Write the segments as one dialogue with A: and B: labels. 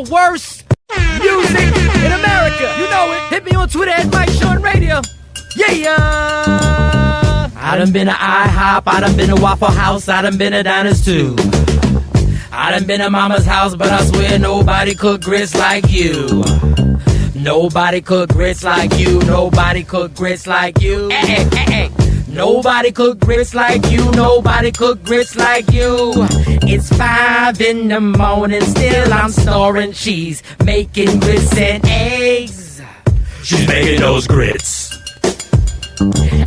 A: the worst music in America. You know it. Hit me on Twitter at Mike Shawn Radio. Yeah. I done been to IHOP, I done been to Waffle House, I done been to Diners too. I done been to Mama's house, but I swear nobody cook grits like you. Nobody cook grits like you. Nobody cook grits like you. Hey, hey, hey. Nobody cook grits like you. Nobody cook grits like you. It's 5 in the morning, still I'm snoring. She's making grits and eggs. She's making those grits.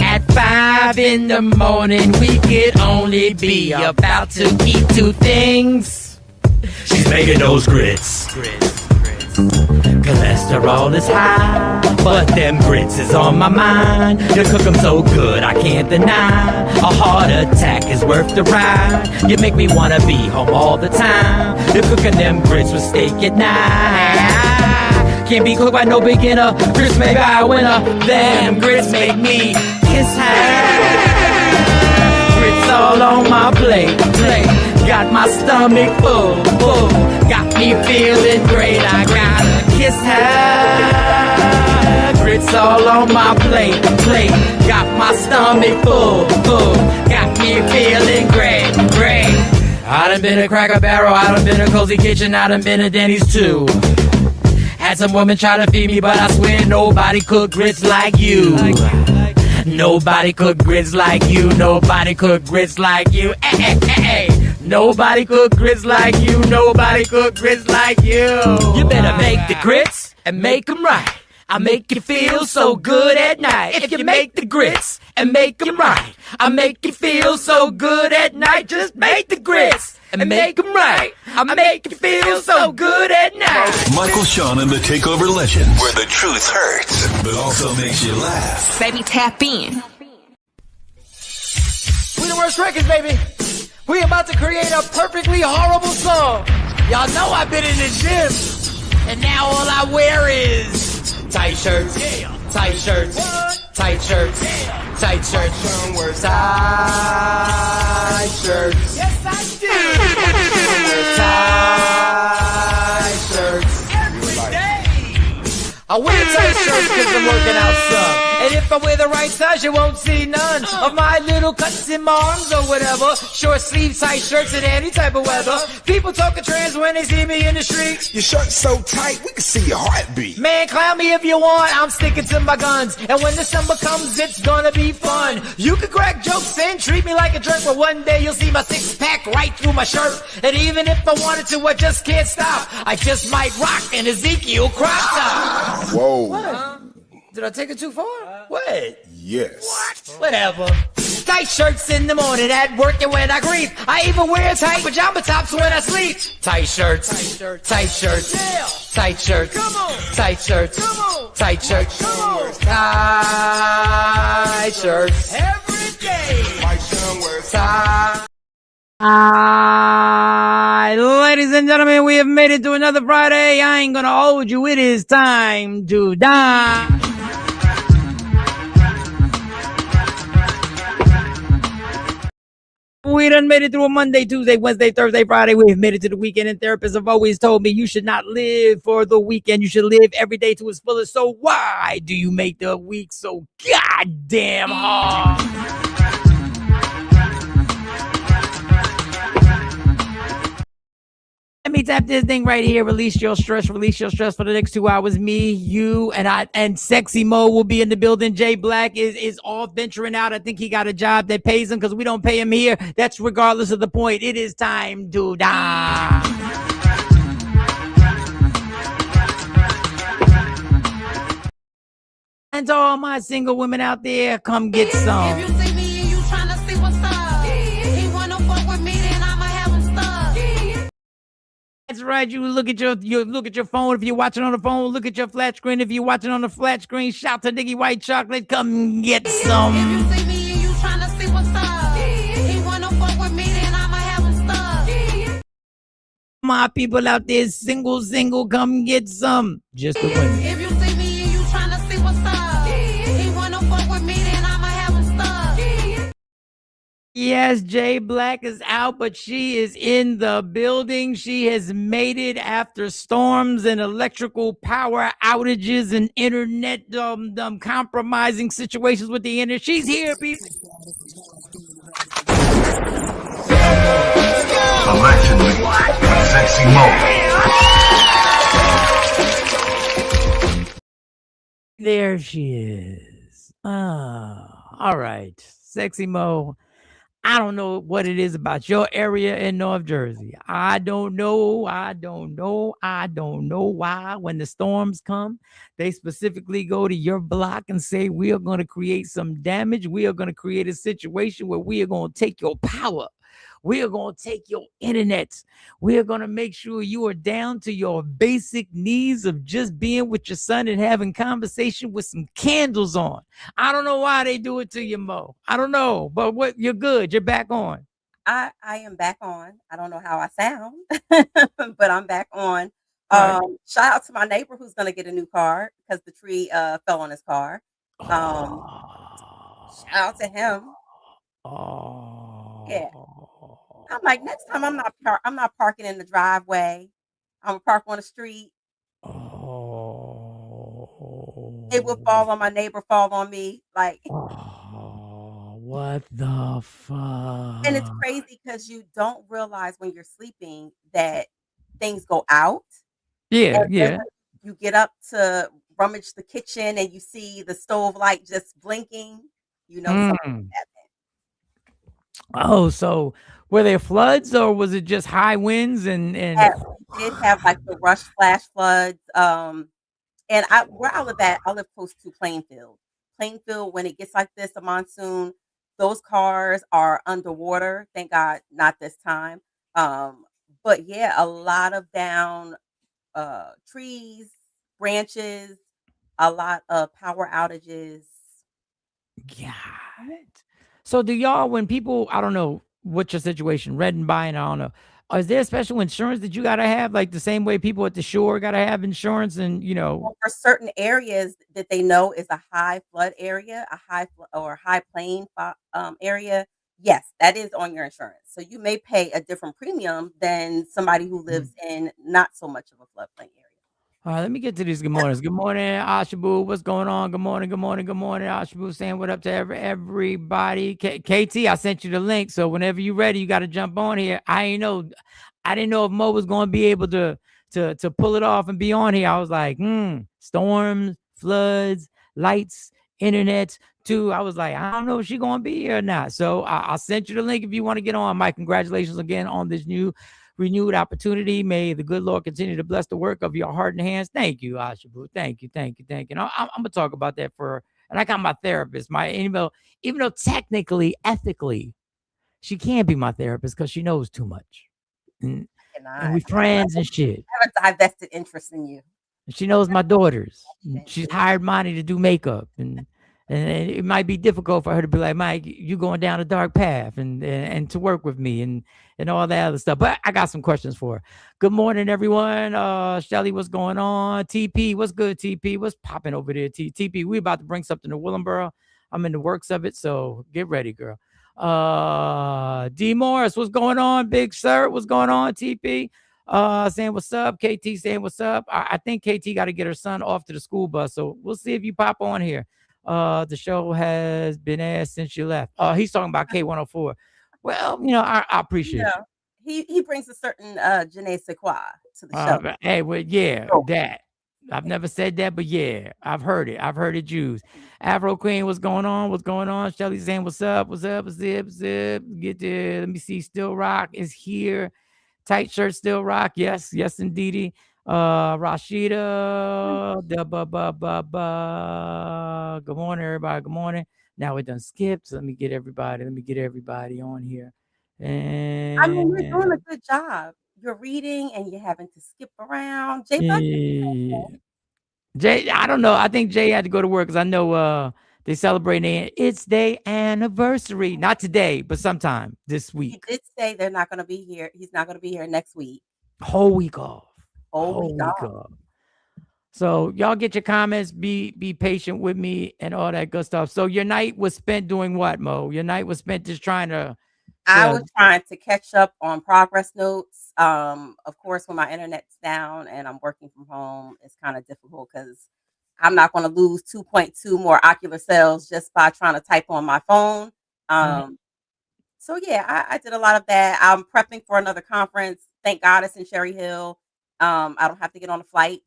A: At 5 in the morning, we could only be about to eat 2 things. She's making those grits. Cholesterol is high, but them grits is on my mind. You cook them so good, I can't deny. A heart attack is worth the ride. You make me wanna be home all the time. You're cooking them grits with steak at night. Can't be cooked by no beginner. Grits make I winner. Them grits make me kiss her. Grits all on my plate. Got my stomach full. Got me feeling great. I gotta kiss her. Grits all on my plate. Got my stomach full. Got me feeling great. I done been to Cracker Barrel. I done been to Cozy Kitchen. I done been to Denny's too. Had some women try to feed me, but I swear nobody cook grits like you. Nobody cook grits like you. Nobody cook grits like you. Hey. Nobody cook grits like you. Nobody cook grits like you. You better make the grits and make them right. I make you feel so good at night. If you make the grits and make them right, I make you feel so good at night. Just make the grits and make them right. I make you feel so good at night.
B: Michael Shawn and the Takeover Legends, where the truth hurts, but also makes you laugh.
C: Baby, tap in.
A: We the worst records, baby. We about to create a perfectly horrible song. Y'all know I've been in the gym, and now all I wear is tight shirts, tight shirts, tight shirts, tight shirts, tight shirts. Yes, I do. Tight shirts every day. I wear tight shirts because I'm working out some. And if I wear the right size, you won't see none of my little cuts in my arms or whatever. Short sleeve tight shirts in any type of weather. People talking trans when they see me in the street.
D: Your shirt's so tight, we can see your heartbeat.
A: Man, clown me if you want, I'm sticking to my guns. And when December comes, it's gonna be fun. You can crack jokes and treat me like a jerk, but one day you'll see my 6-pack right through my shirt. And even if I wanted to, I just can't stop. I just might rock an Ezekiel crop top.
D: Whoa.
A: What? Did I take it too far? What?
D: Yes.
A: What? Whatever. Tight shirts in the morning at work and when I greet. I even wear tight pajama tops when I sleep. Tight shirts. Tight shirts. Yeah. Tight shirts. Come on. Tight shirts. Come on. Tight shirts. Come on. Tight shirts. Every day.
D: Mike Shawn wears
A: tight. Ladies and gentlemen, we have made it to another Friday. I ain't gonna hold you. It is time to die. We done made it through a Monday, Tuesday, Wednesday, Thursday, Friday. We've made it to the weekend, and therapists have always told me you should not live for the weekend. You should live every day to its fullest. So why do you make the week so goddamn hard? Let me tap this thing right here. Release your stress for the next 2 hours. Me, you, and Sexy Mo will be in the building. Jay Black is off venturing out. I think he got a job that pays him because we don't pay him here. That's regardless of the point. It is time to die. And to all my single women out there, come get some.
C: If you see me and you tryna see what's up, K104 with me, then I'ma have them stuck.
A: That's right. You look at your phone. If you're watching on the phone, look at your flat screen. If you're watching on the flat screen, shout to Diggy White Chocolate. Come get some.
C: If you see me and you tryna see what's up, K104 with me, then I'ma have them stuck.
A: My people out there, single, come get some. Just the women.
C: If you see me and you tryna see what's up, K104 with me, then I'ma have them stuck.
A: Yes, Jay Black is out, but she is in the building. She has made it after storms and electrical power outages and internet compromising situations with the internet. She's here, people.
B: Allegedly, Sexy Mo.
A: There she is. All right. Sexy Mo. I don't know what it is about your area in North Jersey. I don't know. I don't know. I don't know why when the storms come, they specifically go to your block and say, we are going to create some damage. We are going to create a situation where we are going to take your power. We are going to take your internet. We are going to make sure you are down to your basic needs of just being with your son and having conversation with some candles on. I don't know why they do it to you, Mo. I don't know, but what you're good. You're back on.
E: I am back on. I don't know how I sound, but I'm back on.
A: All right.
E: Shout out to my neighbor who's gonna get a new car because the tree fell on his car. Um, Shout out to him. Yeah. I'm like, next time I'm not parking in the driveway. I'm gonna park on the street. It will fall on my neighbor, fall on me. Like,
A: What the fuck?
E: and it's crazy because you don't realize when you're sleeping that things go out.
A: Yeah,
E: And then
A: yeah.
E: when you get up to rummage the kitchen and you see the stove light just blinking, you know something's
A: Mm.
E: happening.
A: Oh, so were there floods or was it just high winds and
E: We did have like the rush flash floods. And where I live at, I live close to Plainfield. Plainfield, when it gets like this, a monsoon, those cars are underwater. Thank God, not this time. Um, but yeah, a lot of down trees, branches, a lot of power outages.
A: God. So do y'all when people I don't know what your situation, red and buying, I don't know. Is there special insurance that you gotta have, like the same way people at the shore gotta have insurance and
E: Well, for certain areas that they know is a high flood area, a or high plain area, yes, that is on your insurance. So you may pay a different premium than somebody who lives in not so much of a floodplain area.
A: all right, let me get to these good mornings. Good morning, Ashabu. What's going on? Good morning, good morning, good morning. Ashabu saying what up to everybody. KT, I sent you the link. So whenever you're ready, you got to jump on here. I didn't know if Mo was going to be able to pull it off and be on here. I was like, storms, floods, lights, internet too. I was like, I don't know if she's going to be here or not. So I sent you the link if you want to get on. Mike, congratulations again on this new renewed opportunity. May the good Lord continue to bless the work of your heart and hands. Thank you, Ashabu. Thank you, thank you, thank you. And I'm gonna talk about that and I got my therapist. Even though technically, ethically, she can't be my therapist because she knows too much. And we friends and shit.
E: I have a divested interest in you.
A: And she knows my daughters. She's hired Monty to do makeup. And it might be difficult for her to be like, Mike, you going down a dark path and to work with me and all that other stuff. But I got some questions for her. Good morning, everyone. Shelly, what's going on? TP, what's good, TP? What's popping over there, TP? We about to bring something to Willenboro. I'm in the works of it, so get ready, girl. D Morris, what's going on, big sir? What's going on, TP? Saying what's up. KT saying what's up. I think KT got to get her son off to the school bus, so we'll see if you pop on here. The show has been asked since you left. He's talking about K104. Well, I appreciate
E: it. He brings a certain je ne sais quoi to the show.
A: Hey, well, yeah, that. I've never said that, but yeah, I've heard it. I've heard it, Jews. Afro Queen, what's going on? What's going on? Shelly saying, what's up? What's up? Zip. Get there. Let me see. Still Rock is here. Tight shirt, still rock. Yes, indeedy. Rashida. Good morning, everybody. Good morning. Now we're done skipped. So let me get everybody on here. And
E: I mean, you're doing a good job. You're reading and you're having to skip around.
A: Jay, I don't know. I think Jay had to go to work because I know they celebrating it's their anniversary. Not today, but sometime this week.
E: He did say they're not going to be here. He's not going to be here next week.
A: Whole week off.
E: Whole week off.
A: So y'all get your comments. Be patient with me and all that good stuff. So your night was spent doing what, Mo? Your night was spent just trying to
E: I
A: to
E: was trying to catch up on progress notes. Of course, when my internet's down and I'm working from home, it's kind of difficult because I'm not going to lose 2.2 more ocular cells just by trying to type on my phone.
A: Mhm.
E: So yeah, I did a lot of that. I'm prepping for another conference. Thank God it's in Cherry Hill. I don't have to get on a flight.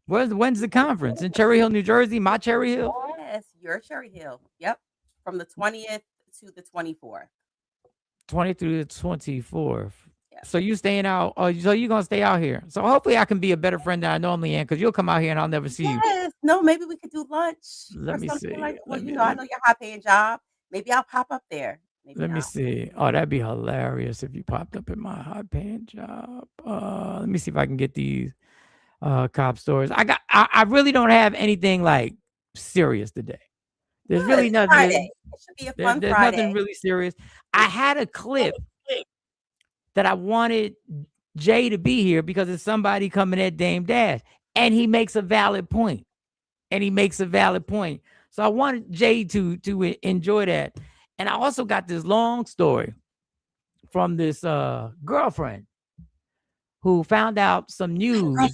A: When's the conference? In Cherry Hill, New Jersey? My Cherry Hill?
E: Yes, you're Cherry Hill. Yep, from the 20th to the 24th.
A: 20 through the 24th.
E: Yeah.
A: So you staying out? Oh, so you gonna stay out here? So hopefully I can be a better friend than I normally am, because you'll come out here and I'll never see you.
E: Yes. No, maybe we could do lunch
A: Let
E: or
A: me
E: something
A: see.
E: like. Well, I know your high paying job. Maybe I'll pop up there. Maybe
A: Let me
E: not.
A: see. Oh, that'd be hilarious if you popped up in my high paying job. Let me see if I can get these cop stories. I really don't have anything like serious today. There's
E: Good.
A: really
E: It's
A: nothing.
E: Friday. It should be a fun
A: There's
E: Friday.
A: nothing really serious. I had a clip that I wanted Jay to be here because it's somebody coming at Dame Dash, and he makes a valid point. So I wanted Jay to enjoy that. And I also got this long story from this girlfriend who found out some
E: Girlfriend?
A: news.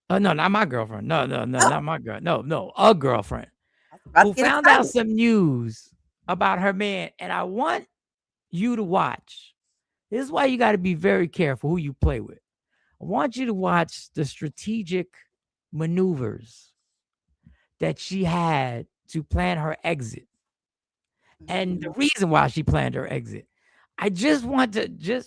A: No, not my girlfriend. No,
E: Oh,
A: not my girl. No, a girlfriend
E: I was about
A: who
E: to get
A: found out
E: excited.
A: some news about her man. And I want you to watch. This is why you got to be very careful who you play with. I want you to watch the strategic maneuvers that she had to plan her exit, and the reason why she planned her exit. I just want to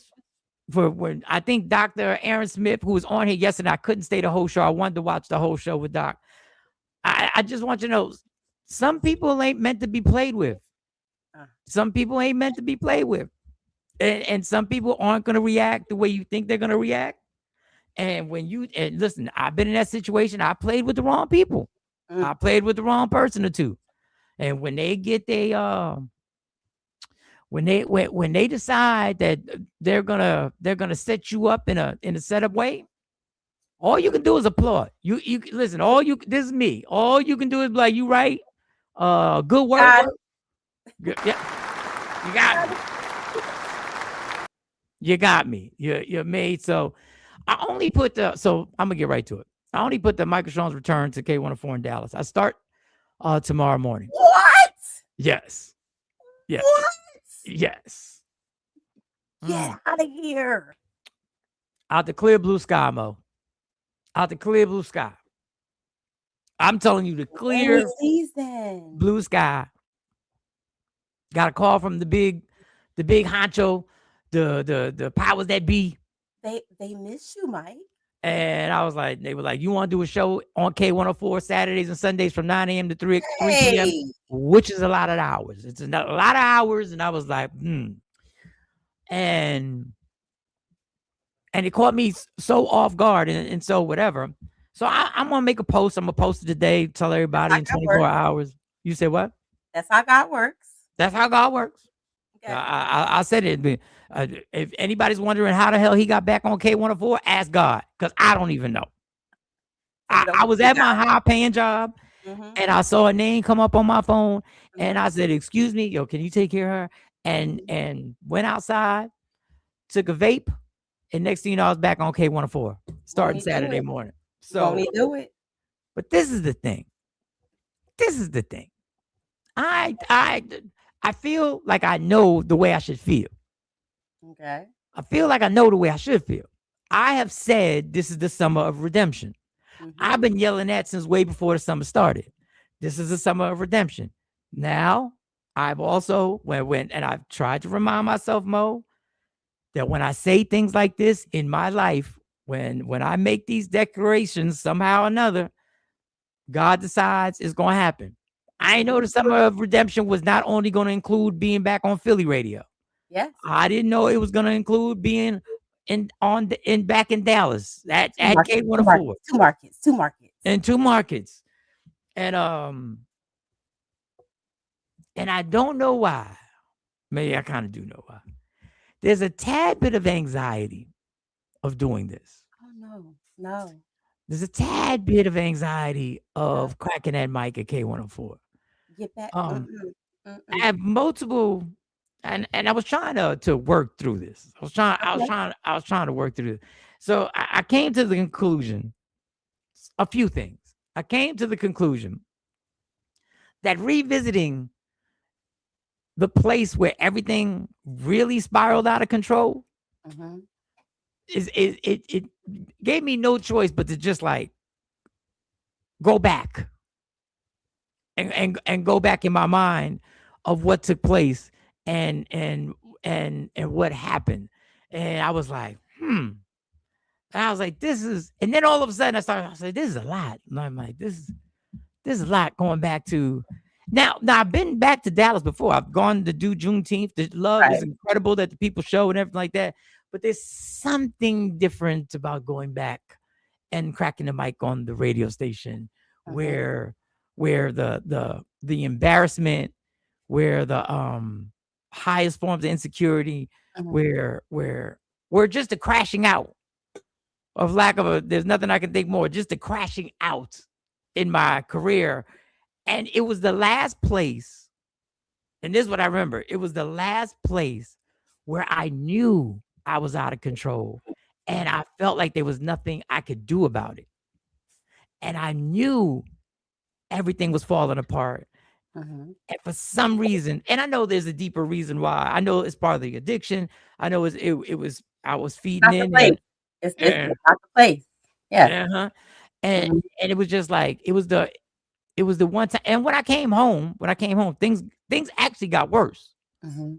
A: for when I think Dr. Aaron Smith, who was on here yesterday, I couldn't stay the whole show. I wanted to watch the whole show with Doc. I just want you to know, some people ain't meant to be played with. Some people ain't meant to be played with. And some people aren't going to react the way you think they're going to react. And listen, I've been in that situation. I played with the wrong people. I played with the wrong person or two. And when they get when they decide that they're gonna set you up in a setup way, all you can do is applaud. You listen. This is me. All you can do is be like, you right. Good work. Yeah, you got me. You got me. You're made. So I only put so I'm gonna get right to it. I only put the Michael Shawn'S return to K104 in Dallas. I start tomorrow morning.
E: What?
A: Yes. Yes.
E: What?
A: Yes.
E: Get out of here.
A: Out the clear blue sky, Mo. Out the clear blue sky. I'm telling you, the clear blue sky. Got a call from the big honcho, the powers that be.
E: They miss you, Mike.
A: And I was like, they were like, you want to do a show on K104 Saturdays and Sundays from 9 a.m. to 3 p.m., which is a lot of hours. It's a lot of hours. And I was like, And it caught me so off guard. And so whatever. So I'm going to make a post. I'm going to post it today, tell everybody in 24 hours. You say what?
E: That's how God works.
A: That's how God works.
E: Okay.
A: I said it. If anybody's wondering how the hell he got back on K104, ask God, because I don't even know. I was at my high paying job, and I saw a name come up on my phone, and I said, "Excuse me, yo, can you take care of her?" And went outside, took a vape, and next thing you know, I was back on K104 starting Saturday morning. So
E: Won't he do it?
A: But this is the thing. I feel like I know the way I should feel.
E: Okay.
A: I feel like I know the way I should feel. I have said this is the summer of redemption. I've been yelling that since way before the summer started. This is the summer of redemption. Now, I've also and I've tried to remind myself, Mo, that when I say things like this in my life, when I make these declarations somehow or another, God decides it's going to happen. I know the summer of redemption was not only going to include being back on Philly radio.
E: Yes.
A: I didn't know it was going to include being back in Dallas at K104.
E: Two markets.
A: And two markets. And I don't know why. Maybe I kind of do know why. There's a tad bit of anxiety of doing this.
E: Oh no.
A: there's a tad bit of anxiety
E: Uh,
A: of cracking that mic at K104.
E: get back.
A: Um,
E: Mm-mm,
A: I
E: mm-mm.
A: have multiple, and I was trying to work through this.
E: Okay.
A: I was trying to work through this. So I came to the conclusion, a few things. I came to the conclusion that revisiting the place where everything really spiraled out of control
E: Mm-hmm.
A: it gave me no choice but to just like go back and go back in my mind of what took place and what happened. And I was like, And I was like, this is, and then all of a sudden I said, this is a lot. And I'm like, this is a lot going back to now I've been back to Dallas before. I've gone to do Juneteenth. The love is
E: Right.
A: incredible that the people show and everything like that. But there's something different about going back and cracking the mic on the radio station
E: Mm-hmm.
A: where the embarrassment, where the highest forms of insecurity,
E: Mm-hmm.
A: where just the crashing out of lack of there's nothing I can think more, just the crashing out in my career. And it was the last place, and this is what I remember. It was the last place where I knew I was out of control. And I felt like there was nothing I could do about it. And I knew everything was falling apart.
E: Mm-hmm.
A: And for some reason, and I know there's a deeper reason why. I know it's part of the addiction. I know it was I was feeding
E: Not the
A: in
E: place. It's
A: and
E: not the place. Yes.
A: uh-huh. And
E: Mm-hmm.
A: and it was just like it was the one time. And when I came home, things actually got worse.
E: Mm-hmm.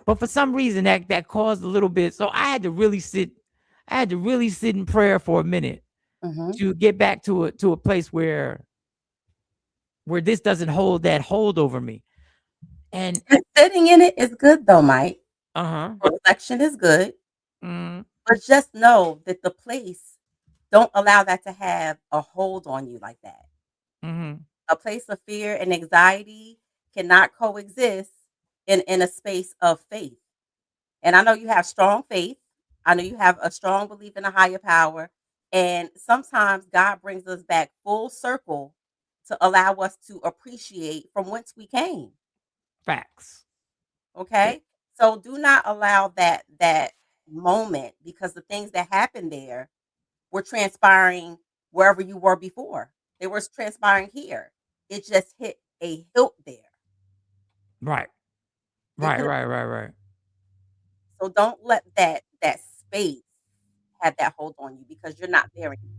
A: But for some reason that caused a little bit. So I had to really sit in prayer for a minute
E: Mm-hmm.
A: to get back to a place where this doesn't hold that hold over me. And
E: And sitting in it is good though, Mike.
A: uh-huh.
E: Reflection is good,
A: Mm,
E: but just know that the place don't allow that to have a hold on you like that.
A: mm-hmm.
E: A place of fear and anxiety cannot coexist in a space of faith. And I know you have strong faith. I know you have a strong belief in a higher power. And sometimes God brings us back full circle to allow us to appreciate from whence we came.
A: Facts. Yeah.
E: Okay. So do not allow that moment because the things that happened there were transpiring wherever you were before. They were transpiring here. It just hit a hilt there.
A: Right.
E: It
A: Right,
E: hit
A: right, right, right.
E: So don't let that space have that hold on you because you're not there anymore.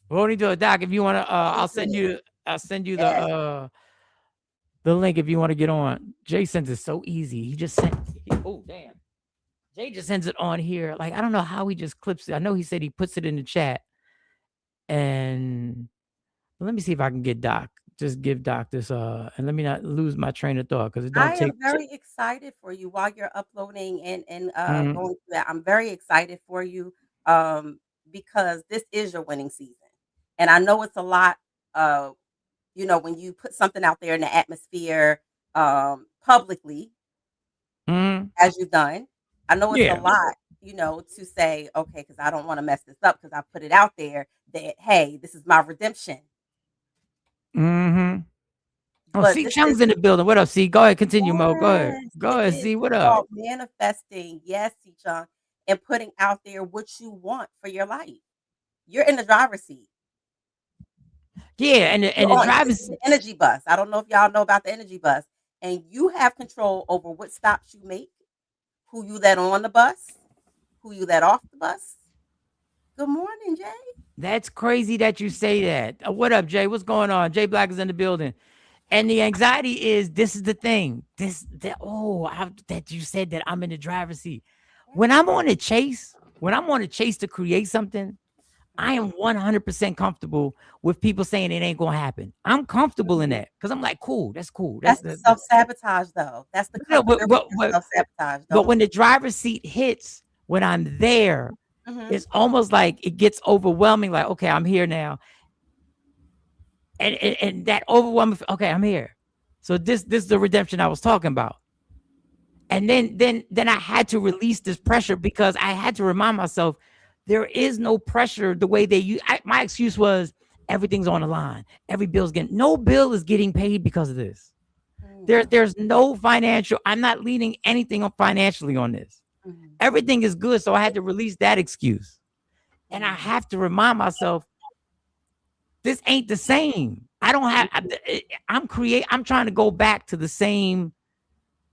A: We'll only do it, Doc. If you want to,
E: Thank you.
A: I'll send you
E: Yes.
A: the link if you want to get on. Jay sends it so easy. He just sent. Oh damn. Jay just sends it on here. Like I don't know how he just clips it. I know he said he puts it in the chat. And let me see if I can get Doc. Just give Doc this. And let me not lose my train of thought because it don't
E: I am
A: take.
E: very excited for you while you're uploading and
A: Mhm.
E: going through that. I'm very excited for you um, because this is your winning season, and I know it's a lot. When you put something out there in the atmosphere publicly,
A: Mhm.
E: as you've done, I know it's a
A: Yeah.
E: lot. To say, okay, because I don't want to mess this up because I put it out there that hey, this is my redemption.
A: Mm-hmm. Oh,
E: But
A: C
E: this
A: Chung's
E: is
A: in the building. What up, C? Go ahead, continue, Mo. Go ahead.
E: yes,
A: Go
E: it
A: ahead,
E: is.
A: C. What
E: It's
A: up?
E: called manifesting. Yes, John, and putting out there what you want for your life. You're in the driver's seat.
A: Yeah, and
E: You're
A: the
E: on
A: drivers.
E: the energy bus. I don't know if y'all know about the energy bus, and you have control over what stops you make, who you let on the bus, who you let off the bus. Good morning, Jay.
A: That's crazy that you say that. What up, Jay? What's going on? Jay Black is in the building. And the anxiety is this is the thing. That you said that I'm in the driver's seat. When I'm on a chase, to create something, I am 100% comfortable with people saying it ain't gonna happen. I'm comfortable in
E: Mhm.
A: that because I'm like, cool, that's cool.
E: That's the self sabotage, though. That's the
A: No,
E: comfortability of self sabotage.
A: but
E: Don't.
A: when the driver's seat hits, when I'm there,
E: Mhm.
A: it's almost like it gets overwhelming. Like, okay, I'm here now, and that overwhelming. Okay, I'm here. So this is the redemption I was talking about. And then I had to release this pressure because I had to remind myself There is no pressure the way they use. My excuse was everything's on the line. Every bill's getting, no bill is getting paid because of this. There's no financial. I'm not leaning anything on financially on this. Everything is good. So I had to release that excuse. And I have to remind myself, this ain't the same. I don't have, I'm trying to go back to the same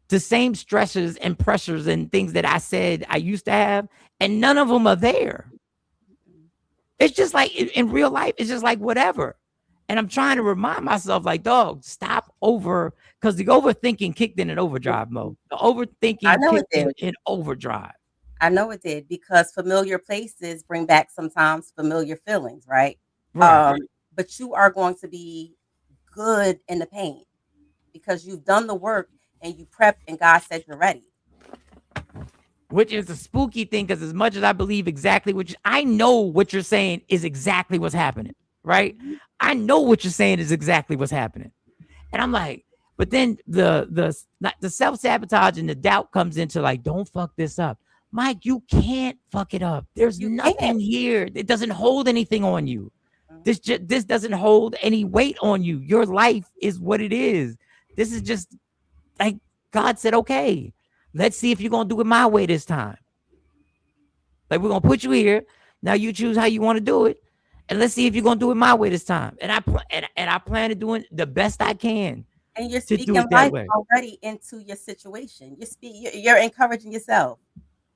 A: stresses and pressures and things that I said I used to have, and none of them are there. It's just like in real life, it's just like whatever. And I'm trying to remind myself, like, dog, stop because the overthinking kicked in overdrive mode. The overthinking kicked in overdrive.
E: I know it did, because familiar places bring back sometimes familiar feelings, right? But you are going to be good in the pain because you've done the work and you prepped and God said you're ready.
A: Which is a spooky thing, because as much as I believe exactly I know what you're saying is exactly what's happening, right? I know what you're saying is exactly what's happening. And I'm like, but then the self-sabotage and the doubt comes into like, don't fuck this up. Mike, you can't fuck it up. There's nothing here. It doesn't hold anything on you. This doesn't hold any weight on you. Your life is what it is. This is just like God said, okay, let's see if you're going to do it my way this time. Like, we're going to put you here. Now you choose how you want to do it. And let's see if you're going to do it my way this time. And I plan to doing the best I can.
E: And you're speaking life already into your situation. You're encouraging yourself.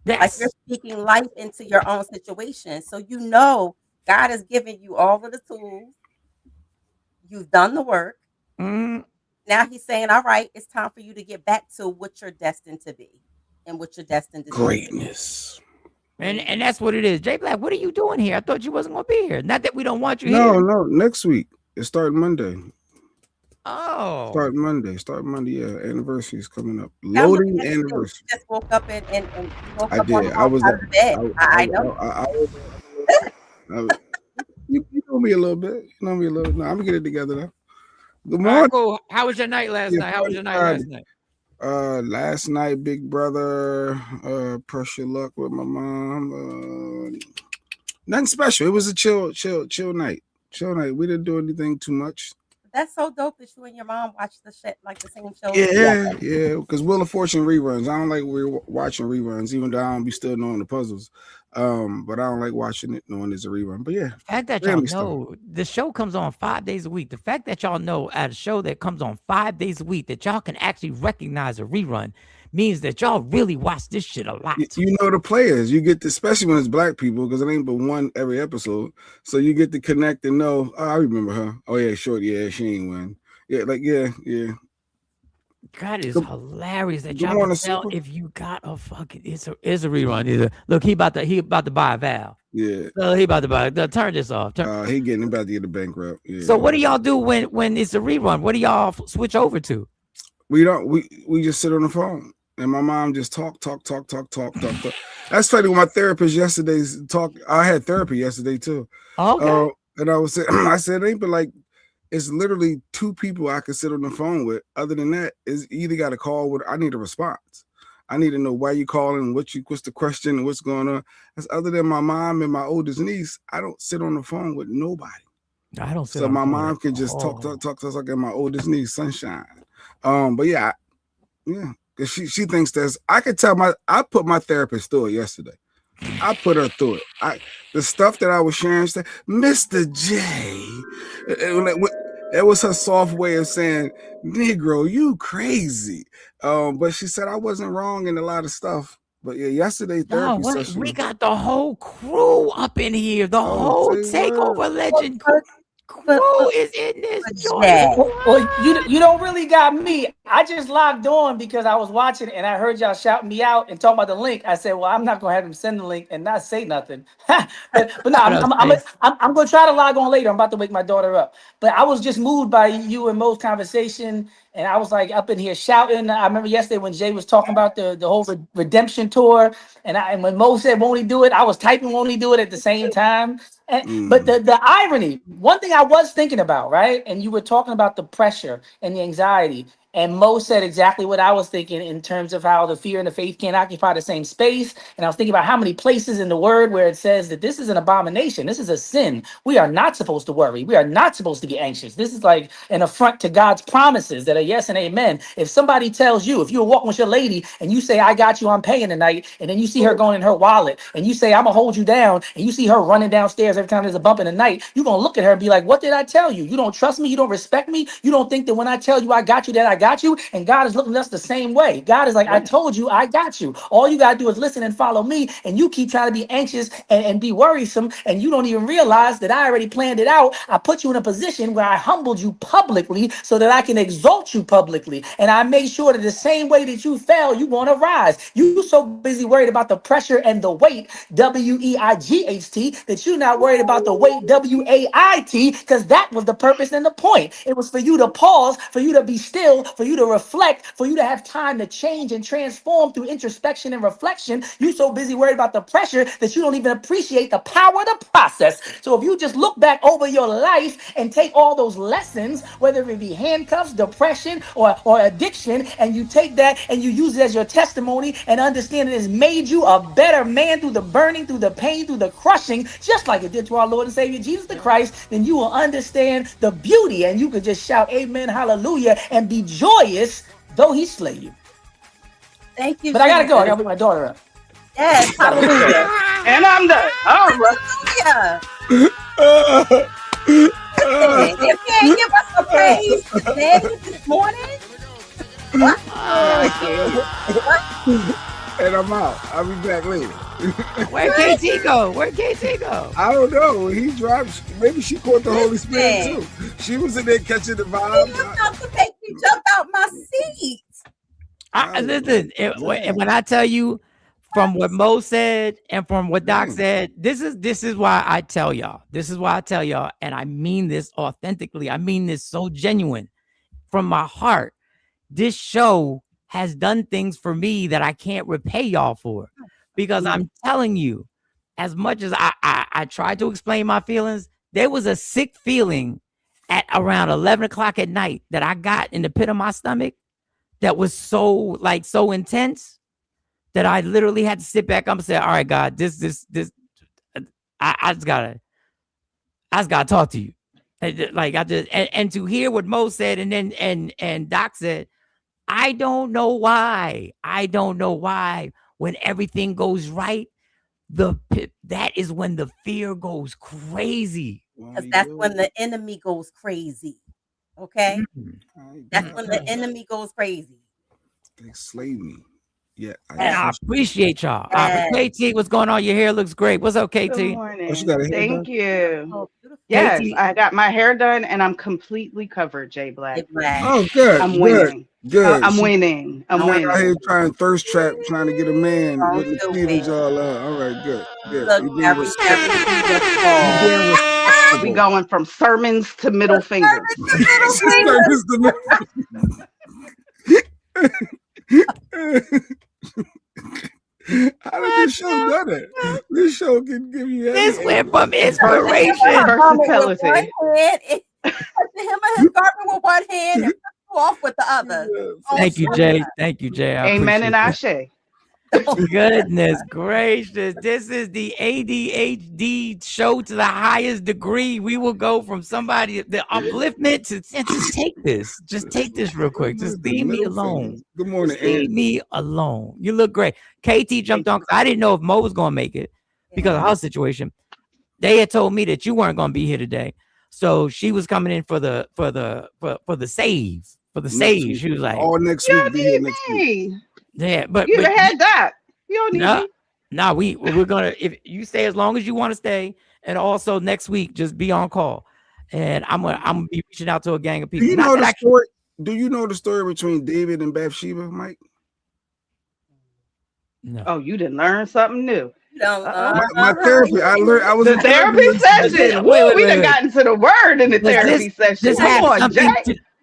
A: Yes.
E: Like, you're speaking life into your own situation. So you know God has given you all of the tools. You've done the work. Now he's saying, all right, it's time for you to get back to what you're destined to be and what you're destined to do.
D: Greatness.
A: And that's what it is. Jay Black, what are you doing here? I thought you wasn't going to be here. Not that we don't want you here.
F: No, next week. It started Monday.
A: Oh.
F: Start Monday, yeah. Anniversary is coming up. Loading anniversary.
E: You just woke up and woke
F: I
E: up
F: did.
E: on the outside of the bed. I know.
F: You know me a little bit. No, I'm going to get it together now. Good morning.
A: Right, cool. How was your night last night?
F: Last night, big brother, pressure luck with my mom. Nothing special. It was a chill night. Chill night. We didn't do anything too much.
E: That's so dope that you and your mom watch the shit, like the same show.
F: Yeah. Because Wheel of Fortune reruns. I don't like watching reruns, even though I don't be still knowing the puzzles. But I don't like watching it knowing it's a rerun. But yeah,
A: the fact that y'all know the show comes on 5 days a week. The fact that y'all know at a show that comes on 5 days a week that y'all can actually recognize a rerun means that y'all really watch this shit a lot.
F: You know the players. You get to, especially when it's black people, because it ain't but one every episode. So you get to connect and know. Oh, I remember her. Oh yeah, short. Yeah, she ain't win. Yeah,
A: God, is hilarious that y'all can tell if you got a fucking it's a rerun. Look, he about to buy a valve.
F: Yeah.
A: He about to buy. Turn this off.
F: He about to get a bankrupt. Yeah.
A: So what do y'all do when it's a rerun? What do y'all switch over to?
F: We don't. We just sit on the phone. And my mom just talk. That's funny. When my therapist yesterday I had therapy yesterday too.
A: Okay.
F: And I was saying, I said, it ain't but like, it's literally two people I could sit on the phone with. Other than that, is either got a call with. I need a response. I need to know why you calling, what's the question, and what's going on. That's other than my mom and my oldest niece. I don't sit on the phone with nobody.
A: I don't.
F: So my mom can just talk like my oldest niece, Sunshine. But yeah. Because she thinks I could tell I put my therapist through it yesterday. I put her through it. The stuff that I was sharing, Mr. J, that was her soft way of saying, Negro, you crazy. But she said I wasn't wrong in a lot of stuff. But yeah, yesterday therapy session.
A: We got the whole crew up in here. The whole Takeover Legend crew is in this joint.
G: Well, you don't really got me. I just logged on because I was watching and I heard y'all shouting me out and talking about the link. I said, well, I'm not gonna have him send the link and not say nothing. but no, I'm gonna try to log on later. I'm about to wake my daughter up. But I was just moved by you and Mo's conversation, and I was like up in here shouting. I remember yesterday when Jay was talking about the whole redemption tour, and when Mo said won't he do it, I was typing won't he do it at the same time. But the irony, one thing I was thinking about, right? And you were talking about the pressure and the anxiety. And Mo said exactly what I was thinking in terms of how the fear and the faith can't occupy the same space. And I was thinking about how many places in the word where it says that this is an abomination. This is a sin. We are not supposed to worry. We are not supposed to be anxious. This is like an affront to God's promises that are yes and amen. If somebody tells you, if you're walking with your lady and you say, I got you, I'm paying tonight, and then you see her going in her wallet and you say, I'm gonna hold you down, and you see her running downstairs every time there's a bump in the night, you're gonna look at her and be like, what did I tell you? You don't trust me, you don't respect me, you don't think that when I tell you I got you, that I got you. And God is looking at us the same way. God is like, I told you I got you. All you gotta do is listen and follow me, and you keep trying to be anxious and be worrisome, and you don't even realize that I already planned it out. I put you in a position where I humbled you publicly so that I can exalt you publicly. And I made sure that the same way that you fell, you're gonna rise. You so busy worried about the pressure and the weight, W-E-I-G-H-T, that you're not worried about the weight, W-A-I-T, because that was the purpose and the point. It was for you to pause, for you to be still, for you to reflect, for you to have time to change and transform through introspection and reflection. You so busy worried about the pressure that you don't even appreciate the power of the process. So if you just look back over your life and take all those lessons, whether it be handcuffs, depression, or addiction, and you take that and you use it as your testimony and understand it has made you a better man through the burning, through the pain, through the crushing, just like it did to our Lord and Savior Jesus the Christ, then you will understand the beauty, and you could just shout amen, hallelujah, and be joyous though he slay you.
E: Thank you.
G: But I gotta go. I
E: Jesus.
G: gotta put my daughter up.
E: Yes, hallelujah.
H: And I'm done. All right.
E: Hallelujah. If you ain't give us a praise today, this morning, what?
F: And I'm out. I'll be back later.
A: Where KT go? Where KT go?
F: I don't know. He drives. Maybe she caught the Holy Spirit too. She was in there catching the
E: You
F: vibe.
E: about to make me jump out my seat.
A: Listen, when I tell you, from what Mo said and from what Doc said, this is why I tell y'all. This is why I tell y'all, and I mean this authentically. I mean this so genuine from my heart. This show has done things for me that I can't repay y'all for, because I'm telling you, as much as I tried to explain my feelings, there was a sick feeling at around 11 o'clock at night that I got in the pit of my stomach that was so intense that I literally had to sit back up and say, all right, God, this, I just gotta talk to you. And to hear what Mo said, and then and Doc said, I don't know why when everything goes right, that is when the fear goes crazy.
E: Because that's when the enemy goes crazy. Okay? That's when the enemy goes crazy.
F: They slayed me. Yeah.
A: And I appreciate y'all. KT, what's going on? Your hair looks great. What's up, KT?
H: Good morning.
F: Oh, she got her hair
H: Thank
F: done?
H: you.
E: Oh, beautiful.
H: Yes,
A: KT.
H: I got my hair done and I'm completely covered, Jay Black.
E: Hey, Black.
F: Oh, good.
H: I'm
F: good,
H: winning.
F: Good.
H: I'm winning. I'm
F: Out here
H: winning.
F: trying thirst trap, trying to get a man
E: Oh,
F: with the
E: still
F: cleavage
E: win.
F: all all right, good. Good.
E: Look,
F: You being respectful. You being
H: We
F: respectable.
H: going from sermons to middle fingers.
F: Service to How did this show done it? This show can give you
A: This
F: anything.
A: went from inspiration.
H: Versatility.
E: Him and his garment with one hand and you off with the other.
A: Thank you, Jay. Thank you, Jay. I
H: Amen and
A: appreciate
H: Ashe.
A: that. Goodness gracious. This is the ADHD show to the highest degree. We will go from somebody, the upliftment to just take this. Just take this real quick. Just leave me alone.
F: Good morning,
A: Just leave me alone. You look great. KT jumped on. I didn't know if Mo was going to make it because of her situation. They had told me that you weren't going to be here today. So she was coming in for the save. For the save. She was like,
F: all next
H: You
F: week.
H: don't
F: Be here
H: need
F: next week.
H: me.
A: yeah, but
H: You had that. You don't need me.
A: we're gonna, if you stay as long as you want to stay, and also next week just be on call, and I'm gonna be reaching out to a gang of people.
F: Do you know the story? Do you know the story between David and Bathsheba, Mike?
A: No.
H: Oh, you didn't learn something new.
F: My therapy. I learned. I was
H: The
F: in
H: therapy session.
A: Wait,
H: We done gotten to the word in the therapy session. Come on, Jay.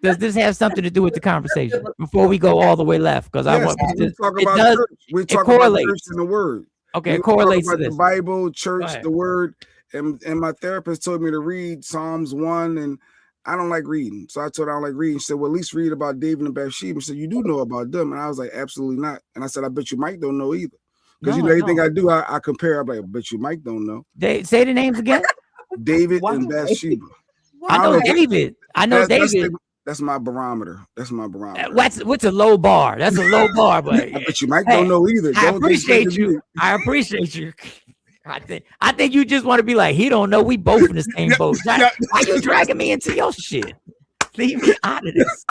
A: Does this have something to do with the conversation before we go all the way left? Because I want
F: we talk
A: it
F: about
A: does.
F: church. We
A: It
F: talk about
A: correlates.
F: church and the word.
A: Okay,
F: We
A: it correlates
F: talk
A: to
F: about
A: this.
F: the Bible,
A: Go
F: church,
A: ahead.
F: the word, and my therapist told me to read Psalms 1 and I don't like reading. So I told her I don't like reading. She said, well, at least read about David and Bathsheba. She said, you do know about them. And I was like, absolutely not. And I said, I bet you Mike don't know either. Because
I: No,
F: you know,
I: I
F: anything
I: don't.
F: I do, I compare. I'm like, I bet you Mike don't know.
I: They say the names again.
F: David
H: Why?
F: and Bathsheba.
I: I know
F: don't know.
I: David. I know David.
F: That's my barometer. That's my barometer.
I: What's a low bar? That's a low bar, but
F: I bet you Mike
I: hey,
F: don't know either.
I: I
F: Don't just say
I: appreciate
F: to
I: you.
F: me.
I: I appreciate you. I think you just want to be like, he don't know. We both in the same boat. Why you dragging me into your shit? Leave me out of this.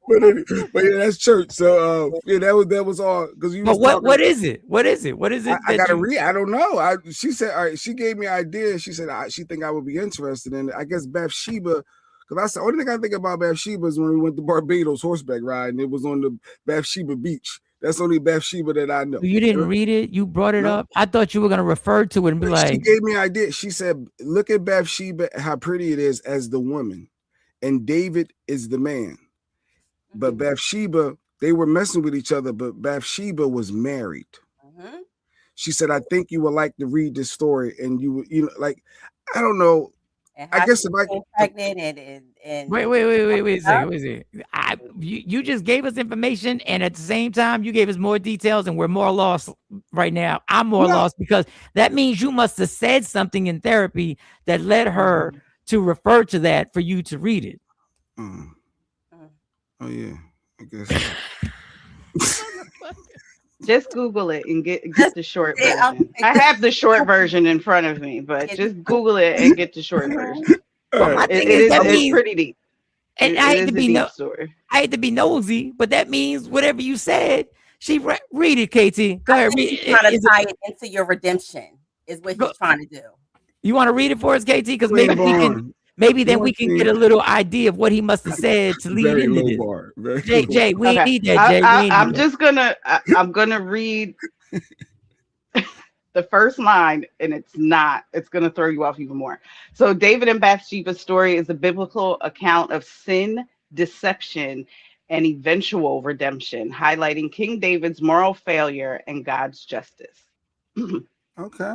F: but yeah, that's church. So yeah, that was all because you.
I: But what is it? What is it? What is it?
F: I gotta read. I don't know. She said, all right. She gave me an idea. She said she think I would be interested in it. I guess Bathsheba. Because I said, only thing I think about Bathsheba is when we went to Barbados horseback riding. It was on the Bathsheba beach. That's the only Bathsheba that I know.
I: You didn't read it. You brought it up. I thought you were gonna refer to it and be like.
F: She gave me an idea. She said, look at Bathsheba, how pretty it is as the woman, and David is the man. But Bathsheba, they were messing with each other, but Bathsheba was married.
E: Mm-hmm.
F: She said, I think you would like to read this story. And you know, like, I don't know. I guess if I
E: pregnant and
I: wait a second. You just gave us information, and at the same time, you gave us more details, and we're more lost right now. I'm more lost because that means you must have said something in therapy that led her to refer to that for you to read it.
F: Oh yeah, I guess.
H: Just Google it and get the short version. I have the short version in front of me, but just Google it and get the short version. It's pretty deep.
I: And I hate to be nosy, but that means whatever you said, she read it, KT. Go ahead, read it.
E: Trying to tie it into your redemption is what he's trying to do.
I: You want to read it for us, KT? Because maybe we can. Maybe then we can get a little idea of what he must have said to lead into this. Jay, we need that, Jay.
H: I'm gonna read the first line, and it's gonna throw you off even more. So David and Bathsheba's story is a biblical account of sin, deception, and eventual redemption, highlighting King David's moral failure and God's justice.
F: Okay.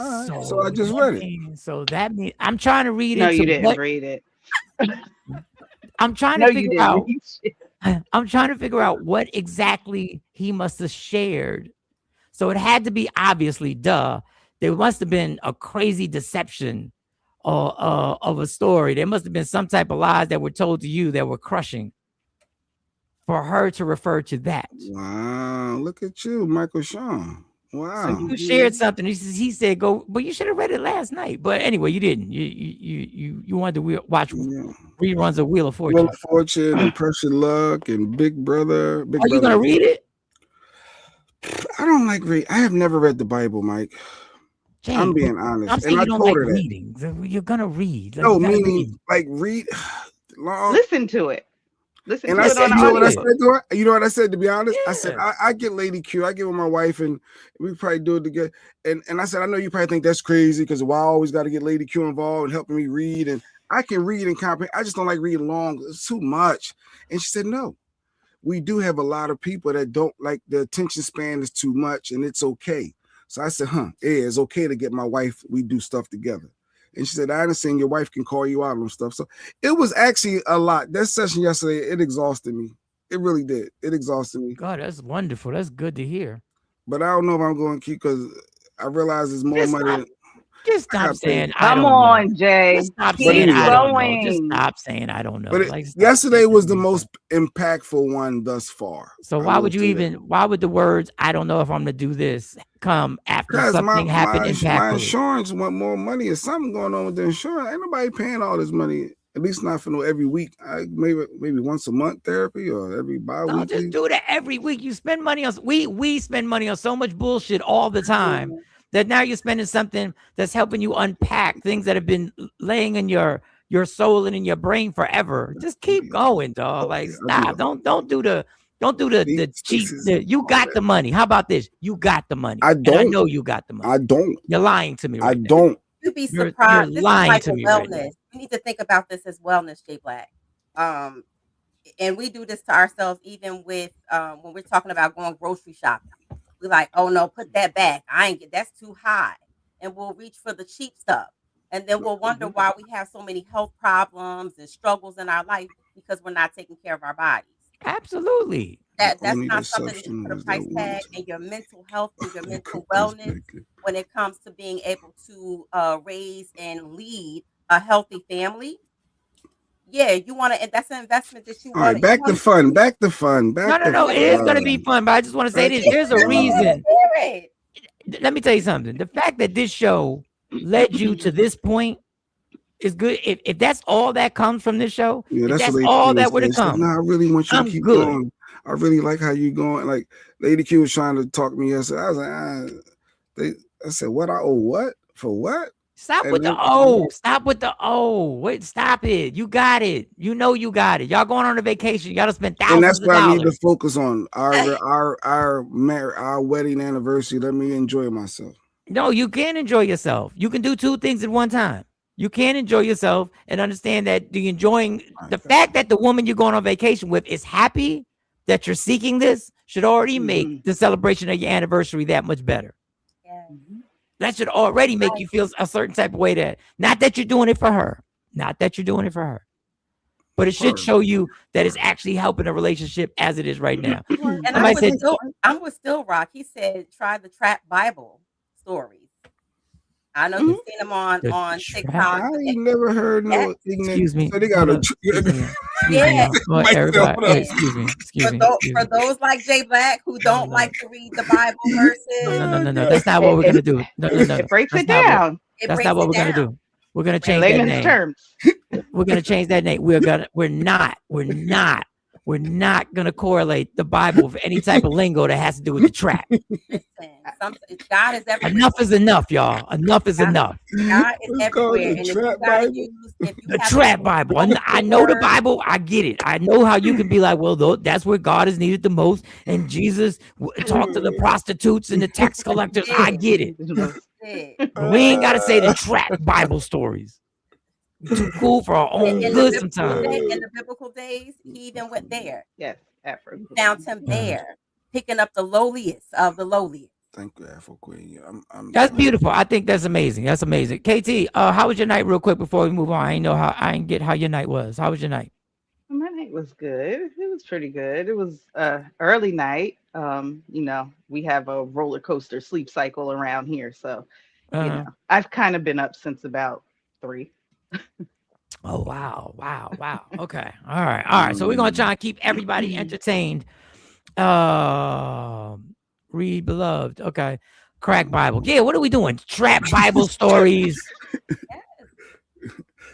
F: All right. So I just read it.
I: So that means I'm trying to read it.
H: No, you didn't read it.
I: I'm trying to figure out. I'm trying to figure out what exactly he must have shared. So it had to be obviously, there must have been a crazy deception of a story. There must have been some type of lies that were told to you that were crushing for her to refer to that.
F: Wow, look at you, Michael Shawn. Wow.
I: So you shared something. He said, go, but you should have read it last night. But anyway, you didn't. You wanted to watch reruns of Wheel of Fortune.
F: Wheel of Fortune and Precious Luck and Big Brother.
I: Are you going to read it?
F: I don't like read. I have never read the Bible, Mike.
I: Jay,
F: I'm being honest.
I: I'm saying you don't like reading. You're going to read.
F: Like, no, meaning like read. Long.
H: Listen to it. Listen
F: and
H: to
F: I
H: it
F: said,
H: on
F: you know what I
H: audio.
F: said to her? You know what I said, to be honest?
I: Yeah.
F: I said, I get Lady Q. I get with my wife and we probably do it together. And I said, I know you probably think that's crazy because why I always got to get Lady Q involved and helping me read. And I can read and comprehend. I just don't like reading long. It's too much. And she said, no. We do have a lot of people that don't like the attention span is too much and it's okay. So I said, yeah, it's okay to get my wife. We do stuff together. And she said, I understand your wife can call you out on stuff. So it was actually a lot. That session yesterday, it exhausted me. It really did. It exhausted me.
I: God, that's wonderful. That's good to hear.
F: But I don't know if I'm going to keep because I realize there's more money.
I: Just stop saying
H: I don't know. Come on, Jay.
I: Just stop saying I don't know. Just stop saying I don't know.
F: But yesterday was the most impactful one thus far.
I: So why would the words I don't know if I'm gonna do this come after something happened impactfully?
F: My insurance want more money. There's something going on with the insurance. Ain't nobody paying all this money. At least not for every week. Maybe once a month therapy or every bi-weekly.
I: Don't just do that every week. You spend money on we spend money on so much bullshit all the time. That now you're spending something that's helping you unpack things that have been laying in your soul and in your brain forever. Just keep going, dog. Like stop. Don't do the cheat. You got the money. How about this? You got the money.
F: I don't.
I: And I know you got the money.
F: I don't.
I: You're lying to me.
F: I don't.
E: You'd be surprised.
I: You're lying to me.
E: Wellness.
I: Right,
E: we need to think about this as wellness, Jay Black. And we do this to ourselves even with when we're talking about going grocery shopping. We're like, oh no, put that back. That's too high. And we'll reach for the cheap stuff. And then we'll wonder why we have so many health problems and struggles in our life because we're not taking care of our bodies.
I: Absolutely.
E: That's
F: Only
E: not something that you
F: deception
E: put a
F: was
E: price
F: that
E: tag
F: one
E: in your mental health and your
F: time.
E: mental
F: Cookies
E: wellness
F: making.
E: when it comes to being able to raise and lead a healthy family. Yeah, you want to, that's an investment that you
F: All
E: want
F: right, back to fun. Back to fun.
I: No,
F: Back
I: no,
F: to
I: no. It is going to be
F: fun.
I: fun, but I just want to say
F: Back
I: this.
F: to
I: There's a
F: fun.
I: reason.
E: to.
I: Let me tell you something. The fact that this show led you to this point is good. If that's all that comes from this show,
F: Yeah,
I: if
F: that's
I: that's
F: what Lady
I: all
F: Q
I: that
F: was
I: were to
F: saying. She said,
I: come,
F: "Nah, I really want you to
I: I'm
F: keep
I: good."
F: going. I really like how you going." Like Lady Q was trying to talk to me yesterday. I was like, I said, "What? I owe what for what?"
I: Stop
F: And
I: with the
F: then,
I: O. Stop with the O. Wait, stop it. You got it. You know you got it. Y'all going on a vacation. You got to spend
F: and that's
I: thousands of
F: what I need to
I: dollars.
F: focus on our wedding anniversary. Let me enjoy myself.
I: No, you can enjoy yourself. You can do two things at one time. You can enjoy yourself and understand that the fact that the woman you're going on vacation with is happy that you're seeking this should already make the celebration of your anniversary that much better.
E: Yeah.
I: That should already make you feel a certain type of way, that not that you're doing it for her, not that you're doing it for her, but it should show you that it's actually helping a relationship as it is right now.
E: And
I: Somebody
E: I'm with Still Rock. He said, try the Trap Bible stories. I know you've seen them on TikTok.
F: I ain't never heard no.
I: Excuse me.
F: So they got a.
I: Everybody, excuse me.
E: For those like Jay Black who don't like to read the Bible verses.
I: No. That's not what we're gonna do. No.
H: It breaks it down.
I: That's not what we're gonna do. We're gonna change that name.
H: Terms.
I: We're gonna change that name. We're not gonna correlate the Bible with any type of lingo that has to do with the trap.
E: God is everywhere.
I: Enough is enough, y'all. Enough is enough.
E: God is everywhere. And
I: The trap Bible. I know the Bible. I get it. I know how you can be like, well, that's where God is needed the most. And Jesus talked to the prostitutes and the tax collectors. I get it. But we ain't got to say the trap Bible stories. We're too cool for our own good sometimes.
E: In the biblical days, he even went there.
H: Yes, Afro.
E: Found him there, picking up the lowliest of the lowliest.
F: Thank you, Afro Queen.
I: That's beautiful. I think that's amazing. That's amazing. KT, how was your night, real quick, before we move on? I didn't get how your night was. How was your night?
H: My night was good. It was pretty good. It was early night. We have a roller coaster sleep cycle around here, so I've kind of been up since about 3.
I: Oh wow. Okay. All right. So we're gonna try and keep everybody entertained. Read beloved. Okay. Crack Bible. Yeah, what are we doing? Trap Bible stories.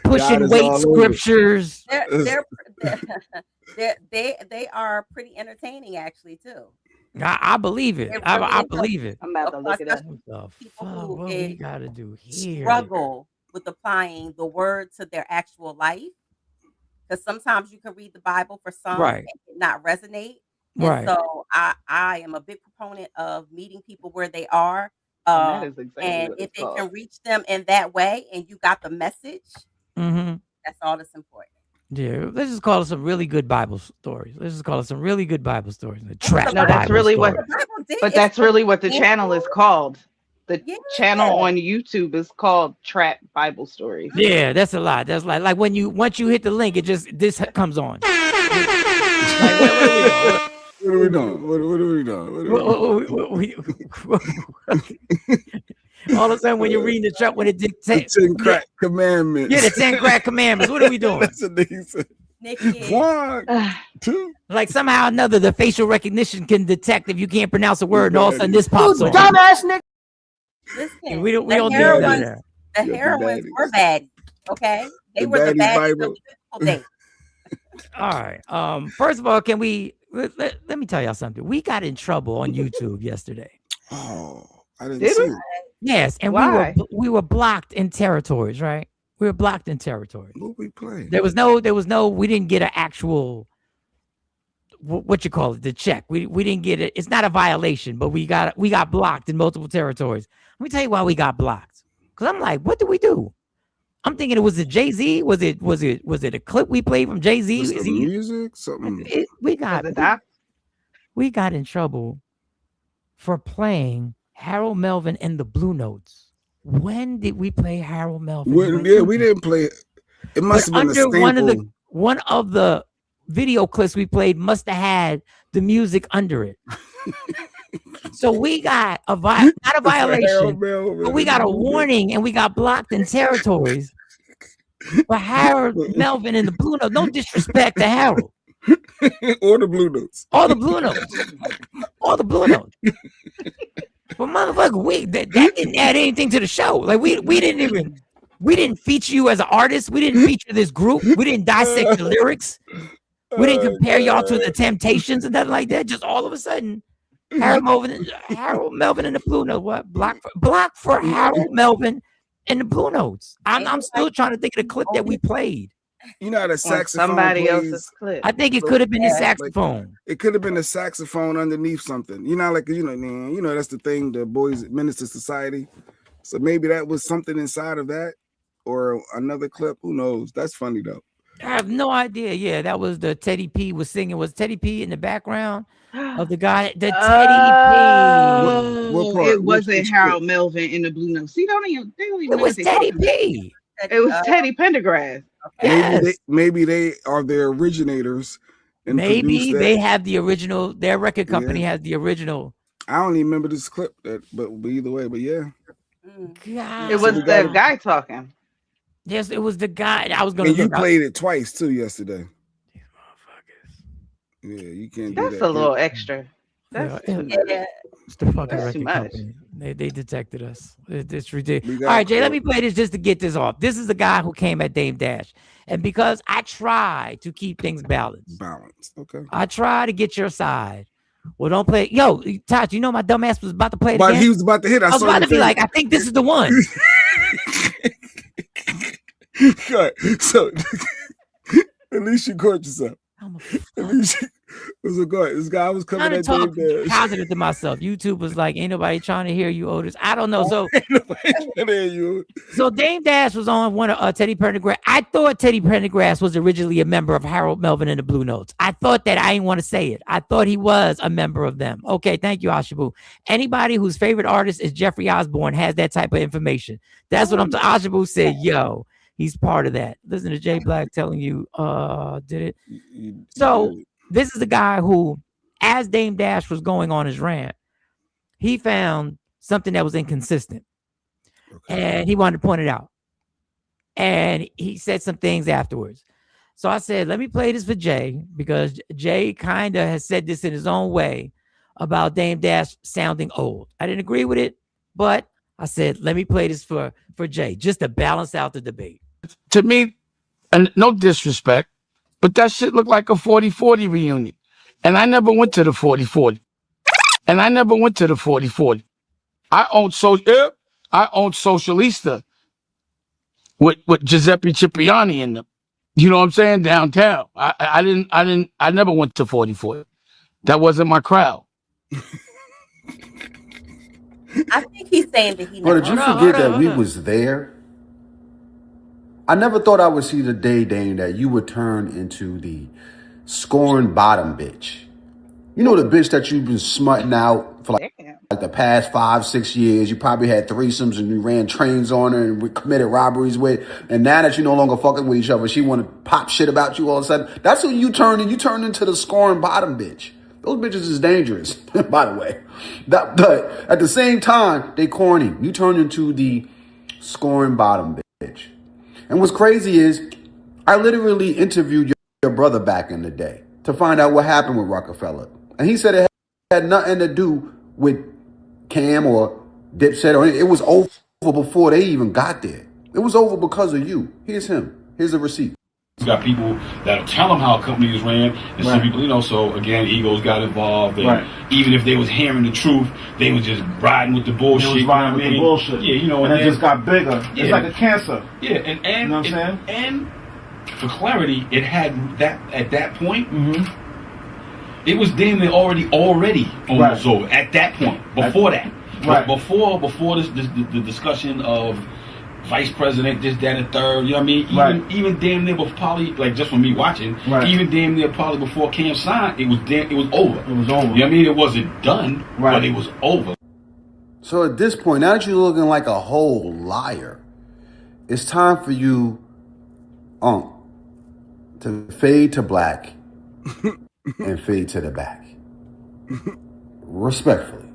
I: Pushing weight scriptures.
E: They are pretty entertaining, actually, too.
I: I believe it. I believe it.
H: I'm about to look it up.
E: People
I: what we gotta do here?
E: Struggle with applying the word to their actual life, because sometimes you can read the Bible for some and not resonate. And so I am a big proponent of meeting people where they are.
H: That is exactly
E: and
H: what
E: if
H: it's
E: it
H: called.
E: can reach them in that way and you got the message, that's all that's important.
I: Yeah, let's just call it some really good Bible stories. The trap
H: No, that's
I: Bible
H: really
I: stories.
H: that's really what the channel is called. The channel on YouTube is called Trap Bible Stories.
I: Yeah, that's a lot. That's like once you hit the link, this comes on.
F: What are we doing? What are we doing?
I: All of a sudden, when you're reading the trap, when it dictates
F: the 10 crack commandments.
I: Yeah, the 10 crack commandments. What are we doing?
F: That's what they said. 1, 2.
I: Like somehow or another, the facial recognition can detect if you can't pronounce a word, and all of a sudden this pops on.
G: Dumbass nigga.
E: Listen,
I: we don't do that.
E: The heroines were bad. Okay, they were the baddies of the biblical day.
I: All right. First of all, can we let me tell y'all something. We got in trouble on YouTube yesterday.
F: Oh, I didn't see it.
I: Yes, and we were blocked in territories, right? We were blocked in territories.
F: What we playing?
I: There was no. We didn't get an actual. What you call it? The check. We didn't get it. It's not a violation, but we got blocked in multiple territories. Let me tell you why we got blocked. Because I'm like, what did we do? I'm thinking it was a Jay-Z. Was it a clip we played from Jay-Z?
F: Music? Something.
I: We got in trouble for playing Harold Melvin and the Blue Notes. when did we play Harold Melvin?
F: We didn't play it. It must have been a sample.
I: One of the video clips we played must have had the music under it. So we got not a violation, but we got a warning, and we got blocked in territories for Harold Melvin and the Blue Notes. No disrespect to Harold.
F: Or the Blue Notes.
I: All the Blue Notes. All the Blue Notes. But motherfucker, that didn't add anything to the show. Like we didn't feature you as an artist. We didn't feature this group. We didn't dissect the lyrics. We didn't compare y'all to the Temptations and nothing like that. Just all of a sudden, Harold Melvin and the Blue Notes. What? Block for Harold Melvin and the Blue Notes. I'm still trying to think of the clip that we played.
F: You know how the saxophone
H: somebody
F: plays?
H: else's clip.
I: I think it could have been the saxophone.
F: It could have been the saxophone underneath something. You know, like that's the thing. The Boys Minister Society. So maybe that was something inside of that, or another clip. Who knows? That's funny though.
I: I have no idea. Yeah, that was the Teddy P was singing. Was Teddy P in the background of the guy? The Teddy P.
H: What part? It wasn't Harold Melvin in the Blue Notes. See, they don't even
I: it was Teddy P.
H: It was Teddy Pendergrass.
I: Yes.
F: Maybe they are the originators. And
I: maybe they have the original. Their record company has the original.
F: I don't even remember this clip, but either way. But yeah,
I: God.
H: It was the guy talking.
I: Yes, it was the guy. I was going to.
F: You played it twice too yesterday.
I: These motherfuckers.
F: Yeah, you can't.
H: That's a little extra. That's
I: it's the fucking record company. They detected us. It's ridiculous. All right, Jay, let me play this just to get this off. This is the guy who came at Dame Dash. And because I try to keep things balanced.
F: Okay.
I: I try to get your side. Well, don't play. Yo, Todd, you know my dumb ass was about to play it
F: but
I: again?
F: He was about to hit.
I: I was about to be like, I think this is the one.
F: So at least you caught yourself. At least this guy was coming at Dame Dash.
I: Positive to myself. YouTube was like, ain't nobody trying to hear you, Otis. I don't know. So, so Dame Dash was on one of Teddy Pendergrass. I thought Teddy Pendergrass was originally a member of Harold Melvin and the Blue Notes. I thought that. I didn't want to say it. I thought he was a member of them. Okay, thank you, Ashabu. Anybody whose favorite artist is Jeffrey Osborne has that type of information. That's what I'm talking. Ashabu said, yo, he's part of that. Listen to Jay Black telling you, did it. So this is the guy who, as Dame Dash was going on his rant, he found something that was inconsistent. And he wanted to point it out. And he said some things afterwards. So I said, let me play this for Jay, because Jay kind of has said this in his own way about Dame Dash sounding old. I didn't agree with it, but I said, let me play this for Jay, just to balance out the debate.
J: To me, and no disrespect, but that shit looked like a 40-40 reunion. And I never went to the 40-40. I owned Socialista with Giuseppe Cipriani in them. You know what I'm saying? Downtown. I never went to 40-40. That wasn't my crowd.
E: I think he's saying that he
K: But did you forget that we was there? I never thought I would see the day, Dane, that you would turn into the scoring bottom bitch. You know, the bitch that you've been smutting out for like the past 5-6 years. You probably had threesomes and you ran trains on her and committed robberies with. And now that you're no longer fucking with each other, she want to pop shit about you all of a sudden. That's who you turn in. You turn into the scoring bottom bitch. Those bitches is dangerous, by the way. But at the same time, they corny. You turn into the scoring bottom bitch. And what's crazy is, I literally interviewed your brother back in the day to find out what happened with Rockefeller. And he said it had nothing to do with Cam or Dipset, or it was over before they even got there. It was over because of you. Here's him. Here's a receipt.
L: You got people that'll tell them how companies ran, and some people, so again, egos got involved. And even if they was hearing the truth, they was just riding with the bullshit.
M: They was riding with the bullshit.
L: Yeah,
M: and it just got bigger. It's like a cancer.
L: Yeah, and
M: you know what I'm saying?
L: And for clarity, it had that at that point. It was damn near already almost over at that point. Before that, before the discussion of vice president, this, that, and third. You know what I mean? Even damn near before probably, like just from me watching, even damn near probably before Cam signed, it was over.
M: It was over.
L: You know what I mean? It wasn't done, but it was over.
K: So at this point, now that you're looking like a whole liar, it's time for you, to fade to black and fade to the back. Respectfully.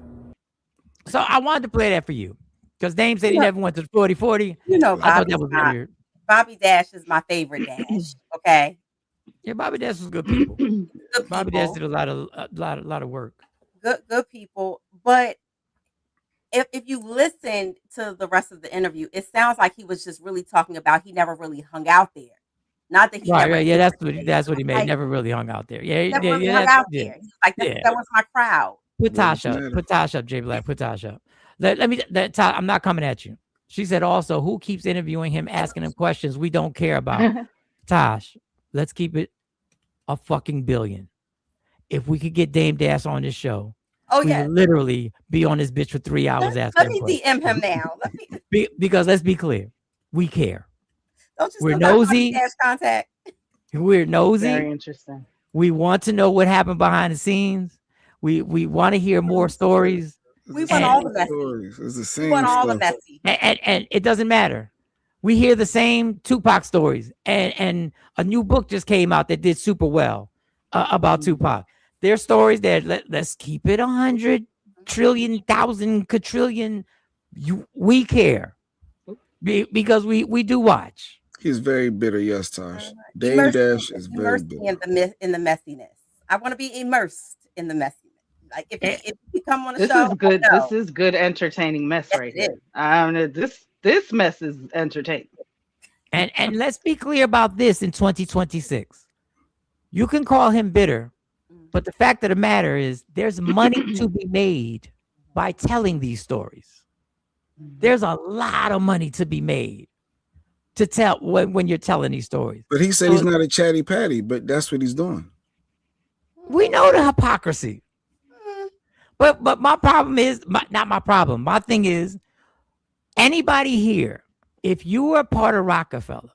I: So I wanted to play that for you because Dame said he never went to the 40-40.
E: You know,
I: I thought that was weird.
E: Bobby Dash is my favorite Dash. Okay.
I: Yeah, Bobby Dash was good people.
E: Good
I: Bobby
E: people.
I: Dash did a lot of work.
E: Good people. But if you listen to the rest of the interview, it sounds like he was just really talking about he never really hung out there. Not that he never.
I: Right. Yeah, that's what he made.
E: Like,
I: never really hung out there. Yeah,
E: never really
I: yeah.
E: hung out there. He's like, that was my crowd.
I: Put Tosh up, J Black. Put Tosh up. I'm not coming at you. She said also, who keeps interviewing him, asking him questions we don't care about? Tosh, let's keep it a fucking billion. If we could get Dame Dash on this show, we would literally be on this bitch for 3 hours asking him questions.
E: Let me DM him now.
I: Because let's be clear, we care.
E: Don't you
I: We're nosy.
E: Contact?
I: We're nosy.
H: Very interesting.
I: We want to know what happened behind the scenes. We want to hear more stories.
E: We want all the messy.
F: It's the same.
E: We want all the messy.
I: And it doesn't matter. We hear the same Tupac stories. And a new book just came out that did super well about Tupac. There's stories that let's keep it 100 trillion, thousand, quadrillion. We care because we do watch.
F: He's very bitter, yes, Tosh. Dame Dash is very bitter.
E: In the messiness. I want to be immersed in the messiness. Like if you come on the
H: this
E: show,
H: is good. This is good, entertaining mess right here. This mess is entertaining.
I: And let's be clear about this in 2026. You can call him bitter, but the fact of the matter is there's money to be made by telling these stories. There's a lot of money to be made to tell when you're telling these stories.
F: But he said he's not a chatty patty, but that's what he's doing.
I: We know the hypocrisy. But my problem is not my problem. My thing is, anybody here, if you were part of Rockefeller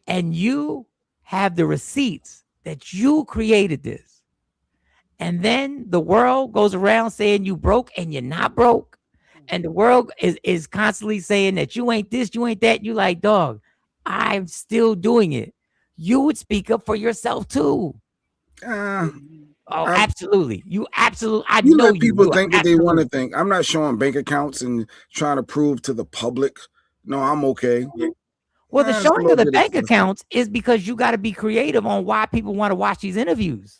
I: and you have the receipts that you created this, and then the world goes around saying you broke and you're not broke, and the world is constantly saying that you ain't this, you ain't that, you like, dog, I'm still doing it. You would speak up for yourself too. Absolutely. You absolutely. I know
F: let people think that they want to think. I'm not showing bank accounts and trying to prove to the public, no, I'm okay.
I: Well, the showing of the bank accounts is because you got to be creative on why people want to watch these interviews.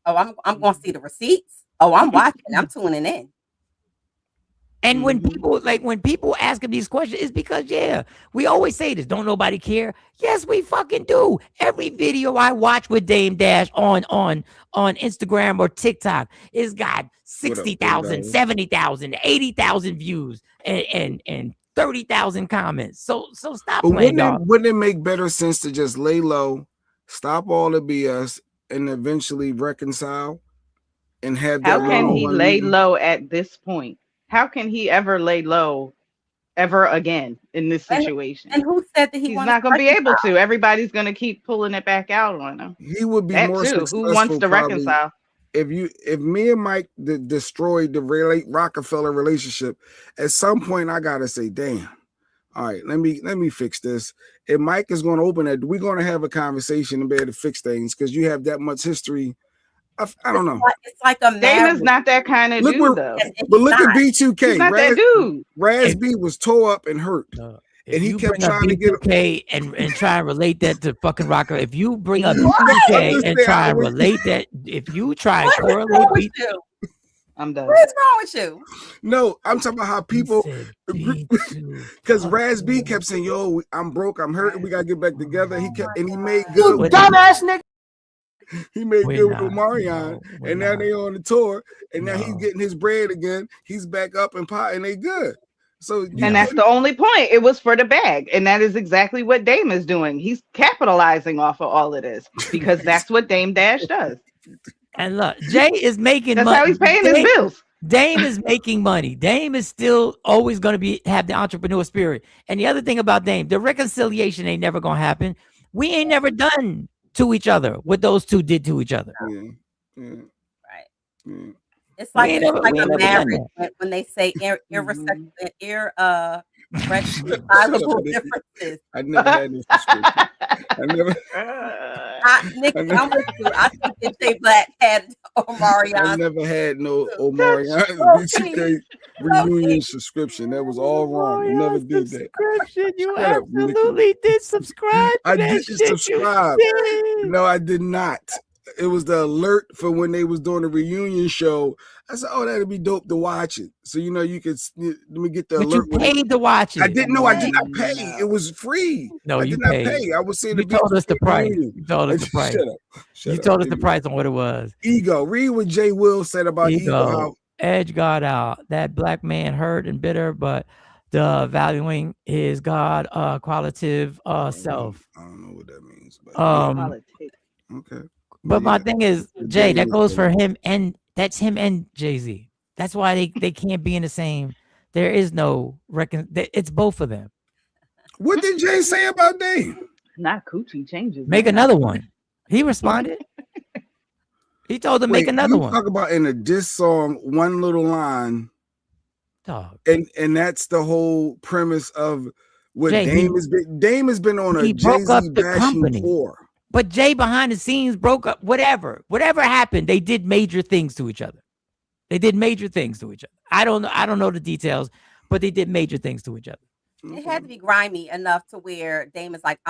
E: Oh, I'm going to see the receipts. Oh, I'm watching. I'm tuning in.
I: And when people ask him these questions, it's because, we always say this. Don't nobody care? Yes, we fucking do. Every video I watch with Dame Dash on Instagram or TikTok, it's got 60,000, 70,000, 80,000 views and 30,000 comments. So stop playing, dog.
F: Wouldn't it make better sense to just lay low, stop all the BS, and eventually reconcile and have that?
H: How can he lay low at this point? How can he ever lay low ever again in this situation?
E: And who said that he's
H: not going to be able to? Everybody's going to keep pulling it back out on him.
F: He would be
H: that
F: more
H: too.
F: successful.
H: Who wants to reconcile?
F: If me and Mike destroyed the Rockefeller relationship, at some point I gotta say, damn. All right, let me fix this. If Mike is going to open it, we're going to have a conversation and be able to fix things because you have that much history. I don't know.
E: It's like a
H: Dame is not that kind of dude, though.
F: But look at B2K.
H: He's not that dude.
F: Raz B was tore up and hurt. And he kept trying to get
I: B2K and try and relate that to fucking Rocker. If you bring up B2K and try and relate that, if you try and correlate B2K,
H: I'm done.
E: What's wrong with you?
F: No, I'm talking about how people, because Raz B kept saying, "Yo, I'm broke, I'm hurt, we gotta get back together." He made good.
G: You dumbass nigga.
F: He made good with Omarion, and now they on the tour, and now he's getting his bread again. He's back up and pot, and they good. So,
H: and that's the only point. It was for the bag, and that is exactly what Dame is doing. He's capitalizing off of all of this because that's what Dame Dash does.
I: And look, Jay is making
H: that's
I: money.
H: How he's paying his bills.
I: Dame is making money. Dame is still always going to have the entrepreneur spirit. And the other thing about Dame, the reconciliation ain't never going to happen. We ain't never done to each other what those two did to each other.
E: Right. It's
I: We
E: like
I: ain't
E: it's
I: never,
E: like
I: we
E: a
I: ain't never done
E: marriage
I: that.
E: when they say
H: Mhm.
F: Shut up,
E: irreconcilable
F: Nikki.
E: differences.
F: I never had no subscription. I never.
E: Nikki,
F: I never.
E: I'm with you. I think that Jay Black had
F: I
E: Omarion
F: never had no
E: too.
F: Omarion BTK reunion subscription. That was all wrong. I never did that.
I: Subscription. You
F: Shut up, Nikki.
I: absolutely did subscribe to
F: I
I: that
F: didn't
I: shit. You
F: subscribe.
I: did.
F: No, I did not. It was the alert for when they was doing a reunion show. I said, "Oh, that'd be dope to watch it." So you could let me get the
I: But you
F: alert. When
I: paid to watch
F: I
I: it.
F: didn't know. I did not pay. It was free.
I: No,
F: I
I: you
F: did not
I: paid.
F: pay. I was saying
I: You
F: the
I: told us the
F: BTK
I: price.
F: reunion.
I: You told us the price.
F: Shut up. Shut
I: You
F: up.
I: told us the
F: Anyway.
I: price on what it was.
F: Ego. Read what Jay Will said about ego. How
I: Edge got out. That black man hurt and bitter, but the valuing his God qualitative self.
F: I don't know what that means, but okay.
I: But my thing is, Jay, that
F: Dame
I: goes
F: is
I: for him, and that's him and Jay-Z. That's why they can't be in the same. There is no it's both of them.
F: What did Jay say about Dame?
H: Not coochie changes.
I: Make another one. He responded. He told them make another one.
F: Talk about in a diss song, one little line,
I: dog,
F: and that's the whole premise of what
I: Jay,
F: Dame has been. Dame has been on a Jay-Z bashing tour.
I: But Jay behind the scenes broke up. Whatever happened, they did major things to each other. They did major things to each other. I don't know the details, but they did major things to each other.
E: It had to be grimy enough to where Dame is like,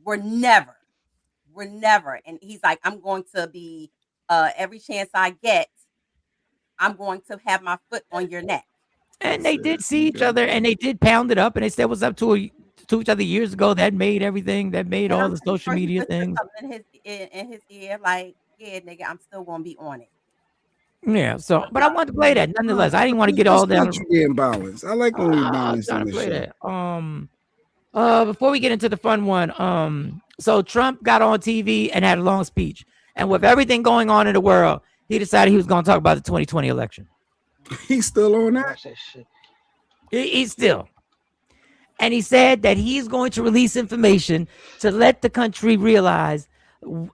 E: we're never. And he's like, I'm going to be, every chance I get, I'm going to have my foot on your neck.
I: And they did see each other, and they did pound it up, and they said what's up to each other years ago. That made everything. That made all the social media things.
E: In his ear, like, yeah, nigga, I'm still gonna be on it.
I: Yeah. So, but I wanted to play that nonetheless. I didn't want to get all down.
F: Being balanced. I like when we balance on this
I: play
F: show.
I: That. Before we get into the fun one, so Trump got on TV and had a long speech, and with everything going on in the world, he decided he was going to talk about the 2020 election.
F: He's still on that.
I: He's still. And he said that he's going to release information to let the country realize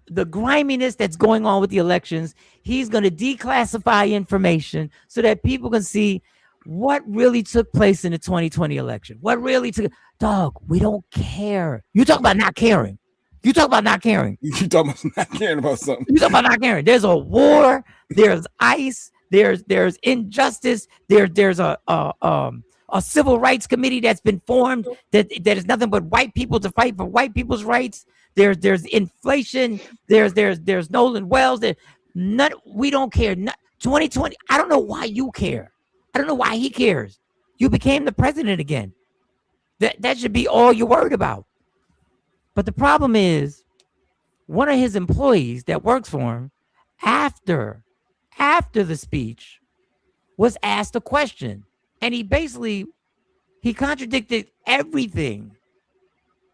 I: the griminess that's going on with the elections. He's going to declassify information so that people can see what really took place in the 2020 election. What really took. Dog, we don't care. You talk about not caring. You talk about not caring.
F: You talking about not caring about something.
I: You talk about not caring. There's a war. There's ICE. There's injustice. There's a civil rights committee that's been formed that is nothing but white people to fight for white people's rights. There's inflation. There's Nolan Wells. We don't care. 2020. I don't know why you care. I don't know why he cares. You became the president again. That should be all you're worried about. But the problem is, one of his employees that works for him, after the speech, was asked a question. And he contradicted everything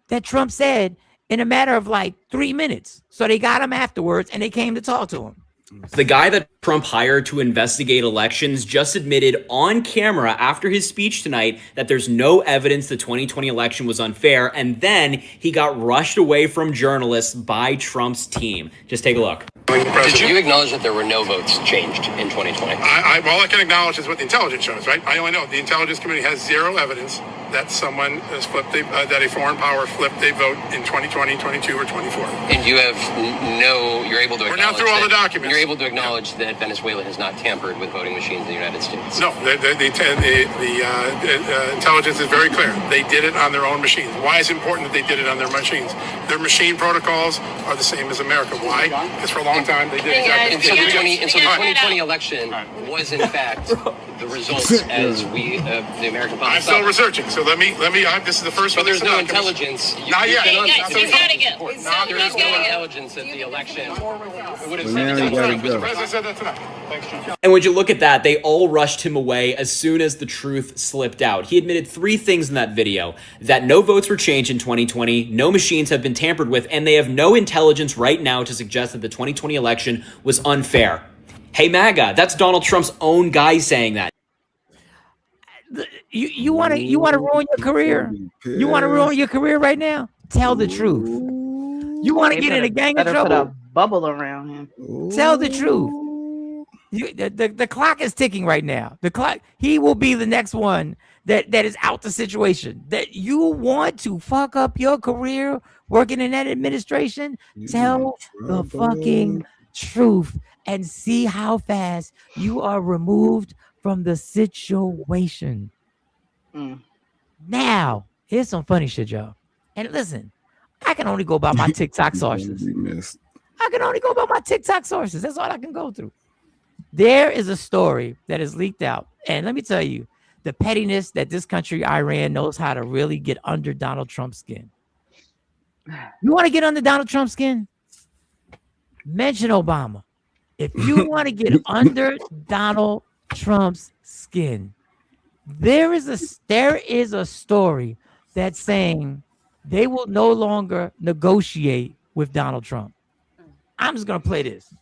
I: that Trump said in a matter of like 3 minutes. So they got him afterwards and they came to talk to him.
N: The guy that Trump hired to investigate elections just admitted on camera after his speech tonight that there's no evidence the 2020 election was unfair, and then he got rushed away from journalists by Trump's team. Just take a look.
O: Did you acknowledge that there were no votes changed in 2020?
P: All I can acknowledge is what the intelligence shows, right? I only know the intelligence committee has zero evidence that someone has flipped, that a foreign power flipped a vote in 2020, 22, or 24.
O: And you have you're able to
P: We're now through all the documents.
O: You're able to acknowledge that Venezuela has not tampered with voting machines in the United States?
P: No, the intelligence is very clear. They did it on their own machines. Why is it important that they did it on their machines? Their machine protocols are the same as America. Why? Because for a long time they did exactly
O: the 2020 election was in fact the results as the American public.
P: I'm still researching, so let me. This is the first.
O: But there's no intelligence.
P: Not yet.
O: There is no intelligence that the election would have said.
P: The president said that tonight. Thanks, John.
N: And when you look at that, they all rushed him away as soon as the truth slipped out. He admitted 3 things in that video: that no votes were changed in 2020, no machines have been tampered with, and they have no intelligence right now to suggest that the 2020 election was unfair. Hey, MAGA, that's Donald Trump's own guy saying that.
I: You want to ruin your career? You want to ruin your career right now? Tell the truth. You want to get in a gang of trouble?
H: Put a bubble around him.
I: Tell the truth. The clock is ticking right now. The clock. He will be the next one that is out the situation. That you want to fuck up your career working in that administration. Tell the fucking truth and see how fast you are removed from the situation. Now, here's some funny shit, y'all. And listen, I can only go by my TikTok sources. I can only go by my TikTok sources. That's all I can go through. There is a story that is leaked out. And let me tell you, the pettiness that this country, Iran, knows how to really get under Donald Trump's skin. You want to get under Donald Trump's skin? Mention Obama. If you want to get under Donald Trump's skin, there is a story that's saying they will no longer negotiate with Donald Trump. I'm just going to play this.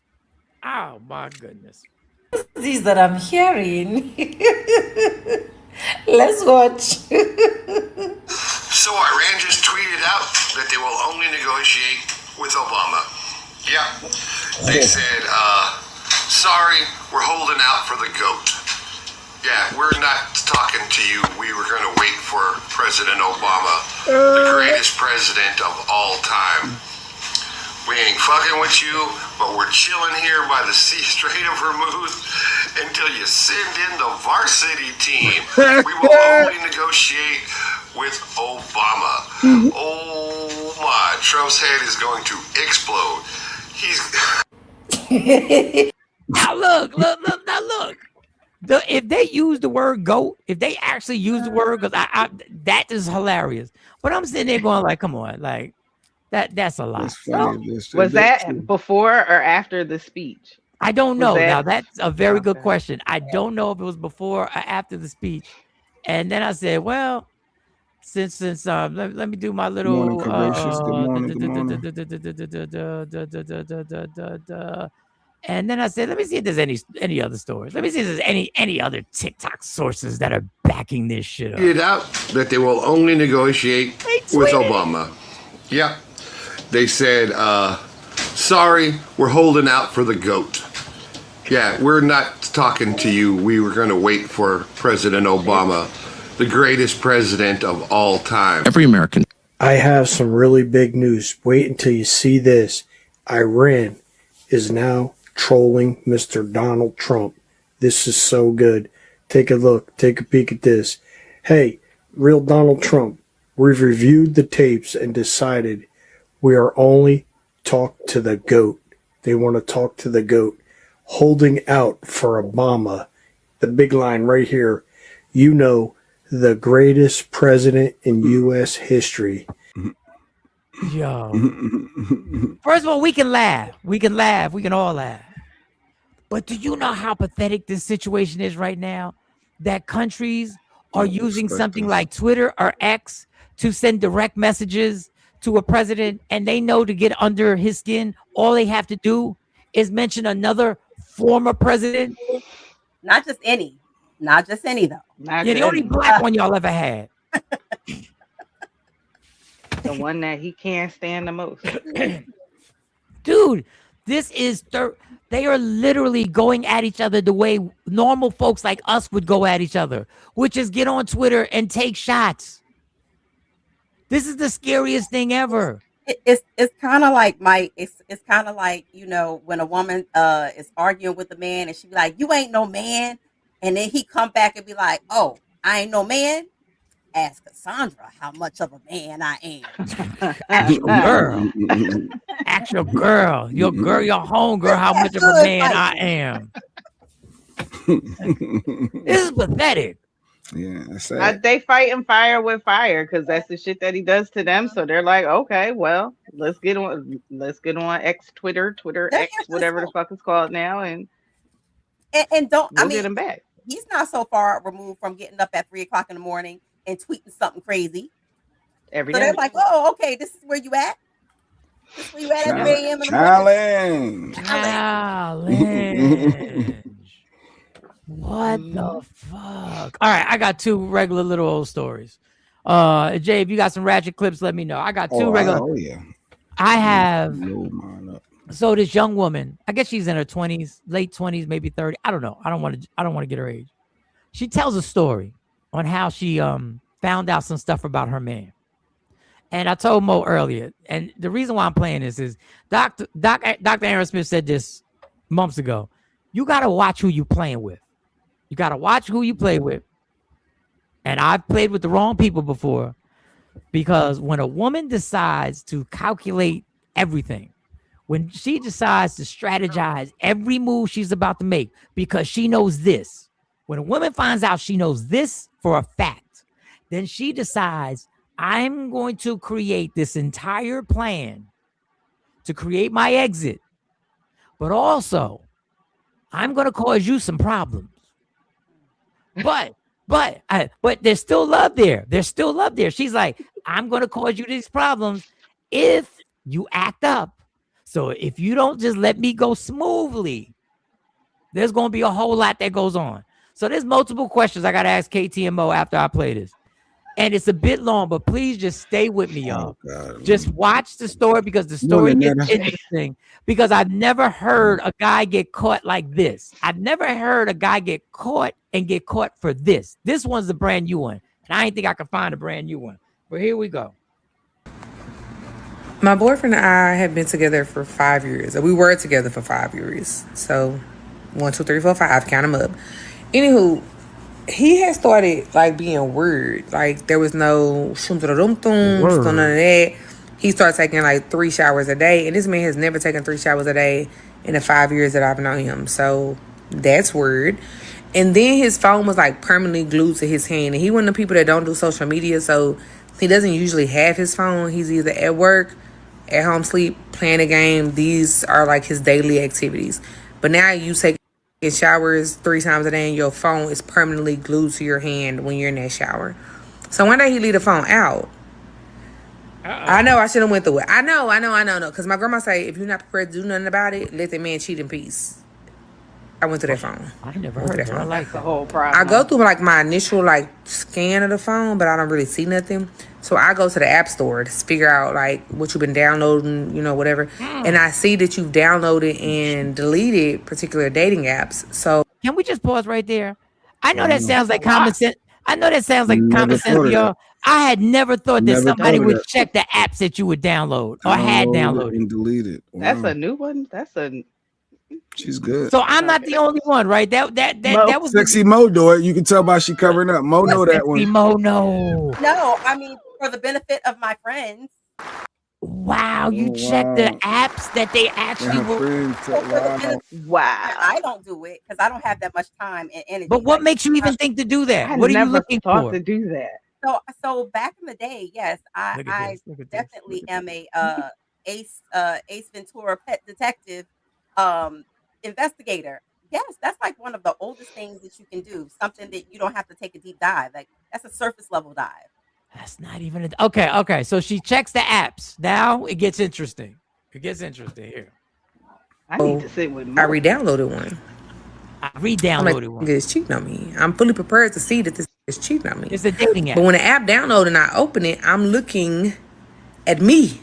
I: Oh, my goodness.
Q: These that I'm hearing. Let's watch.
R: So Iran just tweeted out that they will only negotiate with Obama. Yeah. They said, sorry, we're holding out for the GOAT. Yeah, we're not talking to you. We were going to wait for President Obama, the greatest president of all time. We ain't fucking with you, but we're chilling here by the Strait of Hormuz until you send in the varsity team. We will only negotiate with Obama. Oh my, Trump's head is going to explode. He's...
I: Now look. If they use the word GOAT, if they actually use the word, because that is hilarious. But I'm sitting there going like, come on, like, that's a lot.
H: Was that before or after the speech?
I: I don't know. Now that's a very good question. I don't know if it was before or after the speech. And then I said, well, since let me do my little and then I said, let me see if there's any other stories. Let me see if there's any other TikTok sources that are backing this shit up.
R: Tweeted out that they will only negotiate with Obama. Yeah. They said, sorry, we're holding out for the GOAT. Yeah, we're not talking to you. We were going to wait for President Obama, the greatest president of all time.
S: Every American.
T: I have some really big news. Wait until you see this. Iran is now trolling Mr. Donald Trump. This is so good. Take a look. Take a peek at this. Hey, real Donald Trump, we've reviewed the tapes and decided we are only talk to the GOAT. They want to talk to the GOAT. Holding out for Obama. The big line right here. You know, the greatest president in U.S. history.
I: Yo. First of all, we can laugh. We can all laugh. But do you know how pathetic this situation is right now? That countries are using something like Twitter or X to send direct messages to a president, and they know to get under his skin, all they have to do is mention another former president.
E: Not just any though.
I: The only black one y'all ever had.
H: The one that he can't stand the most.
I: Dude, this is they are literally going at each other the way normal folks like us would go at each other, which is get on Twitter and take shots. This is the scariest thing ever.
E: It's kind of like it's kind of like, you know, when a woman is arguing with a man and she be like, you ain't no man, and then he come back and be like, oh, I ain't no man. Ask Cassandra how much of a man I am.
I: Ask your girl. Ask your girl. Your homegirl, how much of a man I am. This is pathetic.
F: Yeah, that's sad.
H: They fighting fire with fire because that's the shit that he does to them. So they're like, okay, well, let's get on X, Twitter, X, whatever the fuck it's called now, and
E: don't
H: we'll get him back.
E: He's not so far removed from getting up at 3:00 in the morning and tweeting something crazy.
H: Every
E: so
H: day.
E: They're like, oh, okay, this is where you at. This is where you at 3 a.m. in the morning.
F: Challenge.
I: What the fuck? All right, I got two regular little old stories. Jay, if you got some ratchet clips, let me know. I got two regular.
F: Oh yeah.
I: I have So this young woman, I guess she's in her 20s, late 20s, maybe 30. I don't know. I don't want to get her age. She tells a story on how she found out some stuff about her man. And I told Mo earlier, and the reason why I'm playing this is Dr. Aaron Smith said this months ago. You got to watch who you playing with. You got to watch who you play with. And I've played with the wrong people before, because when a woman decides to calculate everything, when she decides to strategize every move she's about to make, because she knows this, when a woman finds out she knows this for a fact, then she decides, I'm going to create this entire plan to create my exit, but also I'm going to cause you some problems. But there's still love there. There's still love there. She's like, I'm going to cause you these problems if you act up. So if you don't just let me go smoothly, there's going to be a whole lot that goes on. So there's multiple questions I got to ask KTMO after I play this. And it's a bit long, but please just stay with me, y'all. Just watch the story, because the story gets interesting. Because I've never heard a guy get caught like this. I've never heard a guy get caught and get caught for this. This one's a brand new one. And I didn't think I could find a brand new one. But here we go.
S: My boyfriend and I have been together for 5 years. We were together for 5 years. So 1, 2, 3, 4, 5, count them up. Anywho, he had started like being weird. Like there was no shum-da-dum-dum, none of that. He started taking like 3 showers a day. And this man has never taken 3 showers a day in the 5 years that I've known him. So that's weird. And then his phone was like permanently glued to his hand. And he one of the people that don't do social media. So he doesn't usually have his phone. He's either at work, at home sleep, playing a game. These are like his daily activities. But now you take showers 3 times a day and your phone is permanently glued to your hand when you're in that shower. So one day he leave the phone out. I know I should have went through it. I know. Because my grandma say, if you're not prepared to do nothing about it, let the man cheat in peace. I went to that phone.
I: I never heard of that. I like
H: the whole problem.
S: I go through like my initial like scan of the phone, but I don't really see nothing. So I go to the app store to figure out like what you've been downloading, whatever. And I see that you've downloaded and deleted particular dating apps. So
I: can we just pause right there? I know that sounds like common sense. I know that sounds like common sense, y'all. I had never thought that somebody would check the apps that you would download or had downloaded
F: and deleted. Wow.
H: That's a new one.
F: She's good.
I: So I'm not the only one, right? That was
F: sexy Mo do it. You can tell by she covering up. Mo know that one.
I: Mo no.
E: No, I mean for the benefit of my friends.
I: Wow, you check the apps that they actually will.
H: Wow.
E: I don't do it because I don't have that much time and energy.
I: But what makes you even think to do that? What are you looking for?
H: To do that?
E: So back in the day, yes, I definitely am a Ace Ventura pet detective investigator. Yes, that's like one of the oldest things that you can do. Something that you don't have to take a deep dive. Like that's a surface level dive.
I: That's not even okay. So she checks the apps. Now it gets interesting. Here.
H: I need to sit with Mo.
S: I re-downloaded one.
I: One.
S: It's cheating on me. I'm fully prepared to see that this is cheating on me.
I: It's a dating app.
S: But when the app download and I open it, I'm looking at me.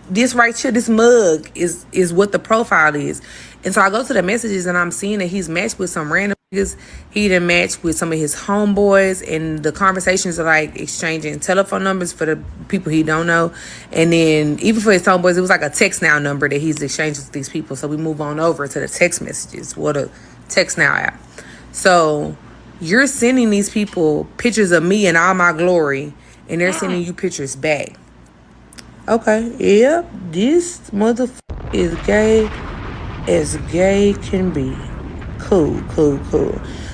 S: This right here, this mug is what the profile is. And so I go to the messages and I'm seeing that he's matched with some random niggas. He done matched with some of his homeboys, and the conversations are like exchanging telephone numbers for the people he don't know. And then even for his homeboys, it was like a text now number that he's exchanging with these people. So we move on over to the text messages, the text now app. So you're sending these people pictures of me in all my glory, and they're sending you pictures back. Okay, yep, this motherfucker is gay as gay can be. Cool.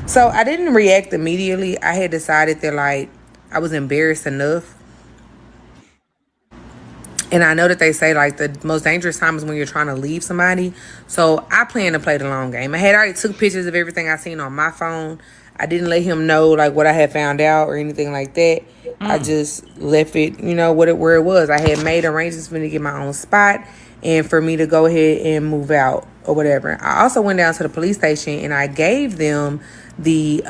S: So I didn't react immediately. I had decided that like I was embarrassed enough. And I know that they say like the most dangerous time is when you're trying to leave somebody. So I plan to play the long game. I had already took pictures of everything I seen on my phone. I didn't let him know like what I had found out or anything like that. I just left it, where it was. I had made arrangements for me to get my own spot and for me to go ahead and move out or whatever. I also went down to the police station and I gave them the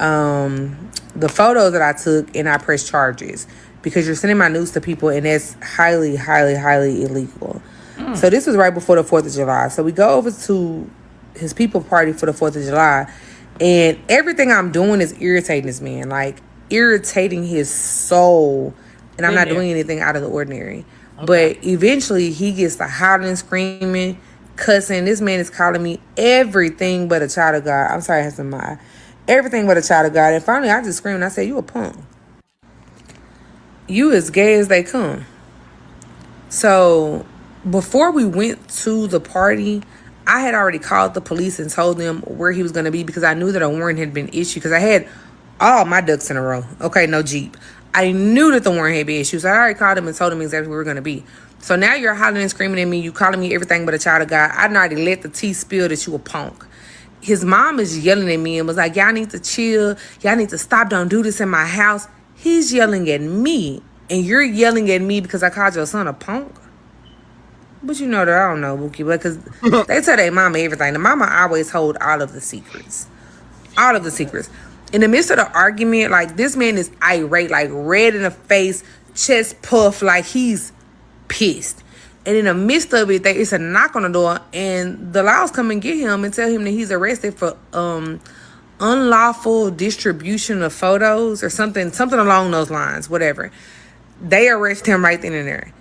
S: photos that I took, and I pressed charges because you're sending my news to people, and that's highly, highly, highly illegal. So this was right before the 4th of July. So we go over to his people party for the 4th of July, and everything I'm doing is irritating this man, like irritating his soul. And I'm not doing anything out of the ordinary.
I: Okay.
S: But eventually he gets to hollering, screaming, cussing. This man is calling me everything but a child of God. I'm sorry, I have some mind. Everything but a child of God. And finally I just screamed and I said, you a punk. You as gay as they come. So before we went to the party, I had already called the police and told them where he was going to be because I knew that a warrant had been issued because I had all my ducks in a row. Okay, no Jeep. I knew that the warrant had been issued, so I already called him and told him exactly where we were going to be. So now you're hollering and screaming at me. You calling me everything but a child of God. I already let the tea spill that you a punk. His mom is yelling at me and was like, y'all need to chill. Y'all need to stop. Don't do this in my house. He's yelling at me, and you're yelling at me because I called your son a punk? But you know that I don't know, Wookie, because they tell their mama everything. The mama always hold all of the secrets. All of the secrets. In the midst of the argument, like, this man is irate, like, red in the face, chest puffed, like he's pissed. And in the midst of it, it's a knock on the door, and the laws come and get him and tell him that he's arrested for unlawful distribution of photos or something along those lines, whatever. They arrest him right then and there.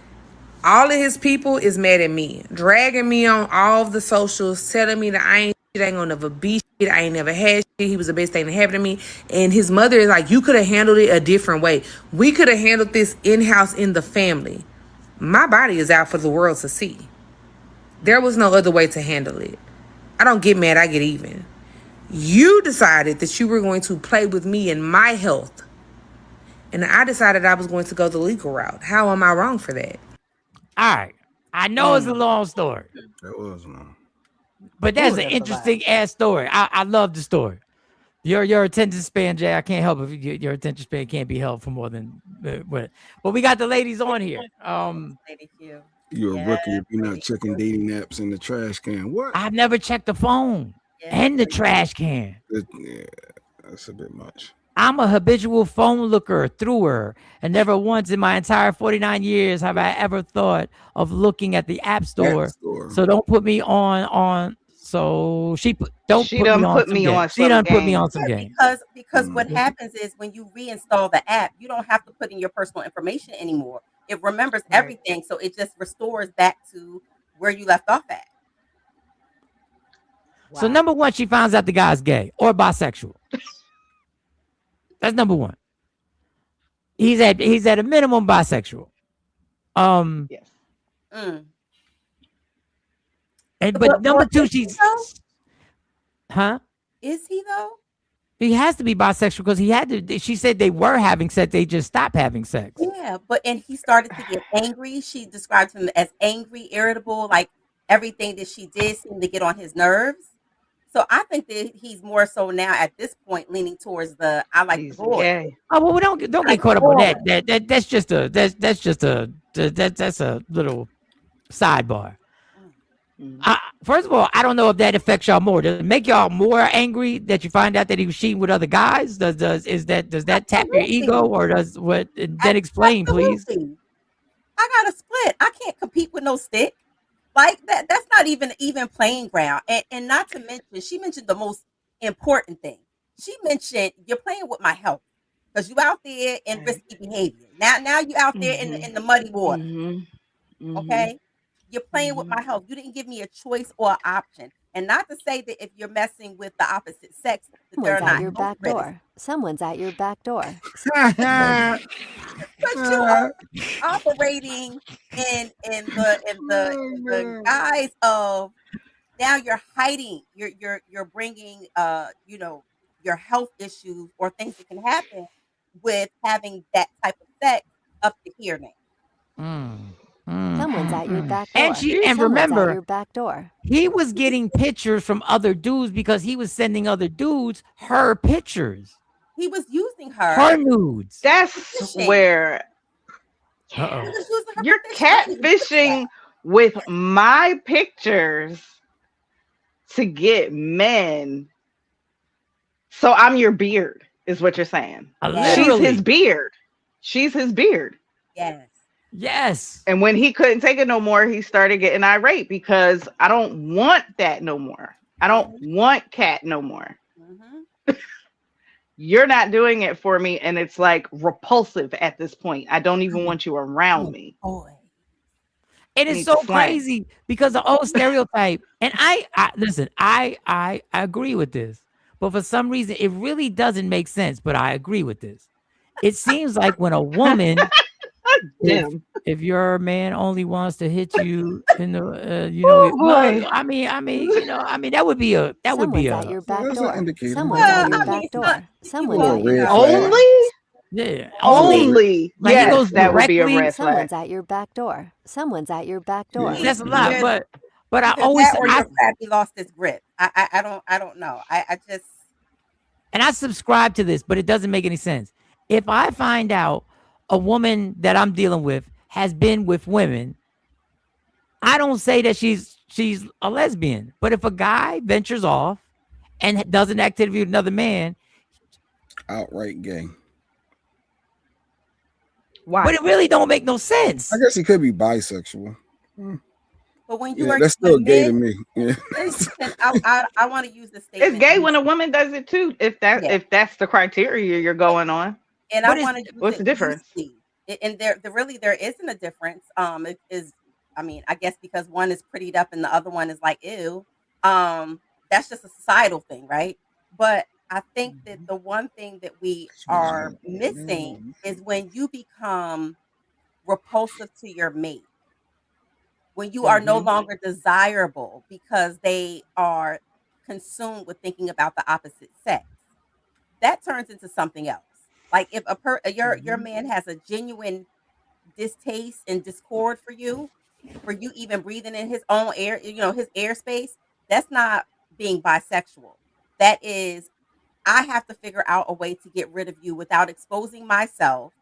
S: All of his people is mad at me, dragging me on all of the socials, telling me that I ain't gonna never be shit, I ain't never had shit, he was the best thing that happened to me. And his mother is like, you could have handled it a different way. We could have handled this in-house in the family. My body is out for the world to see. There was no other way to handle it. I don't get mad, I get even. You decided that you were going to play with me and my health. And I decided I was going to go the legal route. How am I wrong for that?
I: All right. I know it's a long story.
F: That was long.
I: But that's an interesting ass story. I love the story. Your attention span, Jay, I can't help it. Your attention span can't be held for more than what. But we got the ladies on here.
F: You're a rookie if you're not checking dating apps in the trash can. What?
I: I've never checked the phone and the trash can.
F: Yeah, that's a bit much.
I: I'm a habitual phone looker through her, and never once in my entire 49 years have I ever thought of looking at the app store. So don't put me on. So she done put me on some game.
E: Because what happens is when you reinstall the app, you don't have to put in your personal information anymore. It remembers everything, so it just restores back to where you left off at.
I: Wow. So number one, she finds out the guy's gay or bisexual. That's number one. He's at a minimum bisexual.
H: Yes.
I: But number two, she's
E: Is he though?
I: He has to be bisexual because he had to. She said they were having sex. They just stopped having sex.
E: Yeah, and he started to get angry. She described him as angry, irritable, like everything that she did seemed to get on his nerves. So I think that he's more so now at this point leaning towards the I like the boy.
I: Oh well, don't get caught up on that. That's just a little sidebar. First of all, I don't know if that affects y'all more. Does it make y'all more angry that you find out that he was cheating with other guys? Does that tap your ego, or does what? Then explain, please.
E: I got a split. I can't compete with no stick. Like that. That's not even playing ground. And not to mention, she mentioned the most important thing. She mentioned you're playing with my health because you out there in risky behavior. Now you out there in the muddy water. Okay. You're playing with my health. You didn't give me a choice or an option. And not to say that if you're messing with the opposite sex, that they're not
U: at your back door. Someone's at your back door.
E: But you're operating in the guise of now you're hiding. You're bringing your health issues or things that can happen with having that type of sex up to here now.
U: Someone's at your back door.
I: And remember,
U: at your back door.
I: He was getting pictures from other dudes because he was sending other dudes her pictures.
E: He was using her
I: nudes.
H: That's where you're catfishing with my pictures to get men. So I'm your beard, is what you're saying. She's his beard. She's his beard.
E: Yes.
I: Yes.
H: And when he couldn't take it no more, he started getting irate because I don't want that no more. I don't want Cat no more. You're not doing it for me, and it's like repulsive at this point. I don't even want you around me.
I: It is so crazy because the old stereotype, and I listen, I agree with this, but for some reason it really doesn't make sense. But I agree with this. It seems like when a woman, if your man only wants to hit you in the, I mean, that would be a
U: Someone's at your back door.
F: indicator.
U: Someone's at your back door. Someone's at your back
H: Only?
U: door.
I: Yeah,
H: Only.
I: Like he goes
H: Yes, that would be a
I: directly.
H: red flag.
U: Someone's at your back door. Someone's at your back door.
I: That's a lot, but I
E: Either
I: always
E: that or your crabby lost his grip. I don't know. I just
I: and I subscribe to this, but it doesn't make any sense. If I find out a woman that I'm dealing with has been with women, I don't say that she's a lesbian. But if a guy ventures off and does an activity with another man,
F: outright gay.
H: Why?
I: But it really don't make no sense.
F: I guess he could be bisexual.
E: But when you
F: Yeah,
E: are
F: that's still gay to me. Yeah.
E: I want to use the statement.
H: It's gay when a woman does it too. If that's the criteria you're going on.
E: And I want to use
H: what's the difference?
E: And there isn't a difference. It is, I mean, I guess because one is prettied up and the other one is like ew. That's just a societal thing, right? But I think that the one thing that we are missing is when you become repulsive to your mate, when you are no longer desirable because they are consumed with thinking about the opposite sex. That turns into something else. Like if your man has a genuine distaste and discord for you even breathing in his own air, his airspace, that's not being bisexual. That is, I have to figure out a way to get rid of you without exposing myself.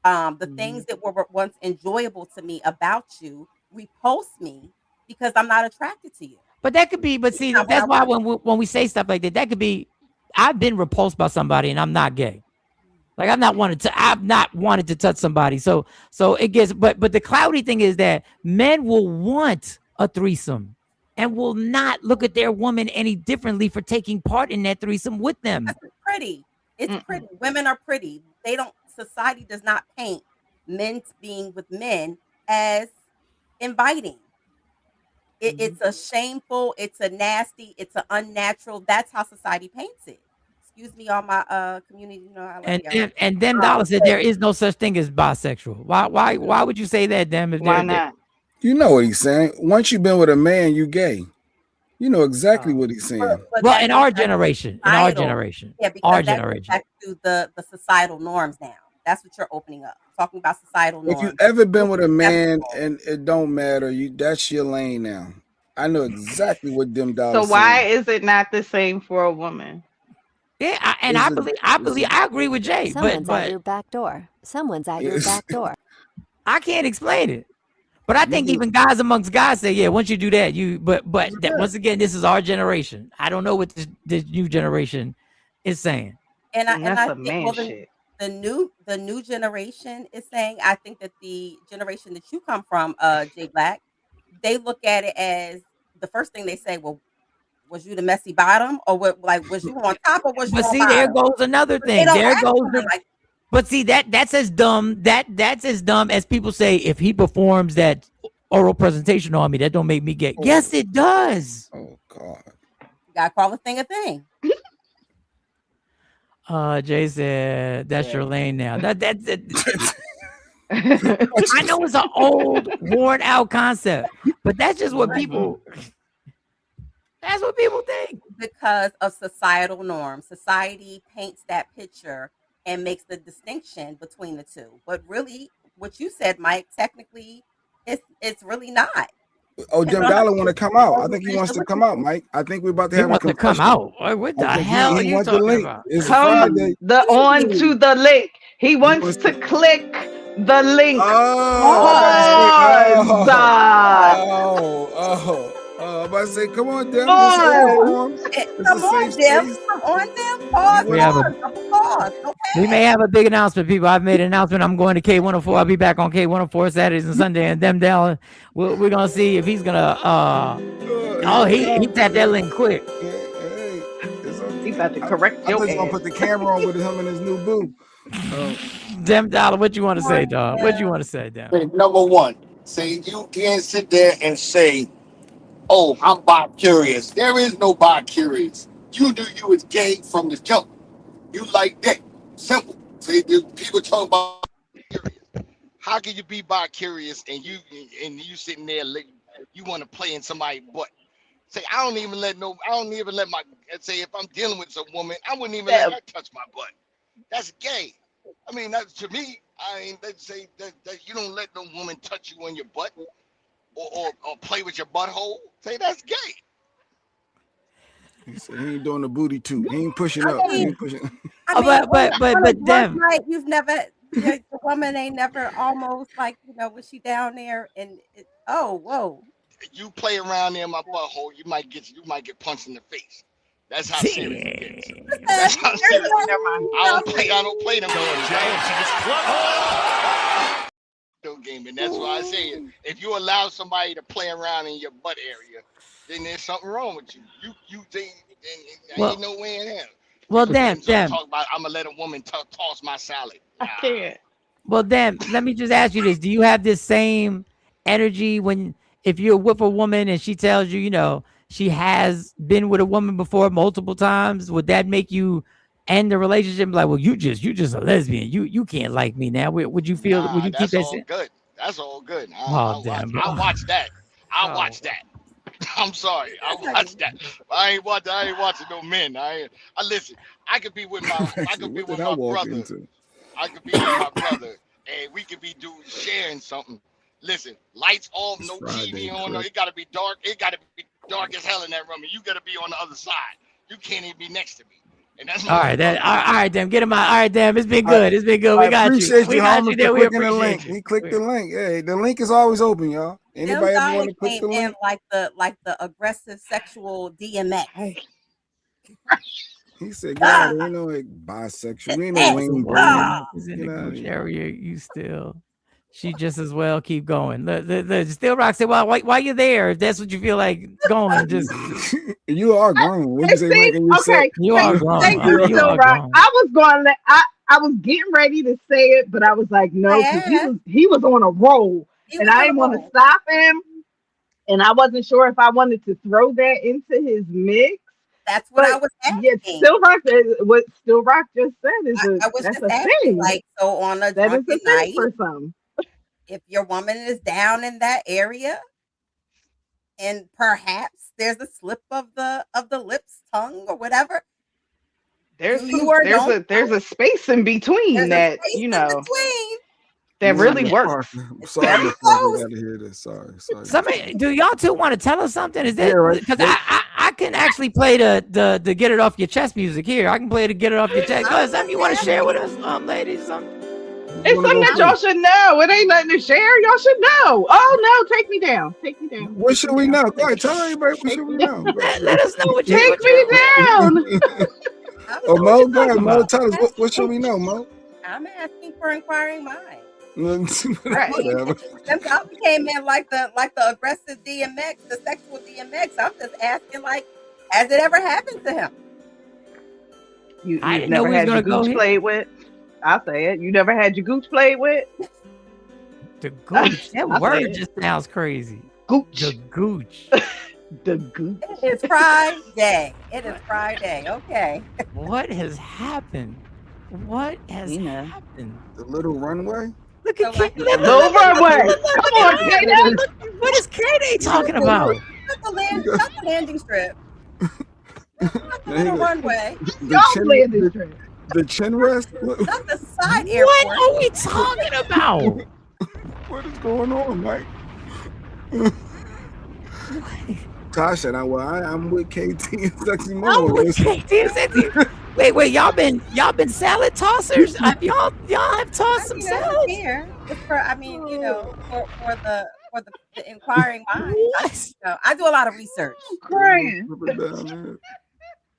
E: The things that were once enjoyable to me about you repulse me because I'm not attracted to you.
I: But that could be, but see, that's why when we say stuff like that could be, I've been repulsed by somebody and I'm not gay. Like I've not wanted to touch somebody. So it gets, but the cloudy thing is that men will want a threesome and will not look at their woman any differently for taking part in that threesome with them.
E: That's pretty. It's pretty. Women are pretty. Society does not paint men being with men as inviting. It's a shameful, it's a nasty, it's an unnatural. That's how society paints it. Excuse me, all my community.
I: And them Dollar said there is no such thing as bisexual. Why would you say that, them?
H: Why not?
F: You know what he's saying. Once you've been with a man, you gay. You know exactly what he's saying.
I: Well, in our generation,
E: yeah, because
I: our
E: that's
I: generation,
E: back to the societal norms now. That's what you're opening up. Talking about societal norms.
F: If you ever been with a man and it don't matter, that's your lane now. I know exactly what them dollars.
H: So why is it not the same for a woman?
I: Yeah, I agree with Jay.
U: Someone's
I: but
U: at your back door. Someone's at your back door.
I: I can't explain it. But I think even guys amongst guys say, yeah, once you do that, once again, this is our generation. I don't know what this new generation is saying.
E: And
H: that's
E: I
H: a
E: think
H: man shit.
E: The new generation is saying, I think that the generation that you come from, Jay Black, they look at it as the first thing they say, well, was you the messy bottom, or what? Like, was you on top, or was you?
I: But
E: on
I: see,
E: bottom?
I: there goes another thing. There goes. But see, that's as dumb. That's as dumb as people say, if he performs that oral presentation on me, that don't make me gay. Oh. Yes, it does.
F: Oh God.
E: You gotta call a thing a thing.
I: Jay said that's your lane now. That's it. I know it's an old, worn out concept, but that's just what people. That's what people think.
E: Because of societal norms. Society paints that picture and makes the distinction between the two. But really, what you said, Mike, technically, it's really not.
F: Oh, Jim Dollar want to come out. I think he wants to come out, Mike. I think we're about to have a confession.
I: Come out. What the hell are you talking about?
H: Come on to the link. He wants to click the link.
F: I'm about to say, come on, Dem.
E: Come on, Dem. Come on, Dem. Pause.
I: We have
E: Pause. Okay.
I: We may have a big announcement, people. I've made an announcement. I'm going to K104. I'll be back on K104 Saturdays and Sunday, and them down. We're gonna see if he's gonna. He tapped that link quick.
F: Hey, it's okay.
H: He about to correct
F: I
H: your
F: just gonna
H: ass.
F: put the camera on with him and his new boo.
I: Dem Dollar, what you want to say, dog? What you want to say, Dem?
C: Number one, say you can't sit there and say, "Oh, I'm bi-curious." There is no bi-curious. You knew you was gay from the jump. You like that. Simple. See, people talk about
V: How can you be bi-curious and you sitting there you want to play in somebody's butt? Say I don't even let my say if I'm dealing with some woman, I wouldn't even let her touch my butt. That's gay. I mean, that's to me. I mean, they say that you don't let no woman touch you on your butt or play with your butthole. Say that's gay.
F: He said he ain't doing the booty too. He ain't pushing up. He ain't pushing.
I: But Dem,
E: like you've never, the woman ain't never almost like was she down there and whoa.
V: You play around there in my butthole, you might get punched in the face. That's how serious it gets. That's how serious. I don't play them game, and that's why I say if you allow somebody to play around in your butt area, then there's something wrong with you. You think ain't no way in hell.
I: Well, Dem.
V: Talk about I'm gonna let a woman toss my salad.
H: I can't.
I: Well, Dem, let me just ask you this: do you have this same energy if you're with a woman and she tells you, she has been with a woman before multiple times? Would that make you end the relationship? Like, well, you just a lesbian. You can't like me now. Would you feel?
V: Nah,
I: would you keep that?
V: All good. That's all good.
I: I'll
V: watch that. I'll watch that. I'm sorry. I watch that. I ain't watching no men. I listen. I could be with my brother. I could be with my brother, and we could be sharing something. Listen, lights off, no TV on. It gotta be dark. It gotta be dark as hell in that room, and you gotta be on the other side. You can't even be next to me. And that's
I: all right. All right, Dem. Get him out. All right, Dem. It's been good. We got you. We got you there. We appreciate
F: the link. He clicked the link. Hey, the link is always open, y'all. Anybody ever want to click the link?
E: Like the aggressive sexual DMX.
F: He said, "God, ain't no bisexual. Ain't no wing brain."
I: Is in the Gooch area. You still. She just as well keep going. The Still Rock said, "Well, why you there? If that's what you feel like going, just
F: you are grown. What you say, Mike?
H: Okay,
I: you are grown.
H: Thank you, Still Rock. I was going to I was getting ready to say it, but I was like, no, because he was on a roll, and I didn't want to stop him, and I wasn't sure if I wanted to throw that into his mix.
E: That's what I was asking.
H: Yeah, Still Rock. What Still Rock just said is that's a thing.
E: Like, so on a
H: that is
E: drunken
H: a thing
E: night,
H: for some.
E: If your woman is down in that area, and perhaps there's a slip of the lips, tongue, or whatever,
H: there's a space in between that that really works.
F: Sorry, we gotta hear this. Sorry.
I: Somebody, do y'all two want to tell us something? Is that because I can actually play the get it off your chest music here. I can play the get it off your chest. Is something you want to share with us, ladies?
H: It's something that y'all should know. It ain't nothing to share. Y'all should know. Oh no, take me down. Take me down.
F: What should we know? Go ahead, tell everybody what should we know.
I: Let us know what you
H: take me down.
F: Mo, go ahead, Mo. Tell us what should we know, Mo?
E: I'm asking for inquiring minds.
F: Right.
E: Them probably came in like the aggressive DMX, the sexual DMX. I'm just asking, like, has it ever happened to him?
H: You've never had your gooch played with? I'll say it. You never had your gooch played with?
I: The gooch. That word just sounds crazy.
H: Gooch.
I: The gooch.
H: The gooch.
E: It's Friday. It is Friday. Okay.
I: What has happened? What has happened?
F: The little runway?
I: Look at Kate.
H: Little runway. Come on, Kate.
I: What is Kate talking about?
E: Not the landing strip. Not the little runway.
H: Y'all landing strip.
F: The chin rest?
E: Not the side airport.
I: What are we talking about?
F: What is going on, Mike? Tasha, I'm with KT and Sexy Mo.
I: I'm with KT and Sexy. Wait, y'all been salad tossers? Y'all have tossed some salads
E: here. It's for for the inquiring mind. I do a lot of research.
H: Crying.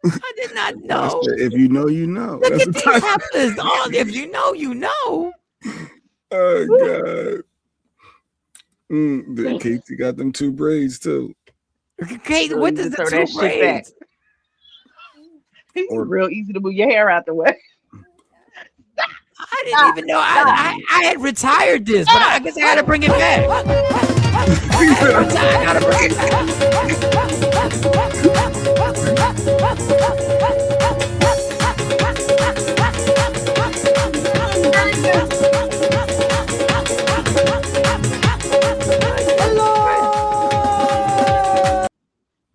I: I did not know.
F: If you know, you know.
I: Look
F: That's
I: at these heifers. Oh, if you know, you know.
F: Oh God. Casey got them 2 braids too.
I: Kate, what does the 2 braids?
H: It's real easy to move your hair out the way.
I: I didn't even know I had retired this, but I guess I had to bring it back. I gotta bring it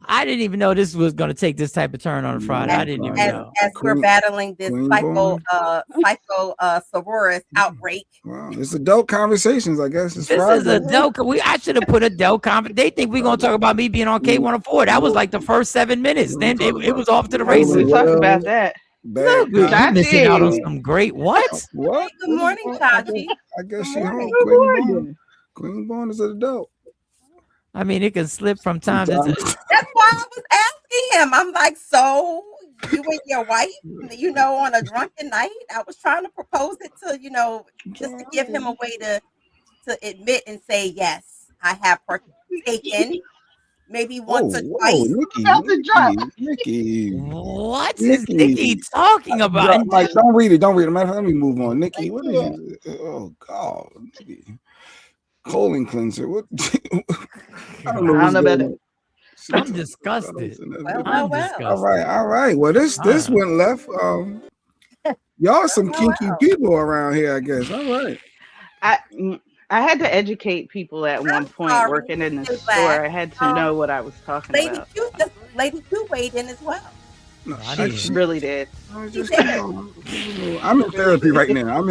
I: I didn't even know this was going to take this type of turn on a Friday. I didn't even know.
E: As we're battling this Psychosaurus outbreak.
F: Wow, it's adult conversations, I guess.
I: This is adult. I should have put adult conversation. They think we're going to talk about me being on K104. That was like the first 7 minutes. Then it was off to the races.
H: We talked about that.
I: Look, you're missing out on some great what?
F: What?
E: Good morning, Chachi.
F: I guess she home. Queen Born is an adult.
I: I mean, it can slip from time to time.
E: That's why I was asking him. I'm like, so you and your wife, on a drunken night? I was trying to propose it to, just to give him a way to admit and say, yes, I have partaken. Maybe once or twice.
F: Nikki.
I: What is Nikki talking about?
F: Like, don't read it. Matter of fact, let me move on. Nikki, what is you? Oh God, Nikki. Colon cleanser. What? I don't know about it.
I: I'm disgusted.
E: Well.
F: All right. Well, this went left. Y'all some kinky people around here, I guess. All right.
H: I had to educate people at one point working in the store. I had to know what I was talking about.
E: Lady Q weighed in as well.
F: No,
H: she really did.
F: I'm in therapy right now.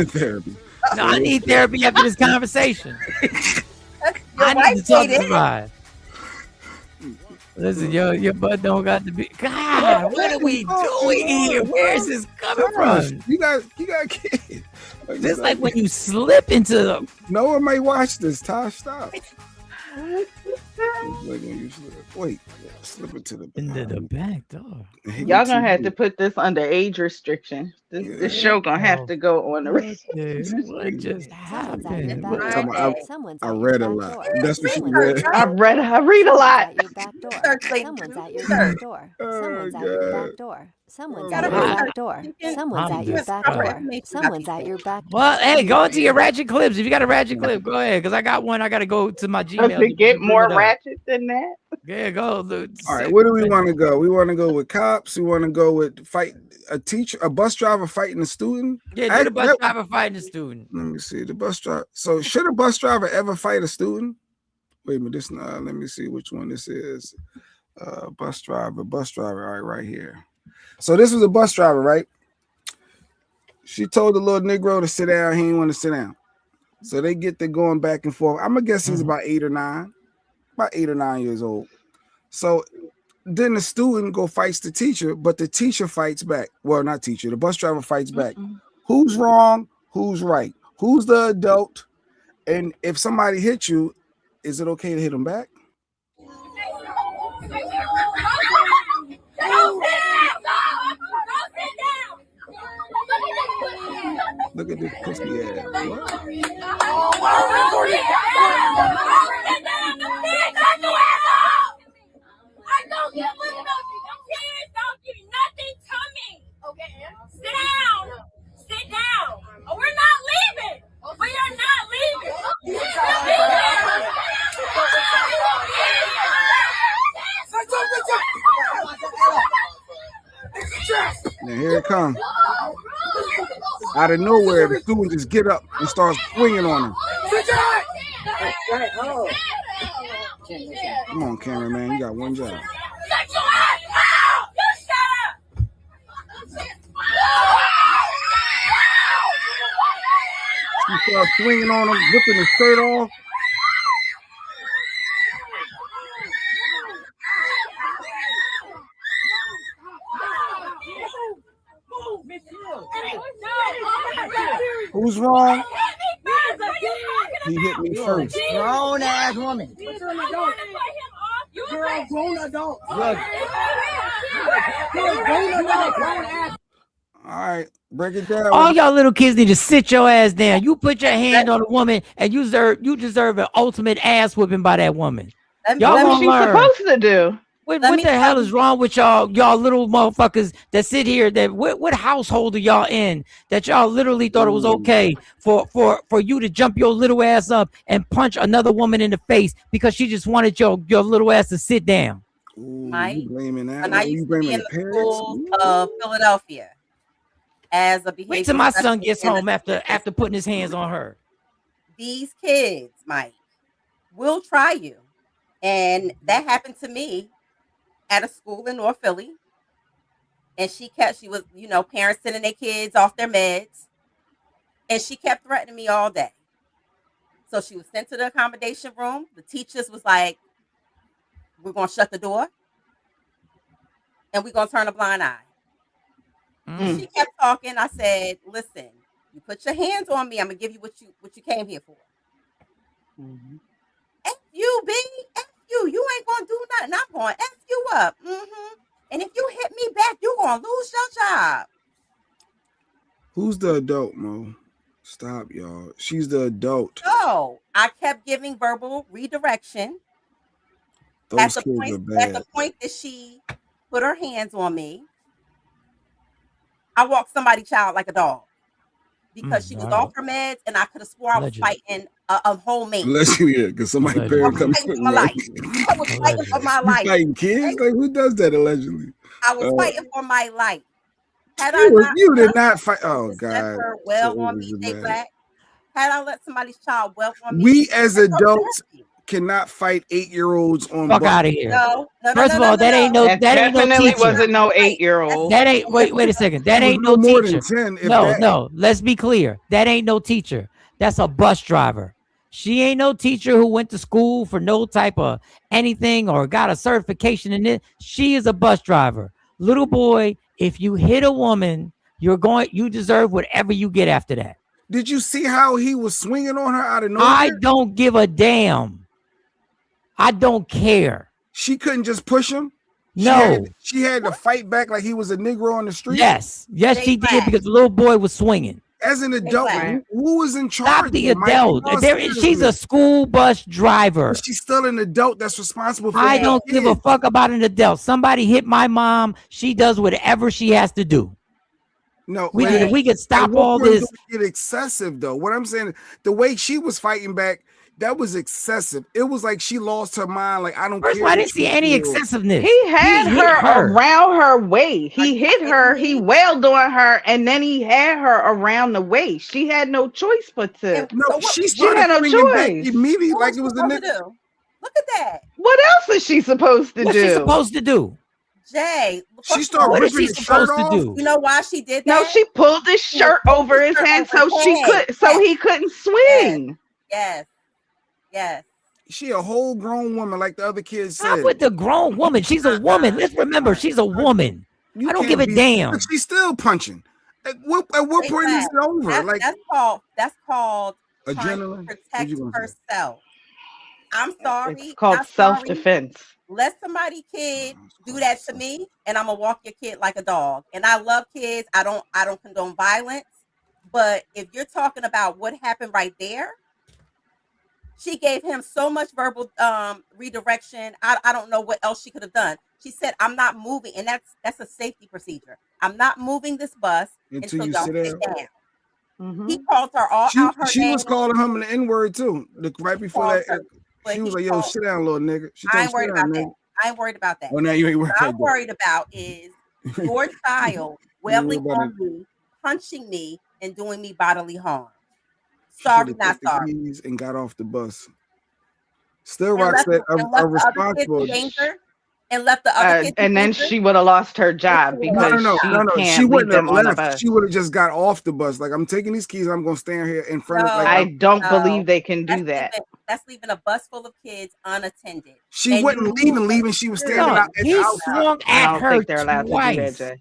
I: No, I need therapy after this conversation. I need to talk to somebody. Listen, your butt don't got to be. God, what are we doing here? Where is this coming from?
F: You got kids.
I: It's like when you slip into the.
F: No one may watch this. Tosh, stop. Wait, slip into the
I: back door.
H: Y'all gonna have to put this under age restriction. This show gonna have to go on the
I: What just happened?
F: I read a lot. That's what she read.
H: I read a lot.
U: Someone's at your back door. Someone's at your back door. Someone's at your back door. Someone's at your back door. Someone's at your back door.
I: Well, hey, go into your ratchet clips. If you got a ratchet clip, go ahead. Because I got one. I got to go to my Gmail.
H: To get more ratchet than that.
I: Yeah, go. Dude.
F: All right, where do we want to go? We want to go with cops. We want to go with fight a bus driver fighting a student.
I: Yeah, do the bus driver fighting a student.
F: Let me see the bus driver. So should a bus driver ever fight a student? Wait a minute, let me see which one this is. Bus driver. All right here. So this was a bus driver, right? She told the little Negro to sit down. He didn't want to sit down. So they get to going back and forth. I'm gonna guess he's about 8 or 9 years old. So then the student go fights the teacher, but the teacher fights back. Well, not teacher, the bus driver fights back. Who's wrong? Who's right? Who's the adult? And if somebody hits you, is it okay to hit them back? Look at this pussy ass.
B: Sit down. Oh, we're not leaving. We are not leaving.
F: Now here it comes. Out of nowhere, the student just get up and starts swinging on him. Come on, cameraman, you got one job. He starts swinging on him, ripping his shirt off. Who's wrong? He hit me first.
B: Grown ass woman.
F: You're a grown adult. Look. All right, break it down.
I: All y'all little kids need to sit your ass down. You put your hand on a woman and you deserve an ultimate ass whipping by that woman. Y'all
H: What was
I: gonna
H: she
I: learn.
H: supposed to do?
I: What the hell is wrong with y'all little motherfuckers that sit here? What household are y'all in that y'all literally thought it was okay for you to jump your little ass up and punch another woman in the face because she just wanted your little ass to sit down?
E: Mike,
F: You blaming that?
E: when I
F: You
E: used to be
F: blaming
E: in
F: the
E: the
F: parents?
E: schools of Philadelphia as a
I: Wait
E: behavioral
I: till my son
E: specialist
I: gets
E: in the
I: home after putting his hands on her.
E: these kids, Mike, will try you. And that happened to me at a school in North Philly. And she was, parents sending their kids off their meds. And she kept threatening me all day. So she was sent to the accommodation room. The teachers was like, we're going to shut the door. And we're going to turn a blind eye. And she kept talking. I said, listen, you put your hands on me. I'm going to give you what you came here for. F you, B. F you. You ain't going to do nothing. I'm going to F you up. And if you hit me back, you're going to lose your job.
F: Who's the adult, Mo? Stop, y'all. She's the adult.
E: So I kept giving verbal redirection.
F: Those kids are bad.
E: At the point that she put her hands on me, I walked somebody's child like a dog because she was off her meds, and I could have swore I was fighting a whole man.
F: Allegedly, because somebody parent comes
E: for my life. I was fighting for my life.
F: You fighting kids? Like, who does that allegedly?
E: I was fighting for my life.
F: You did not fight. Oh God!
E: Her well on me, Jay Black. Had I let somebody's child well on me,
F: we as adults cannot fight 8-year-olds on.
I: Fuck out of here.
E: No,
I: First of all, that ain't no teacher.
H: Wasn't no 8-year-old.
I: That ain't wait a second. That ain't no
F: more
I: teacher.
F: than 10.
I: No. Let's be clear. That ain't no teacher. That's a bus driver. She ain't no teacher who went to school for no type of anything or got a certification in it. She is a bus driver. Little boy, if you hit a woman, you deserve whatever you get after that.
F: Did you see how he was swinging on her out of nowhere?
I: I don't give a damn. I don't care.
F: She couldn't just push him?
I: No.
F: She had to fight back like he was a Negro on the street?
I: Yes, she did because the little boy was swinging.
F: As an adult, who was in charge?
I: Stop the adult. She's a school bus driver.
F: But she's still an adult that's responsible for
I: I don't give a fuck about an adult. Somebody hit my mom. She does whatever she has to do.
F: No,
I: we could stop all this.
F: Get excessive though. What I'm saying, the way she was fighting back, that was excessive. It was like she lost her mind. Like I don't care.
I: I didn't see any excessiveness.
H: He had her around her waist. He hit her. He wailed on her, and then he had her around the waist. She had no choice but to.
F: No, she
H: had no choice.
F: Immediately, like it was the nigga.
E: Look at that.
H: What else is she supposed to do?
I: What's she supposed to do?
E: Jay,
F: she started
I: what is she supposed to do?
E: You know why she did that?
H: No, she pulled his shirt over his head so he couldn't swing.
E: Yes.
F: She a whole grown woman, like the other kids said.
I: Not with the grown woman. She's a woman. Let's remember, she's a woman. I don't give a damn.
F: But she's still punching. At what point is it over?
E: That's called
F: adrenaline.
E: Protect herself. I'm sorry.
H: It's called self-defense.
E: Let somebody kid do that to me, and I'm gonna walk your kid like a dog. And I love kids. I don't condone violence. But if you're talking about what happened right there, she gave him so much verbal redirection. I don't know what else she could have done. She said, "I'm not moving," and that's a safety procedure. I'm not moving this bus until y'all sit down. Mm-hmm. He called her all out her
F: She
E: name.
F: was calling him the N-word too. Right before that, she was like, "Yo, sit down, little nigga."
E: I ain't worried about that. I ain't worried about that.
F: Oh, now you ain't worried about that.
E: What I'm worried about is your child wailing on me, punching me, and doing me bodily harm. Sorry, not sorry.
F: And got off the bus. Still rock said a responsible.
E: And left the other kids
H: and then she would have lost her job because
F: no. She
H: wouldn't have
F: left. She would have just got off the bus. Like, I'm taking these keys. I'm gonna stand here in front of. Like,
H: I don't believe they can do that.
E: That's leaving a bus full of kids unattended.
F: She wasn't leaving. She was standing out.
I: He swung at her twice.
E: No.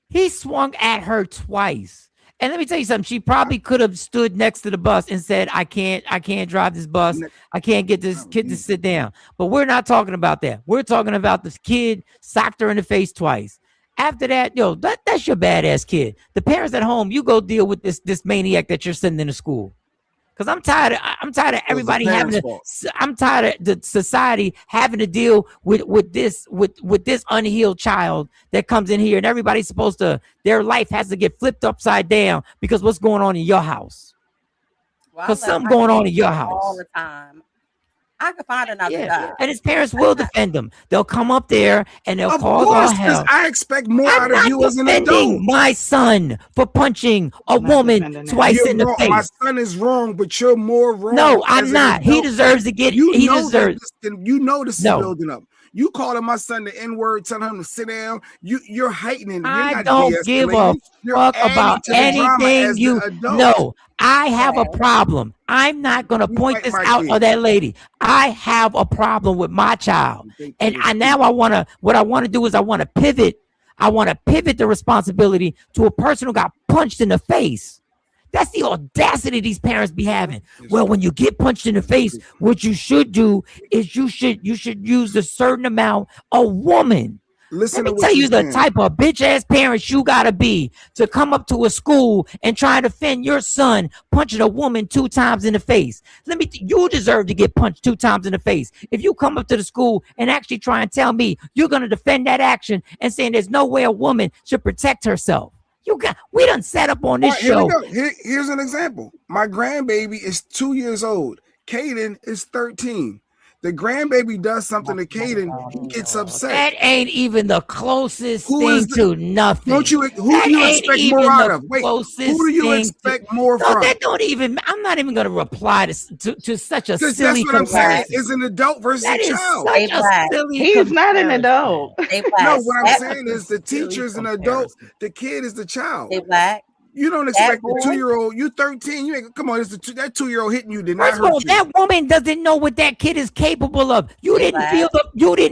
I: He swung at her twice. And let me tell you something. She probably could have stood next to the bus and said, I can't drive this bus. I can't get this kid to sit down. But we're not talking about that. We're talking about this kid socked her in the face twice. After that, yo, that's your badass kid. The parents at home, you go deal with this maniac that you're sending to school. Because I'm tired of everybody having to. I'm tired of the society having to deal with this unhealed child that comes in here, and everybody's supposed to. Their life has to get flipped upside down because what's going on in your house? Because something going on in your house
E: all the time. I could find another job.
I: And his parents will defend him. They'll come up there and they'll cause all hell.
F: I expect more out of you as an adult.
I: My son for punching a woman twice in the face.
F: My son is wrong, but you're more wrong.
I: No, I'm not. He deserves to get. He deserves.
F: You know this is building up. You calling my son the N-word, telling him to sit down. You're heightening.
I: I don't give a fuck about anything you know. I have a problem. I'm not going to point this out of that lady. I have a problem with my child. And what I want to do is I want to pivot. I want to pivot the responsibility to a person who got punched in the face. That's the audacity these parents be having. Well, when you get punched in the face, what you should do is you should use a certain amount. A woman. Let me tell you the type of bitch ass parents you gotta be to come up to a school and try to defend your son punching a woman 2 times in the face. You deserve to get punched 2 times in the face. If you come up to the school and actually try and tell me you're gonna defend that action and saying there's no way a woman should protect herself. We done set up on this show.
F: Here's an example. My grandbaby is 2 years old. Kaden is 13. The grandbaby does something to Kaden, he gets upset.
I: That ain't even the closest thing to nothing.
F: Who do you expect more out of? Wait, who do you expect more from?
I: That don't even. I'm not even going to reply to such a silly
F: that's what
I: comparison.
F: I'm saying. Is an adult versus a child.
H: He's not an adult.
F: No, what I'm saying is the teacher is an adult. The kid is the child.
E: They black.
F: You don't expect the 2-year-old. You 13. You ain't, come on. That 2-year-old hitting you did not hurt you.
I: That woman doesn't know what that kid is capable of. You didn't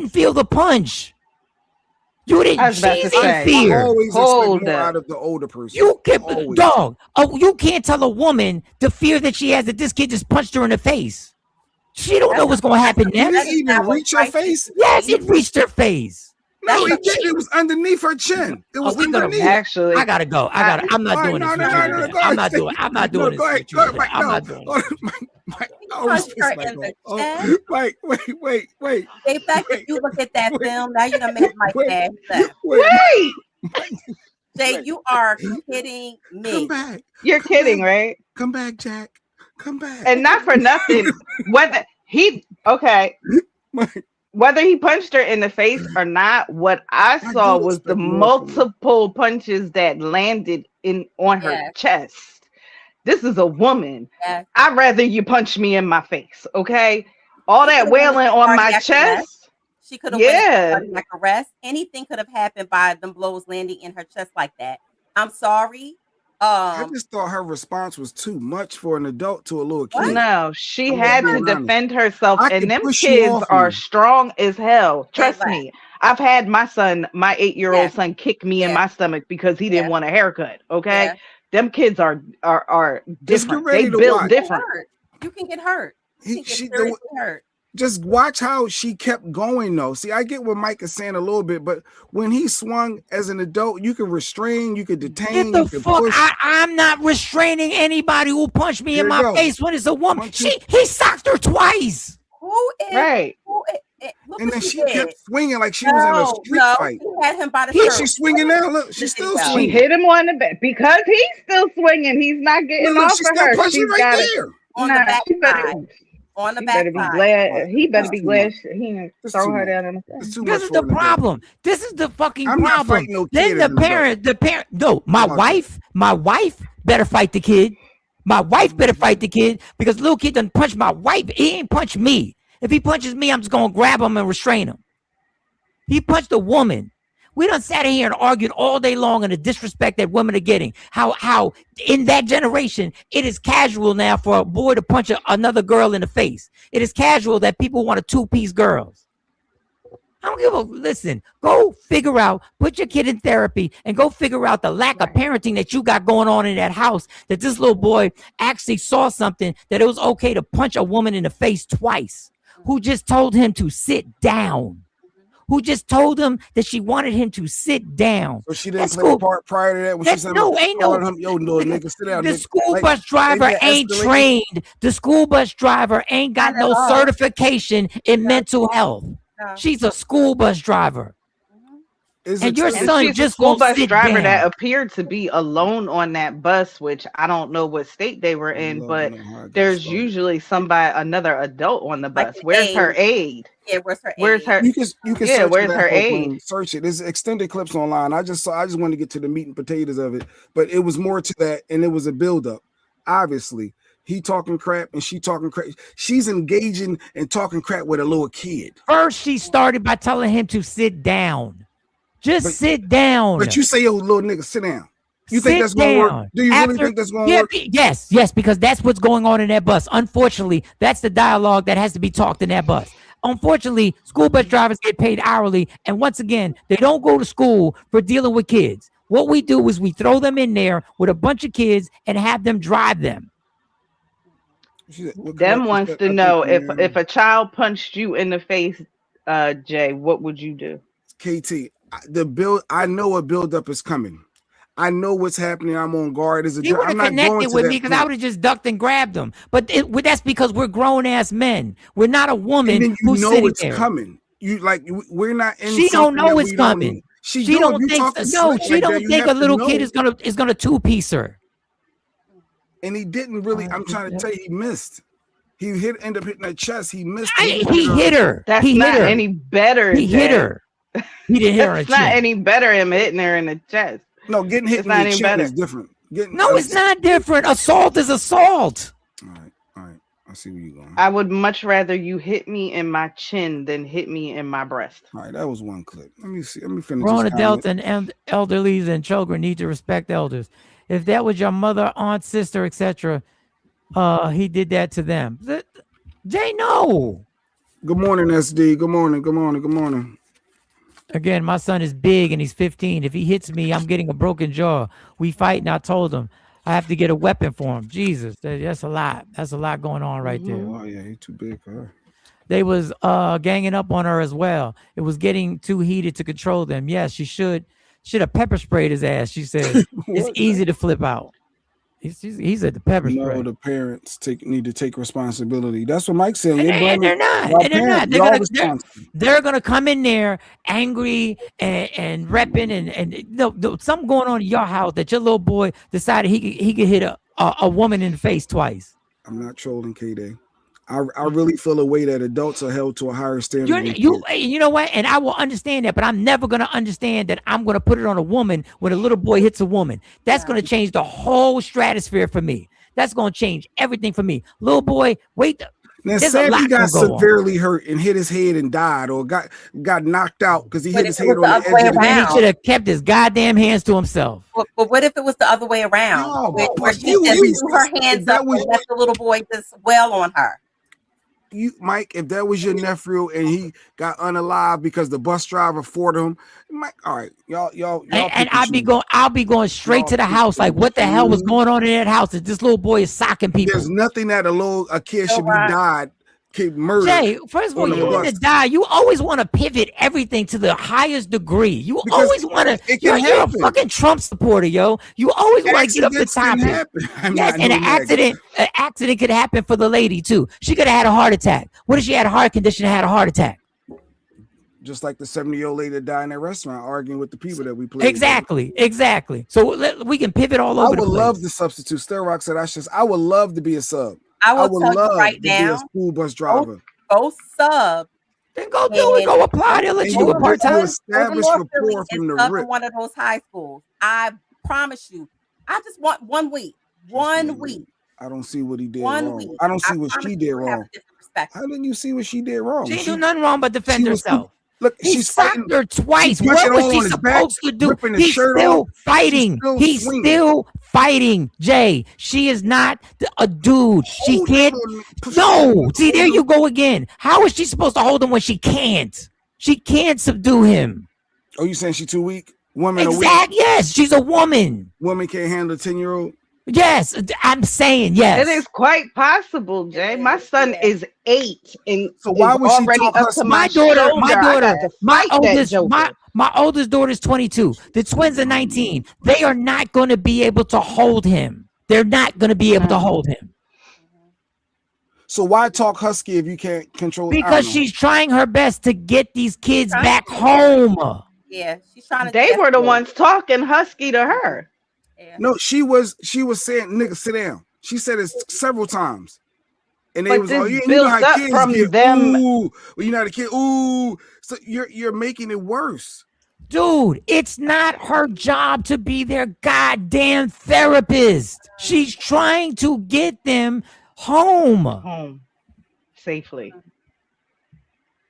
I: feel the punch. You didn't. She's in fear.
F: I always expect more out of the older person.
I: You can't tell a woman the fear that she has that this kid just punched her in the face. She don't know what's going to happen next.
F: Did it even reach her face?
I: Yes, it reached her face.
F: No, it was underneath her chin. It was underneath.
H: Actually,
I: I gotta go. I'm not doing this. I'm not doing this.
F: Go ahead. I'm not doing this. Wait.
E: In fact, if you look at that film, now you done made my dad laugh.
H: Wait.
E: Jay, you are kidding me.
F: Come back.
H: You're kidding, right?
F: Come back, Jack. Come back.
H: And not for nothing. Whether he punched her in the face or not, what I saw was the multiple punches that landed on her chest. This is a woman. Yes. I'd rather you punch me in my face, okay? All that wailing on my chest.
E: She could have went like arrest. Anything could have happened by them blows landing in her chest like that. I'm sorry.
F: I just thought her response was too much for an adult to a little kid.
H: No, she had to defend herself, and them kids are strong as hell. Trust me. I've had my 8-year-old son kick me in my stomach because he didn't want a haircut. Okay, them kids are different. They build different.
E: You can get hurt. You can get seriously hurt.
F: Just watch how she kept going, though. See, I get what Mike is saying a little bit, but when he swung as an adult, you can restrain, you can detain.
I: Get the fuck! I'm not restraining anybody who punched me in my face when it's a woman. He socked her twice.
E: Who is
H: right?
F: And then she kept swinging like she was in a street fight.
E: He had him by the shirt.
F: She's swinging now. Look, she's still swinging.
H: She hit him on the back because he's still swinging. He's not getting off of her.
F: She's right there
E: on the back side. On the back side.
H: He better be glad he didn't throw her down in the face.
I: This is the problem. This is the fucking problem. Then the parent. No, my wife better fight the kid. My wife better fight the kid because little kid doesn't punch my wife. He ain't punch me. If he punches me, I'm just gonna grab him and restrain him. He punched a woman. We done sat here and argued all day long on the disrespect that women are getting. How in that generation, it is casual now for a boy to punch another girl in the face. It is casual that people want a 2-piece girls. I don't give a listen. Go figure out, put your kid in therapy and go figure out the lack of parenting that you got going on in that house, that this little boy actually saw something that it was okay to punch a woman in the face twice, who just told him to sit down. who just told him that she wanted him to sit down.
F: So she didn't play the part prior to that when she said,
I: "No, ain't no
F: him, yo, no, nigga, sit down."
I: The
F: nigga.
I: school bus driver ain't trained. The school bus driver ain't got no certification in mental health. She's a school bus driver. And your son
H: she's
I: just
H: a school
I: won't
H: bus
I: sit
H: driver
I: down.
H: that appeared to be alone on that bus, which I don't know what state they were in, but there's usually another adult on the bus. Where's her aide?
E: Yeah, where's her aide?
H: Where's her?
F: You can
H: Yeah,
F: search
H: where's
F: that
H: her
F: whole
H: aide?
F: thing. Search it. There's extended clips online. I just wanted to get to the meat and potatoes of it, but it was more to that, and it was a buildup. Obviously, he talking crap and she talking crap. She's engaging and talking crap with a little kid.
I: First, she started by telling him to sit down. Just sit down.
F: But you say, yo, little nigga, sit down. You
I: Sit
F: think that's going to work?
I: down.
F: Do you really think that's going to work?
I: Yes, because that's what's going on in that bus. Unfortunately, that's the dialogue that has to be talked in that bus. Unfortunately, school bus drivers get paid hourly. And once again, they don't go to school for dealing with kids. What we do is we throw them in there with a bunch of kids and have them drive them.
H: Them wants to know if a child punched you in the face, Jay, what would you do?
F: KT, I know a buildup is coming. I know what's happening. I'm on guard.
I: He would have connected with me because I would have just ducked and grabbed him. But that's because we're grown ass men. We're not a woman who's sitting
F: it's
I: there.
F: coming. We're not in.
I: She don't know it's coming.
F: She
I: don't think. No, she don't think a little kid is gonna two-piece her.
F: And he didn't really. I'm trying to tell you, he missed. He ended up hitting her chest. He missed.
I: He hit her.
H: That's not any better.
I: He hit her. He didn't hit her.
H: It's not any better him hitting her in the chest.
F: No, getting hit in the chin is different.
I: It's not different. Assault is assault.
F: All right. I see where you're going.
H: I would much rather you hit me in my chin than hit me in my breast.
F: All right, that was one clip. Let me see. Let me finish.
I: Grown adults and elderlies and children need to respect elders. If that was your mother, aunt, sister, etc., he did that to them. Jay, no.
F: Good morning, SD. Good morning. Good morning. Good morning.
I: Again, my son is big and he's 15. If he hits me, I'm getting a broken jaw. We fight, and I told him I have to get a weapon for him. Jesus, that's a lot. That's a lot going on right there.
F: Oh yeah, he's too big for her.
I: They was ganging up on her as well. It was getting too heated to control them. Yes, she should have pepper sprayed his ass. She said it's easy to flip out. He's at the pepper spray.
F: No, the parents need to take responsibility. That's what Mike's saying.
I: And they're not. They're gonna come in there angry and repping and something going on in your house that your little boy decided he could hit a woman in the face twice.
F: I'm not trolling, K-Day. I really feel a way that adults are held to a higher standard.
I: You know what? And I will understand that, but I'm never going to understand that I'm going to put it on a woman when a little boy hits a woman. That's going to change the whole stratosphere for me. That's going to change everything for me. Little boy, wait.
F: Now, Sam, he got severely hurt and hit his head and died, or got knocked out because he hit his head on the edge of the
I: ground. He should have kept his goddamn hands to himself.
E: But what if it was the other way around?
F: No,
E: where she just threw her hands up and left the little boy just wail on her?
F: Mike, if that was your nephew and he got unalive because the bus driver fought him, Mike, all right, y'all.
I: And I'll be going straight to the house. Like, what the hell was going on in that house? That this little boy is socking people.
F: There's nothing that a kid should be died, murdered.
I: Jay, first of all, you need to die. You always want to pivot everything to the highest degree. You always want to. You're a fucking Trump supporter, yo. You always want to get up the topic. Yes, and an accident could happen for the lady too. She could have had a heart attack. What if she had a heart condition and had a heart attack?
F: Just like the 70-year-old lady that died in that restaurant arguing with the people that we played.
I: Exactly. So we can pivot all over the place.
F: I would love the substitute. Stirrock said, I would love to be a sub.
E: I will tell you right now,
F: be a school bus driver.
E: Go sub.
I: Then go do it. Go apply. They'll let you do a part time.
F: Establish rapport from the rip.
E: One of those high schools. I promise you. I just want 1 week. 1 week.
F: I don't see what he did wrong. I don't see what she did wrong. How didn't you see what she did wrong?
I: She didn't do nothing wrong but defend herself.
F: Look,
I: she's fighting her twice. What was she supposed to do? He's still fighting. He's still fighting, Jay. She is not a dude. She can't. No. See, there you go again. How is she supposed to hold him when she can't? She can't subdue him.
F: Oh, you saying she's too weak? Woman,
I: exactly. Yes, she's a woman.
F: Woman can't handle a 10-year-old.
I: Yes, I'm saying yes.
H: It is quite possible, Jay. My son is 8 and
F: So why
H: is
F: would she
H: already
F: talk
H: up
F: her?
H: to my shoulder. I got to fight that joker.
I: My oldest daughter is 22. The twins are 19. They are not going to be able to hold him. They're not going to be able to hold him.
F: So why talk husky if you can't control?
I: Because she's trying her best to get these kids back home.
E: Yeah, she's trying to.
H: They were the ones talking husky to her.
E: Yeah.
F: No, she was saying, "Nigga, sit down." She said it several times, and they
H: But
F: was
H: this
F: all, you know
H: builds
F: how
H: up
F: kids
H: from
F: get,
H: them.
F: ooh, well, you're not a kid, ooh. So you're making it worse.
I: Dude, it's not her job to be their goddamn therapist. She's trying to get them home
H: Safely.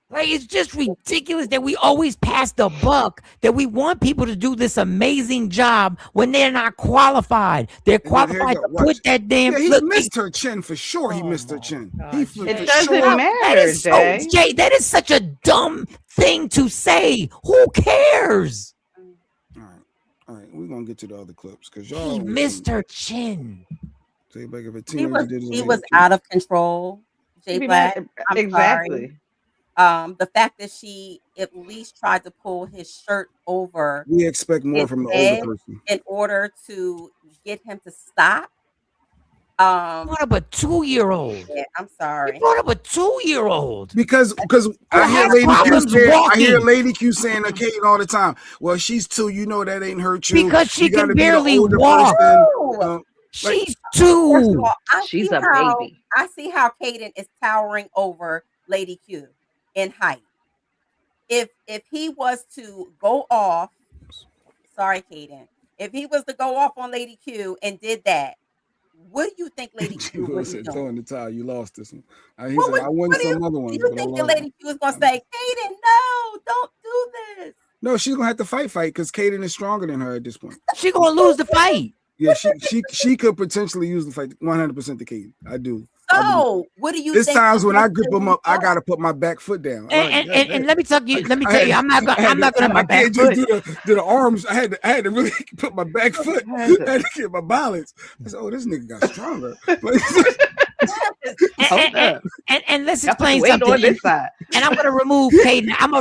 I: Like, it's just ridiculous that we always pass the buck, that we want people to do this amazing job when they're not qualified. They're qualified to put that damn.
F: Yeah, he
I: look,
F: missed her chin for sure. He missed her chin.
H: It doesn't matter, Jay.
I: Jay, that is such a dumb thing to say. Who cares?
F: All right, we're gonna get to the other clips because y'all
I: He missed her chin.
F: Say back if a
E: He
F: teenager
E: was,
F: did it
E: he
F: on
E: was
F: their
E: out of control. Jay Black. I'm
H: exactly.
E: sorry. The fact that she at least tried to pull his shirt over.
F: We expect more
E: his
F: from the
E: head
F: older person.
E: in order to get him to stop.
I: Brought up a 2-year-old.
E: Yeah, I'm sorry.
I: You brought up a 2-year-old.
F: Because I hear Lady Q saying to Kate all the time, well, she's 2, you know that ain't hurt you.
I: Because she
F: You gotta
I: can
F: be the
I: barely
F: older
I: walk.
F: person.
I: She's
E: First
I: 2.
E: of all,
H: She's a baby.
E: I see how Kaden is towering over Lady Q in height. If he was to go off, sorry, Kaden. If he was to go off on Lady Q and did that, what do you think Lady Q would be
F: Throwing
E: doing?
F: the towel, you lost this one. He said, I won some other ones.
E: Do you think the Lady Q is going to say, Kaden, no, don't do this?
F: No, she's gonna have to fight because Kaden is stronger than her at this point.
I: She gonna lose the fight.
F: Yeah, she could potentially use the fight 100% to Kaden. I do.
E: So, what do you
F: There's
E: think?
F: times when I grip him up, I gotta put my back foot down.
I: And let me tell you, I'm not gonna put my back
F: can't
I: foot.
F: just do the arms. I had to really put my back foot. I had to get my balance. I said, oh, this nigga got stronger.
I: And let's explain something. And I'm gonna remove Kaden. I'm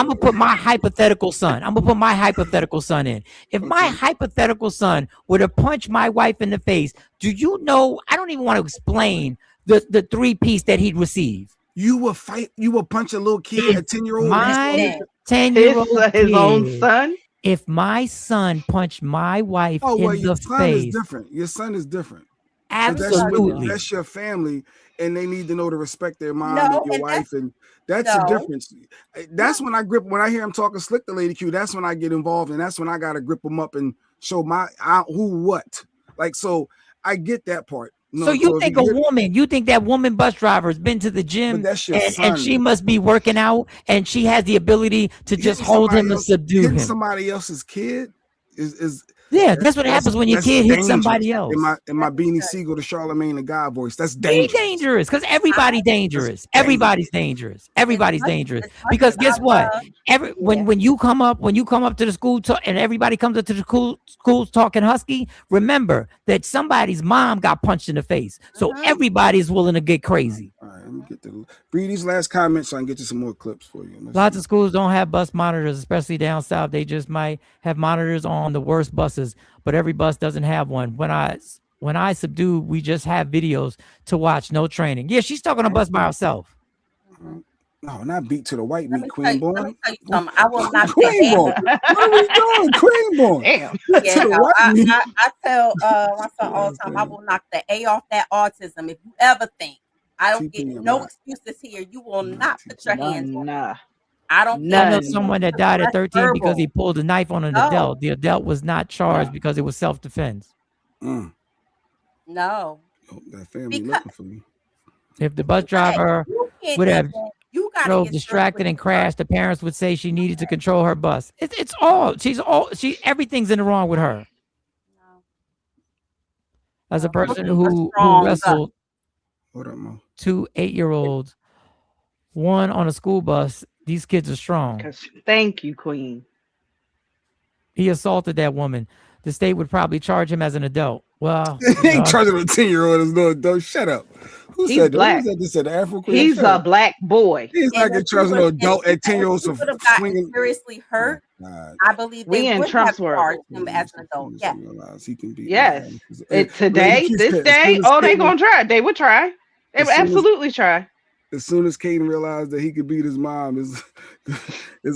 I: gonna put my hypothetical son. I'm gonna put my hypothetical son in. If my hypothetical son were to punch my wife in the face, do you know? I don't even want to explain the 3-piece that he'd receive.
F: You will fight. You will punch a little kid, a 10-year-old.
I: My 10-year-old
H: his own son.
I: If my son punched my wife in
F: your
I: the
F: son
I: face,
F: is different. Your son is different.
I: Absolutely.
F: That's your family, and they need to know to respect their mom and your wife, and that's the difference. That's when I hear him talking slick to Lady Q, that's when I get involved, and that's when I gotta grip them up and show what. Like, so I get that part.
I: So you think that woman bus driver has been to the gym and she must be working out and she has the ability to just hold him and subdue him.
F: Somebody else's kid is
I: that's what happens when your kid hits somebody else.
F: In my Beanie Siegel, the Charlemagne the God voice, that's dangerous.
I: Be dangerous because everybody's dangerous. Everybody's dangerous. Everybody's dangerous. Because guess what? When you come up to the school and everybody comes up to the school talking husky, remember that somebody's mom got punched in the face. So everybody's willing to get crazy.
F: All right, let me read these last comments so I can get you some more clips for you.
I: Lots of schools don't have bus monitors, especially down south. They just might have monitors on the worst buses, but every bus doesn't have one. When I subdue, we just have videos to watch, no training. Yeah, she's talking on a bus by herself.
F: No, not beat to the white meat, Queen Born.
E: Let me tell you something. I will not
F: Queen Born. What are we doing, Queen Born?
H: Damn.
E: Yeah, no, I tell my son all the time, I will knock the A off that autism. If you ever think I don't get no excuses here, you will not put your hands on me. I don't
I: know someone that died at 13 because he pulled a knife on an adult. The adult was not charged because it was self-defense.
E: No.
F: That family looking for me.
I: If the bus driver would have drove distracted and crashed, the parents would say she needed to control her bus. Everything's in the wrong with her. As a person who wrestled 2 8-year-olds, one on a school bus, these kids are strong.
H: Thank you, Queen.
I: He assaulted that woman. the state would probably charge him as an adult. Well,
F: He ain't charging a 10-year-old as no adult. Shut up. Who
H: He's
F: said that?
H: black.
F: Who said this? Said the Afro Queen?
H: He's
F: Shut
H: a
F: up.
H: black boy.
F: He's not
E: And
F: getting
E: if he
F: charged an
E: was,
F: adult
E: and
F: at 10 year olds
E: if
F: for
E: he would have gotten
F: swinging.
E: seriously hurt,
F: God.
E: I believe
H: We
E: they
H: in
E: would
H: Trump's
E: have
H: world.
E: charged him as an adult. Yes.
F: He can be.
H: Yes.
F: And
H: Today,
F: Keith
H: this
F: said,
H: day,
F: as soon as
H: they
F: Kaden-
H: gonna try. They would try. They
F: As
H: would
F: soon as-
H: absolutely try.
F: As soon as Caden realized that he could beat his mom, is
E: Yeah,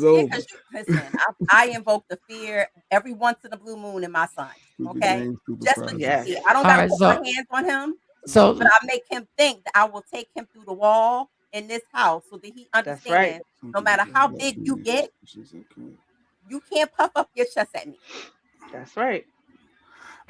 F: over.
E: 'cause listen, I invoke the fear every once in a blue moon in my son. Okay, just for
H: Yes.
E: I don't gotta
I: Alright,
E: put
I: so-
E: my hands on him,
I: So
E: but I make him think that I will take him through the wall in this house so that he understands.
H: right.
E: No matter how big you get, you can't puff up your chest at me.
H: That's right.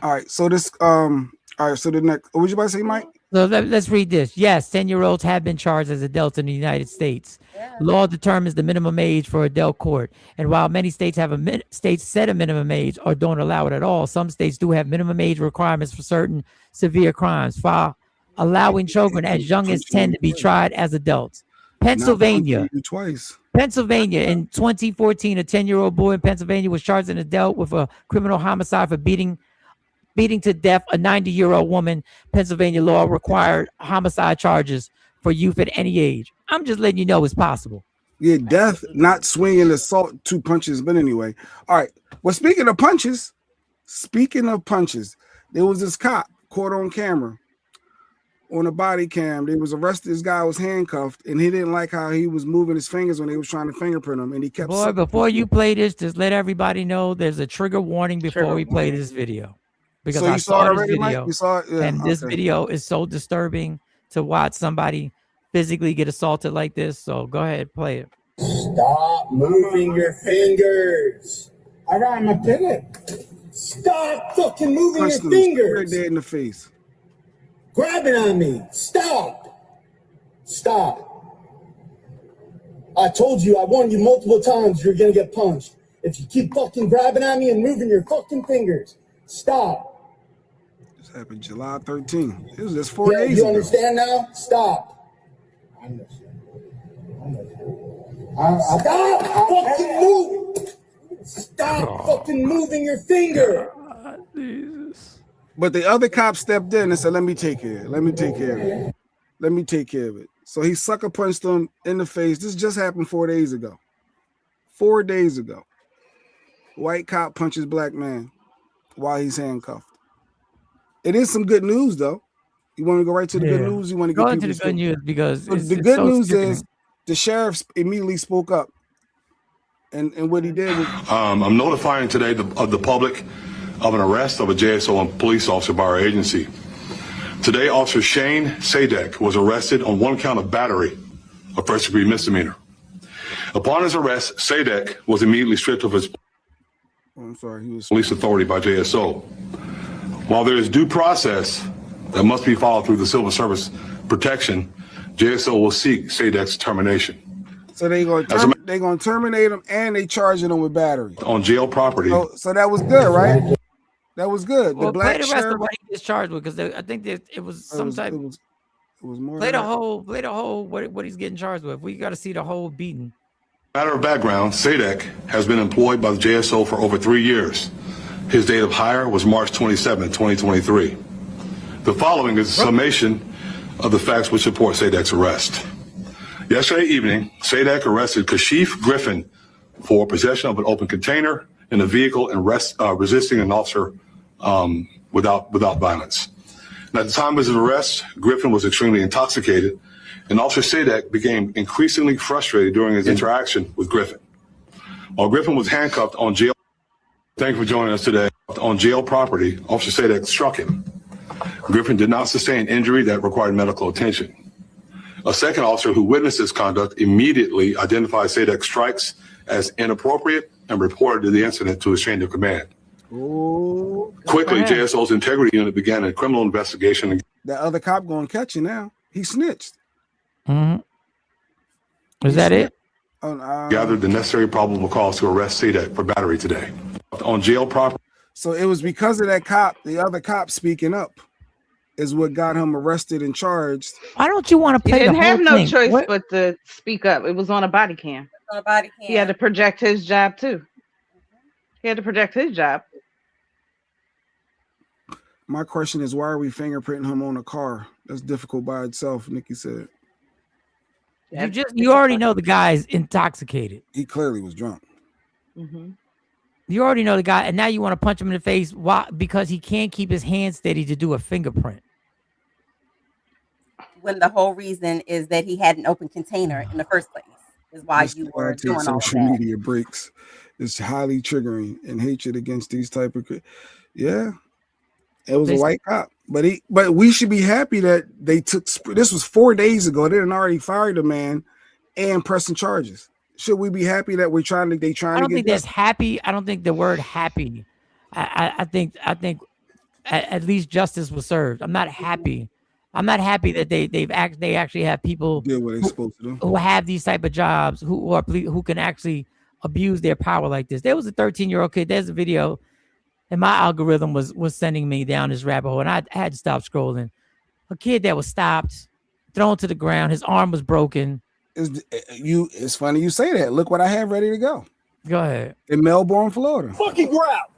F: All right, so this all right, so the next, what was you about to say, Mike?
I: So let's read this. Yes, 10-year-olds have been charged as adults in the United States. Law determines the minimum age for adult court, and while many states have states set a minimum age or don't allow it at all, some states do have minimum age requirements for certain severe crimes, while allowing children as young as 10 to be tried as adults. Pennsylvania.
F: Twice.
I: Pennsylvania in 2014, a 10-year-old boy in Pennsylvania was charged as an adult with a criminal homicide for beating to death a 90-year-old woman. Pennsylvania law required homicide charges for youth at any age. I'm just letting you know it's possible.
F: Yeah, death, not swinging, assault, 2 punches. But anyway, all right. Well, speaking of punches, there was this cop caught on camera on a body cam. They was arrested. This guy was handcuffed, and he didn't like how he was moving his fingers when they was trying to fingerprint him, and he kept.
I: Boy, before you play this, just let everybody know there's a trigger warning before we play this video. Because
F: So you
I: I
F: saw it
I: saw this
F: already, Mike?
I: video,
F: You saw it? Yeah,
I: and this
F: okay.
I: video is so disturbing to watch somebody physically get assaulted like this. So go ahead, play it.
A: Stop moving your fingers. All right, I'm gonna pin it. Stop fucking moving
F: Punched
A: your
F: him
A: fingers.
F: square dead in the face.
A: Grabbing on me. Stop. Stop. I told you, I warned you multiple times you're gonna get punched. If you keep fucking grabbing on me and moving your fucking fingers. Stop.
F: This happened July 13th. It was just 4
A: Yeah,
F: days
A: you
F: ago.
A: understand now? Stop. Stop fucking moving. Stop fucking moving your finger.
F: But the other cop stepped in and said, let me take care of it. Let me take care of it. Let me take care of it. So he sucker punched him in the face. This just happened 4 days ago. 4 days ago. White cop punches black man while he's handcuffed. It is some good news, though. You want to go right to the good news? You want to
I: Go
F: get
I: into the
F: people
I: good news because
F: So
I: it's,
F: the
I: it's
F: good
I: so
F: news
I: sickening.
F: is the sheriff immediately spoke up, and what he did was
D: I'm notifying today of the public of an arrest of a JSO and police officer by our agency. Today, Officer Shane Sadek was arrested on 1 count of battery, a first-degree misdemeanor. Upon his arrest, Sadek was immediately stripped of his police authority by JSO. While there is due process that must be followed through the civil service protection, JSO will seek Sadek's termination.
F: so they're gonna terminate him, and they charging him with battery
D: On jail property.
F: So that was good, right? That was good.
I: Well,
F: The
I: play
F: black
I: the rest
F: sheriff.
I: of what he gets charged with because I think that it was some type.
F: It was more.
I: Play
F: than
I: the
F: that.
I: whole what he's getting charged with. We got to see the whole beating.
D: Matter of background, Sadek has been employed by the JSO for over 3 years. His date of hire was March 27, 2023. The following is a summation of the facts which support Sadek's arrest. Yesterday evening, Sadek arrested Kashif Griffin for possession of an open container in a vehicle and resisting an officer without violence. And at the time of his arrest, Griffin was extremely intoxicated, and Officer Sadek became increasingly frustrated during his interaction with Griffin. While Griffin was handcuffed on jail, thank you for joining us today. On jail property, Officer Sadek struck him. Griffin did not sustain injury that required medical attention. A second officer who witnessed this conduct immediately identified Sadek's strikes as inappropriate and reported the incident to his chain of command. Quickly, JSO's integrity unit began a criminal investigation.
F: That other cop gonna catch you now. He snitched.
I: Is that it?
D: Gathered the necessary probable cause to arrest Sadek for battery today. On jail property.
F: So it was because of that cop, the other cop speaking up, is what got him arrested and charged.
I: Why don't you want to
H: He
I: play the
H: didn't
I: whole
H: have no
I: thing?
H: choice
I: What-
H: but to speak up. It was on a body cam.
E: On a body cam.
H: He had to project his job too. He had to project his job.
F: My question is, why are we fingerprinting him on a car? That's difficult by itself, Nikki said.
I: You already know the guy's intoxicated.
F: He clearly was drunk.
H: Mm-hmm.
I: You already know the guy, and now you want to punch him in the face. Why? Because he can't keep his hand steady to do a fingerprint.
E: When the whole reason is that he had an open container in the first place, is why
F: This
E: you
F: is why I
E: were
F: take
E: doing all of
F: social
E: that.
F: media breaks. It's highly triggering, and hatred against these type of. Yeah, it was a white cop, but we should be happy that they took. This was 4 days ago. They didn't already fired the man and pressing charges. Should we be happy that we're trying to?
I: I don't think there's happy. I don't think the word happy. I think at least justice was served. I'm not happy. I'm not happy that they actually have people
F: do what they're supposed to do,
I: who have these type of jobs who can actually abuse their power like this. There was a 13-year-old kid. There's a video, and my algorithm was sending me down this rabbit hole, and I had to stop scrolling. A kid that was stopped, thrown to the ground. His arm was broken.
F: It's funny you say that. Look what I have ready to go.
I: Go ahead.
F: In Melbourne, Florida.
A: Fucking ground.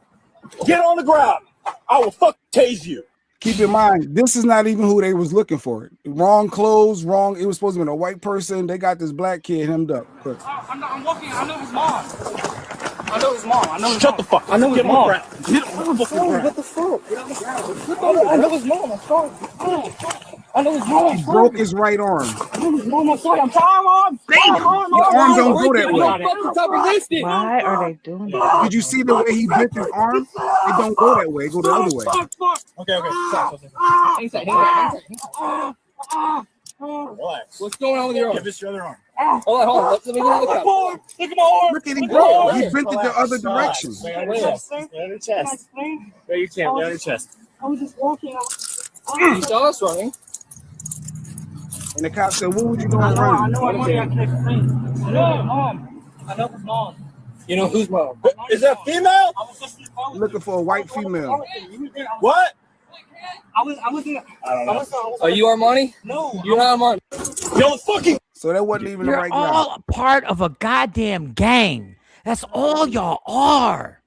A: Get on the ground. I will fucking tase you.
F: Keep in mind, this is not even who they was looking for. Wrong clothes, wrong. It was supposed to be a white person. They got this black kid hemmed up.
G: I'm walking. I know his mom. I know his mom.
A: Shut the fuck.
G: I know his mom.
A: Get on the ground.
G: What the fuck? I know his mom. I'm sorry. I know his mom.
F: He broke his right arm.
G: I know his mom. I'm sorry. I'm trying, Mom.
F: Your arm don't go that way.
H: Why are they doing that?
F: Did you see the way he bent his arm? It don't go that way. It go the other way.
A: Okay. Relax.
G: What's going on with your arm?
A: Give us your other arm.
G: Hold on. Let me look at
A: Look at my arm.
F: Look at him go. He bent it the other direction.
A: Lay on your chest. Lay on your chest.
G: I was just walking out. You saw us running.
F: And the cop said, "What would you doing
G: I
F: running?"
G: know I can't explain. I know his mom. I know his mom. You know whose mom?
A: Is that female?
F: Looking for a white female.
A: What?
G: I was in.
A: I don't know.
G: Are you Armani? No. You're not Armani.
A: Yo, fucking.
F: So that wasn't even the
I: You're
F: right
I: all
F: guy.
I: a part of a goddamn gang. That's all y'all are.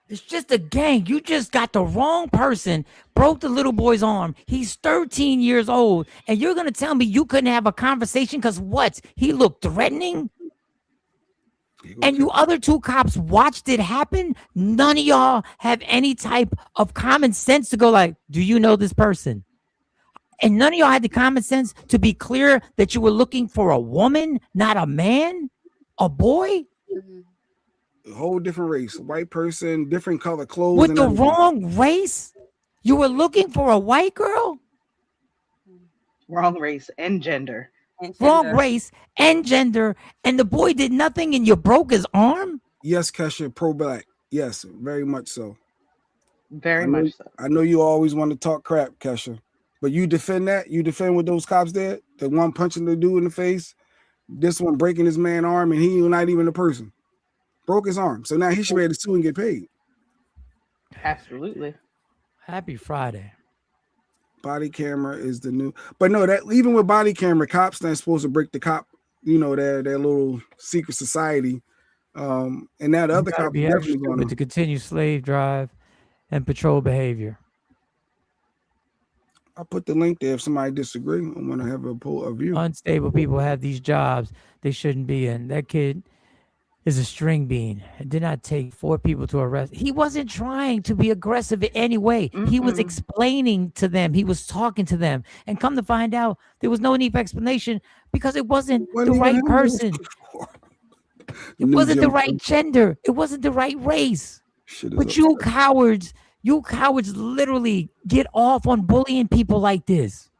I: It's just a gang. You just got the wrong person, broke the little boy's arm. He's 13 years old, and you're going to tell me you couldn't have a conversation because what? He looked threatening? And you other two cops watched it happen? None of y'all have any type of common sense to go like, do you know this person? And none of y'all had the common sense to be clear that you were looking for a woman, not a man, a boy?
F: A whole different race, white person, different color clothes.
I: With
F: and
I: the
F: everything.
I: wrong race? You were looking for a white girl?
H: Wrong race and gender.
I: Wrong race and gender, and the boy did nothing and you broke his arm?
F: Yes, Kesha, pro-black. Yes, very much so.
H: Very much so.
F: I know you always want to talk crap, Kesha, but you defend that? You defend what those cops did? The one punching the dude in the face, this one breaking his man's arm, and he not even a person. Broke his arm. So now he should be able to sue and get paid.
H: Absolutely.
I: Happy Friday.
F: Body camera is the new, but no, that even with body camera, cops not supposed to break the cop, their little secret society. And now the other cops
I: Be
F: definitely
I: extra
F: going
I: to continue slave drive and patrol behavior.
F: I'll put the link there if somebody disagree. I want to have a view.
I: Unstable people have these jobs they shouldn't be in. That kid is a string bean. It did not take 4 people to arrest. He wasn't trying to be aggressive in any way. He was explaining to them. He was talking to them. And come to find out, there was no need for explanation because it wasn't the right person. It wasn't the right gender. It wasn't the right race. But you cowards literally get off on bullying people like this.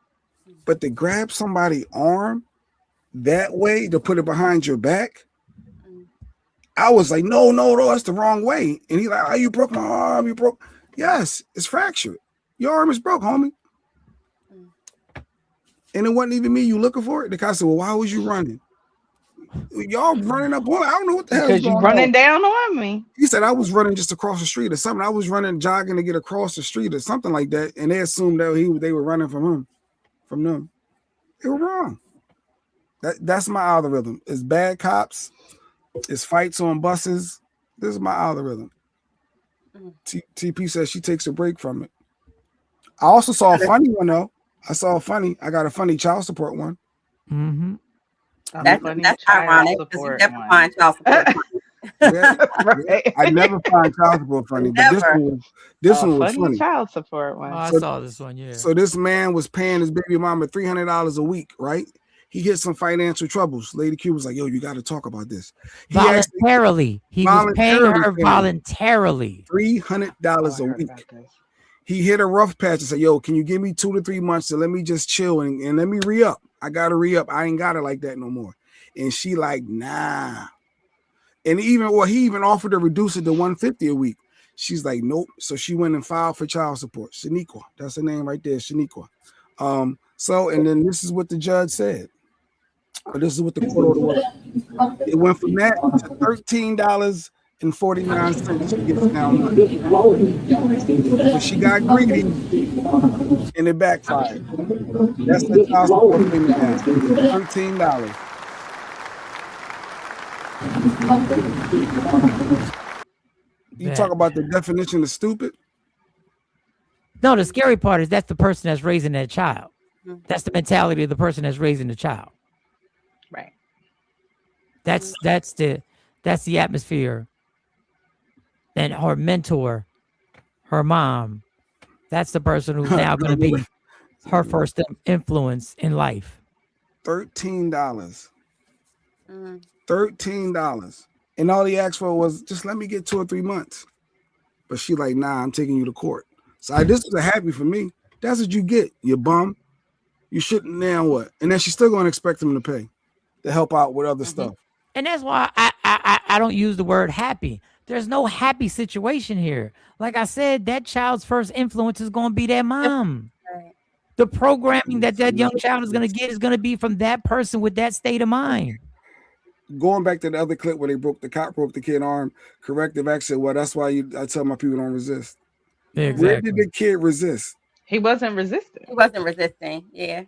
F: But to grab somebody's arm that way, to put it behind your back, I was like, no, that's the wrong way. And he's like, oh, you broke my arm. You broke. Yes, it's fractured. Your arm is broke, homie. And it wasn't even me you looking for it. The guy said, well, why was you running? Y'all running up on. I don't know what the hell.
H: Because you running down on me.
F: He said I was running just across the street or something. I was jogging to get across the street or something like that. And they assumed that they were running from them. They were wrong. That's my algorithm. It's bad cops. It's fights on buses. This is my algorithm. TP says she takes a break from it. I also saw a funny one though. I got a funny child support one.
I: Mm-hmm.
E: That's ironic because you never find child support funny.
H: Right.
F: I never find child support funny, but this one was funny.
H: Child support one.
I: I saw this one, yeah.
F: So this man was paying his baby mama $300 a week, right? He hit some financial troubles. Lady Q was like, "Yo, you got to talk about this."
I: Voluntarily, he was paying her voluntarily
F: $300 a week. He hit a rough patch and said, "Yo, can you give me 2 to 3 months to let me just chill and let me re-up? I gotta re-up. I ain't got it like that no more." And she like, "Nah." And he even offered to reduce it to $150 a week. She's like, "Nope." So she went and filed for child support. Shaniqua, that's her name right there, Shaniqua. And then this is what the judge said. Or this is what the court order was. It went from that to $13.49. She gets down money. But she got greedy and it backfired. That's the child support payment down. $13. You talk about the definition of stupid?
I: No, the scary part is that's the person that's raising that child. That's the mentality of the person that's raising the child.
H: Right.
I: That's the atmosphere. And her mentor, her mom, that's the person who's now going to be her first influence in life.
F: $13. $13. And all he asked for was just let me get 2 or 3 months. But she like, "Nah, I'm taking you to court." So this was a happy for me. That's what you get, you bum. You shouldn't. Now what? And then she's still going to expect him to pay to help out with other stuff.
I: And that's why I don't use the word happy. There's no happy situation here. Like I said, that child's first influence is going to be their mom.
E: Right.
I: The programming that young child is going to get is going to be from that person with that state of mind.
F: Going back to the other clip where the cop broke the kid's arm, corrective action. Well, that's why I tell my people don't resist.
I: Yeah, exactly.
F: Where did the kid resist?
H: He wasn't resisting.
E: Yeah.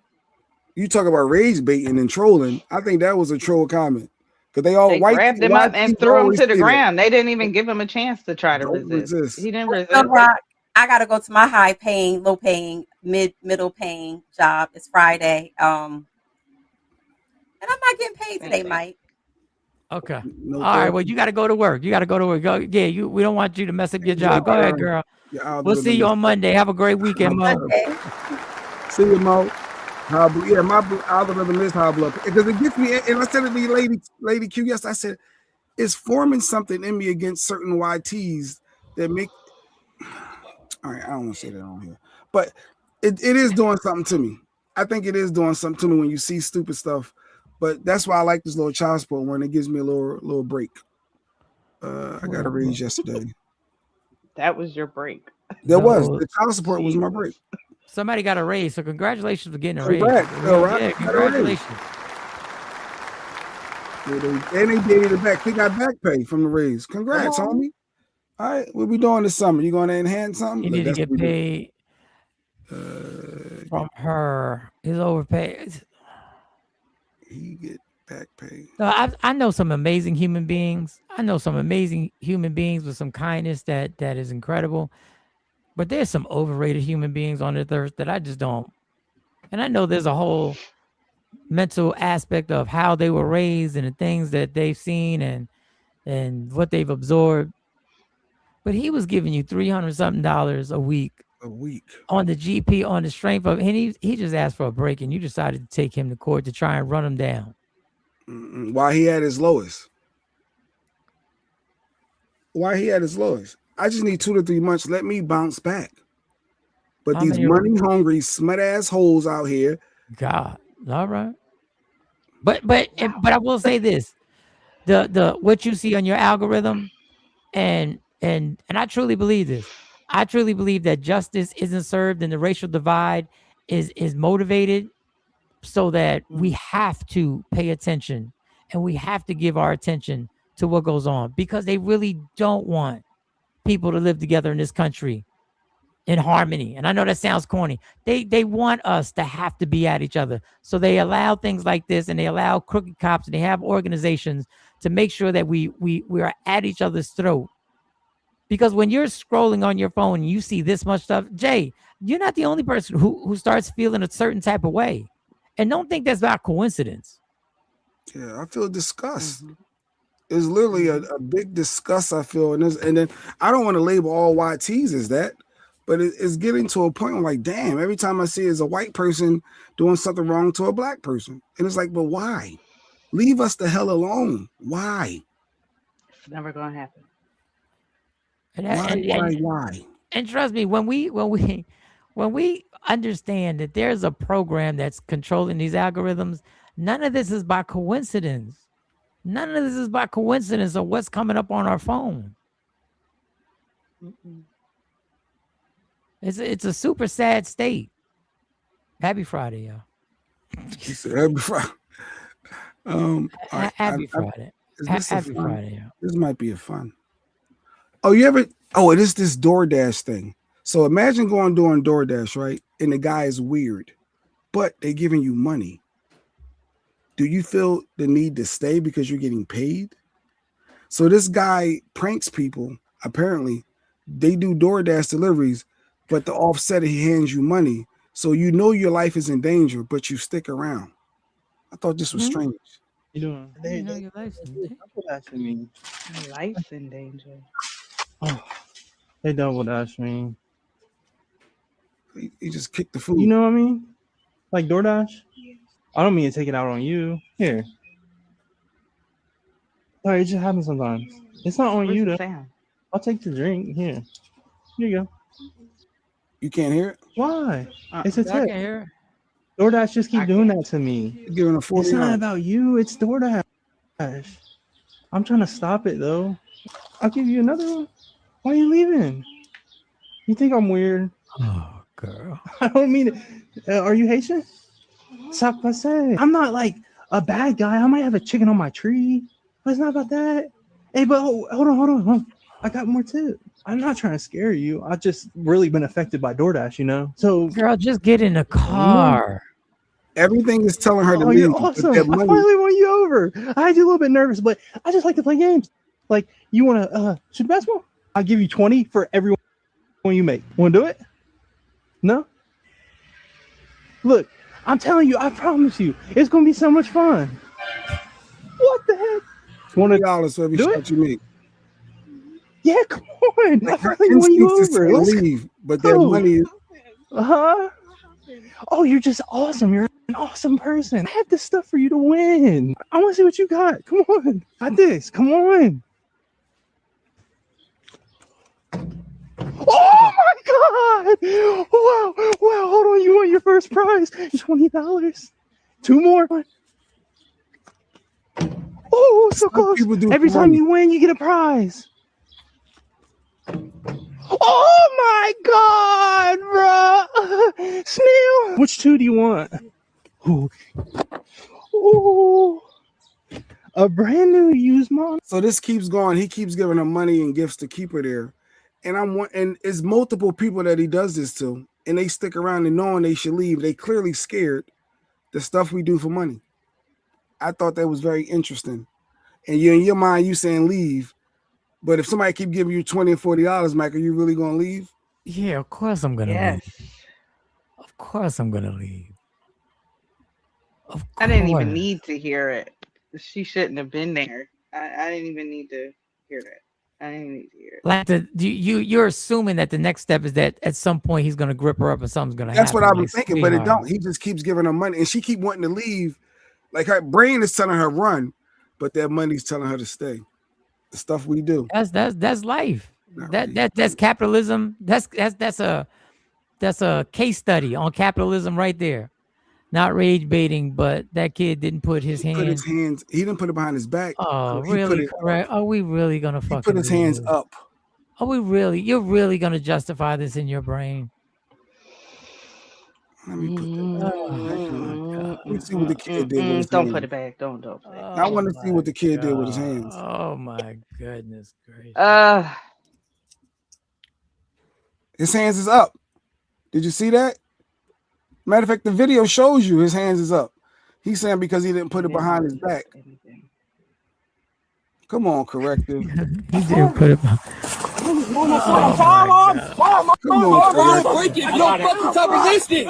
F: You talk about rage baiting and trolling. I think that was a troll comment. Because they
H: grabbed him up and threw him to the ground. They didn't even give him a chance to try to resist. He didn't resist.
E: So, Rock, I got to go to my high paying, low paying, middle paying job. It's Friday. And I'm not getting paid today, Mike.
I: Okay. All right. Well, you got to go to work. Go. Yeah. We don't want you to mess up your job. Go ahead, girl. We'll see you on Monday. Have a great weekend, Mo.
F: See you, Mo. My algorithm is high blood because it gets me. And I said to the lady Q, yes, I said it's forming something in me against certain YTs that make. All right, I don't want to say that on here, but it is doing something to me. I think it is doing something to me when you see stupid stuff. But that's why I like this little child support one. It gives me a little break. I got a raise yesterday.
H: That was your break.
F: The child support was my break.
I: Somebody got a raise, so congratulations for getting a raise.
F: Right.
I: Congratulations.
F: And they gave it back. They got back pay from the raise. Congrats, homie. All right, what we doing this summer? You going to enhance something?
I: You need to get paid from her. His overpaid.
F: He get back pay.
I: So I know some amazing human beings. With some kindness that is incredible. But there's some overrated human beings on this earth that I just don't. And I know there's a whole mental aspect of how they were raised and the things that they've seen and what they've absorbed. But he was giving you $300-something a week. On the GP, on the strength of, and he just asked for a break, and you decided to take him to court to try and run him down.
F: Why he at his lowest? I just need 2 to 3 months. Let me bounce back. But these money hungry, smut ass holes out here.
I: God, all right. But I will say this: the what you see on your algorithm, and I truly believe this. I truly believe that justice isn't served and the racial divide is motivated so that we have to pay attention and we have to give our attention to what goes on because they really don't want people to live together in this country in harmony. And I know that sounds corny. They want us to have to be at each other. So they allow things like this and they allow crooked cops and they have organizations to make sure that we are at each other's throat Because when you're scrolling on your phone and you see this much stuff, Jay, you're not the only person who starts feeling a certain type of way. And don't think that's by coincidence.
F: Yeah, I feel disgust. It's literally a big disgust I feel. And then I don't want to label all YTs as that, but it's getting to a point where like, damn, every time I see it as a white person doing something wrong to a black person. And it's like, but why? Leave us the hell alone. Why?
H: It's never gonna happen.
F: Why?
I: And trust me, when we understand that there's a program that's controlling these algorithms, none of this is by coincidence. None of this is by coincidence of what's coming up on our phone. It's a super sad state. Happy Friday, y'all.
F: He said happy Friday.
I: Happy Friday. Happy Friday, y'all.
F: This might be a fun. It is this DoorDash thing. So imagine going doing DoorDash, right? And the guy is weird, but they're giving you money. Do you feel the need to stay because you're getting paid? So this guy pranks people. Apparently, they do DoorDash deliveries, but to offset it, he hands you money. So you know your life is in danger, but you stick around. I thought this was strange.
J: You doing?
I: You know your life's in danger.
J: That's me.
H: Life's in danger.
J: Oh, they double dash me.
F: He just kicked the food.
J: You know what I mean? Like DoorDash? I don't mean to take it out on you. Here. Sorry, it just happens sometimes. It's not on you, though. I'll take the drink. Here. Here you go.
F: You can't hear it?
J: Why? It's a tip.
I: I can hear it.
J: DoorDash just keep doing that to me.
F: Giving a 40.
J: It's not about you. It's DoorDash. I'm trying to stop it, though. I'll give you another one. Why are you leaving? You think I'm weird?
I: Oh, girl.
J: I don't mean it. Are you Haitian? Stop saying. I'm not like a bad guy. I might have a chicken on my tree, but it's not about that. Hey, but hold on. I got more tip. I'm not trying to scare you. I've just really been affected by DoorDash, you know? So,
I: girl, just get in the car.
F: Everything is telling her to
J: leave.
F: You're
J: awesome. I finally won you over. I had you a little bit nervous, but I just like to play games. Like, you want to shoot basketball? I'll give you 20 for every one you make. Want to do it? No? Look, I'm telling you, I promise you, it's going to be so much fun. What the heck?
F: $20 for every shot you make.
J: Yeah, come on.
F: Like
J: I finally won you over.
F: Let's leave, but their money.
J: Oh, you're just awesome. You're an awesome person. I have this stuff for you to win. I want to see what you got. Come on. Got this. Come on. Oh my God! Wow! Hold on, you want your first prize? $20. 2 more. Oh, so close! Every time you win, you get a prize. Oh my God, bro! Snail. Which 2 do you want? Ooh. A brand new used model.
F: So this keeps going. He keeps giving her money and gifts to keep her there. And it's multiple people that he does this to, and they stick around and knowing they should leave. They clearly scared the stuff we do for money. I thought that was very interesting. And you in your mind, you saying leave, but if somebody keep giving you $20 and $40, Mike, are you really gonna leave?
I: Yeah, of course I'm gonna leave. Of course I'm gonna leave.
H: I didn't even need to hear it. She shouldn't have been there. I didn't even need to hear that. I didn't need to hear it.
I: Like you're assuming that the next step is that at some point he's gonna grip her up and something's gonna happen.
F: That's what I was thinking, but it don't. He just keeps giving her money, and she keep wanting to leave. Like her brain is telling her run, but that money's telling her to stay. The stuff we do.
I: That's life. That's capitalism. That's a case study on capitalism right there. Not rage baiting, but that kid didn't put his hands.
F: He didn't put it behind his back.
I: Oh, really? Correct. Are we really gonna fucking
F: put his hands up?
I: Are we really? You're really gonna justify this in your brain?
F: Let me put that. Oh my God. Let me see what the kid did with his
H: Don't
F: hands.
H: put it back. Don't put it back.
F: I want to see what the kid did with his hands.
I: Oh my goodness gracious.
F: His hands is up. Did you see that? Matter of fact, the video shows you his hands is up. He's saying because he didn't put it behind his back. Come on, corrective.
I: He didn't put it behind.
F: Come on, correct.
A: Break it. No fucking stop resisting.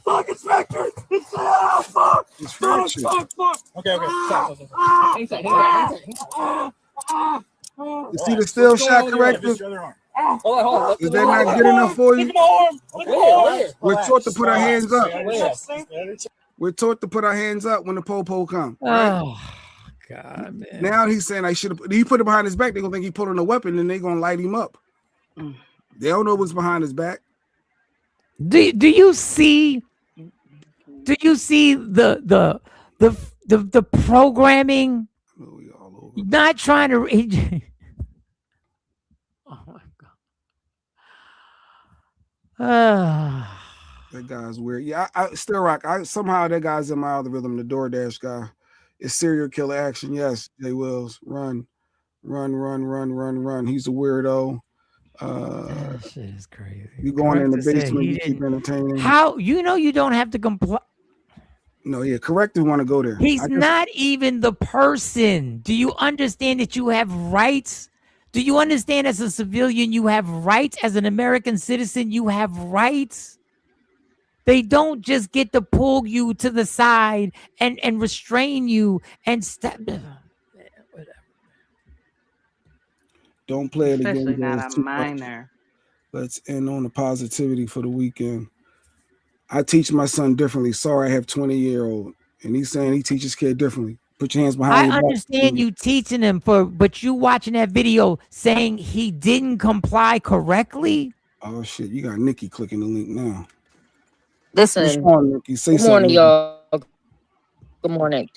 A: Fuck, Inspector. Fuck.
F: It's fractured.
A: Okay. Stop.
F: You see the still shot corrective?
A: Hold on.
F: Is that not good enough for you?
A: Look at my arm.
F: We're taught to put our hands up. We're taught to put our hands up when the po come. Right?
I: Oh God, man.
F: Now he's saying I should have. He put it behind his back. They're gonna think he pulling a weapon, and they're gonna light him up. They don't know what's behind his back.
I: Do you see? Do you see the programming? Not trying to. Oh my God.
F: That guy's weird. Yeah, I still rock. Somehow that guy's in my algorithm. The DoorDash guy. It's serial killer action. Yes, Jay Wills. Run. He's a weirdo.
I: That shit is crazy.
F: You going in the basement, you keep entertaining.
I: How you don't have to comply?
F: No, yeah, corrective want to go there.
I: He's not even the person. Do you understand that you have rights? Do you understand as a civilian you have rights? As an American citizen, you have rights. They don't just get to pull you to the side and restrain you and stop.
F: Don't play it again.
H: Especially not a minor.
F: Let's end on the positivity for the weekend. I teach my son differently. Sorry, I have 20-year-old, and he's saying he teaches kid differently. Put your hands behind your back.
I: I understand you teaching him but you watching that video saying he didn't comply correctly.
F: Oh shit! You got Nikki clicking the link now.
L: Listen,
F: Nikki, say
L: good morning,
F: something.
L: y'all. Good morning.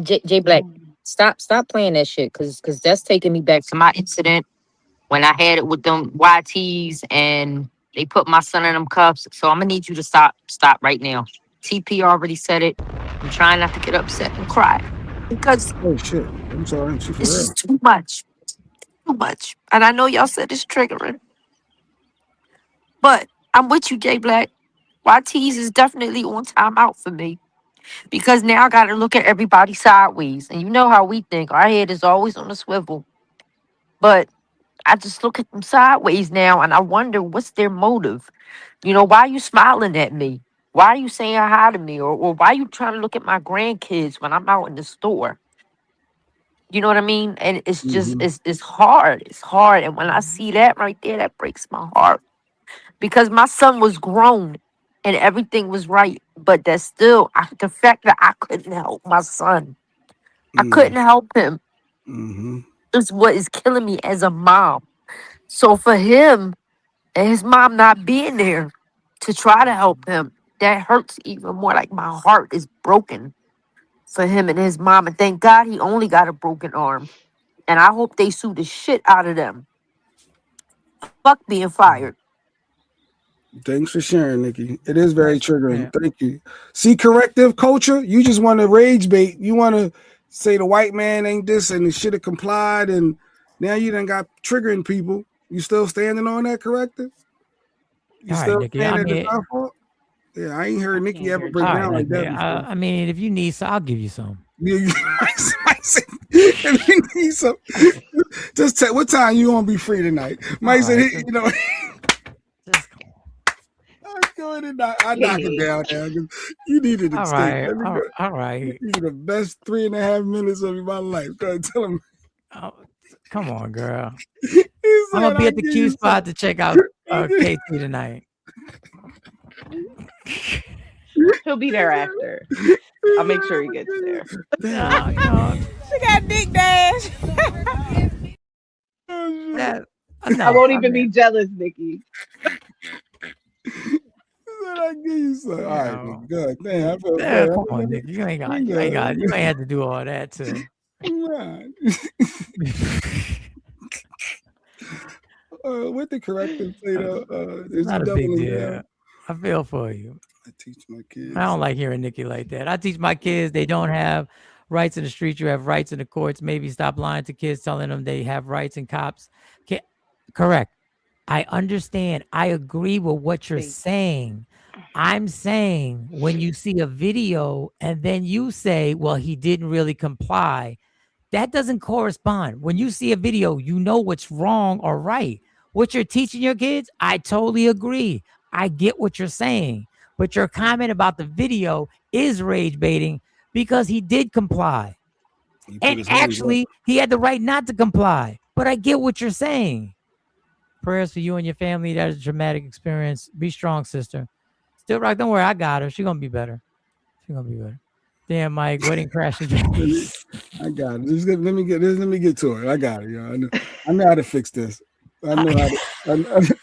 L: Jay Black, stop playing that shit, because that's taking me back to my incident when I had it with them YTs and they put my son in them cuffs. So I'm gonna need you to stop right now. TP already said it. I'm trying not to get upset and cry because
F: oh shit, I'm sorry.
L: It's just too much, and I know y'all said it's triggering, but I'm with you, Jay Black. YTs is definitely on timeout for me because now I got to look at everybody sideways, and you know how we think. Our head is always on a swivel, but I just look at them sideways now, and I wonder what's their motive. Why are you smiling at me? Why are you saying hi to me? Or why are you trying to look at my grandkids when I'm out in the store? You know what I mean? And it's just, it's hard. It's hard. And when I see that right there, that breaks my heart. Because my son was grown and everything was right. But that's still, the fact that I couldn't help my son. I couldn't help him. Is what is killing me as a mom. So for him and his mom not being there to try to help him, that hurts even more. Like my heart is broken for him and his mom. And thank God he only got a broken arm. And I hope they sue the shit out of them. Fuck being fired.
F: Thanks for sharing, Nikki. It is very triggering. Thank you. See, corrective culture, you just want to rage bait. You want to say the white man ain't this and the should have complied, and now you done got triggering people. You still standing on that corrective? You still
I: Nikki,
F: standing at the fault? Yeah, I ain't heard Nikki ever break down like that before.
I: I mean, if you need some, I'll give you some.
F: If you need some, just tell what time you gonna be free tonight. Mike said, I knock it down. You needed to stay.
I: All right.
F: You the best 3.5 minutes of my life. Go ahead, tell him.
I: Oh, come on, girl. I'm gonna be at the Q spot to check out KT tonight.
H: He'll be there after. I'll make sure he gets there.
B: She got Dick Dash.
H: I won't even be jealous, Nikki.
F: I give you some. All right, good. Damn, I feel
I: come on, Nick. You ain't have to do all that too.
F: What the corrective say though?
I: It's not a big deal. I feel for you.
F: I teach my kids.
I: I don't like hearing Nikki like that. I teach my kids they don't have rights in the street. You have rights in the courts. Maybe stop lying to kids, telling them they have rights, and cops can't. Correct. I understand. I agree with what you're saying. I'm saying when you see a video and then you say, well, he didn't really comply, That doesn't correspond. When you see a video, you know what's wrong or right. What you're teaching your kids, I totally agree. I get what you're saying. But your comment about the video is rage baiting because he did comply. And actually, he had the right not to comply. But I get what you're saying. Prayers for you and your family. That is a traumatic experience. Be strong, sister. Still rock. Don't worry. I got her. She's going to be better. She's going to be better. Damn, Mike. Wedding crashes.
F: I got it. Let me get to it. I got it, yo. I know how to fix this. I know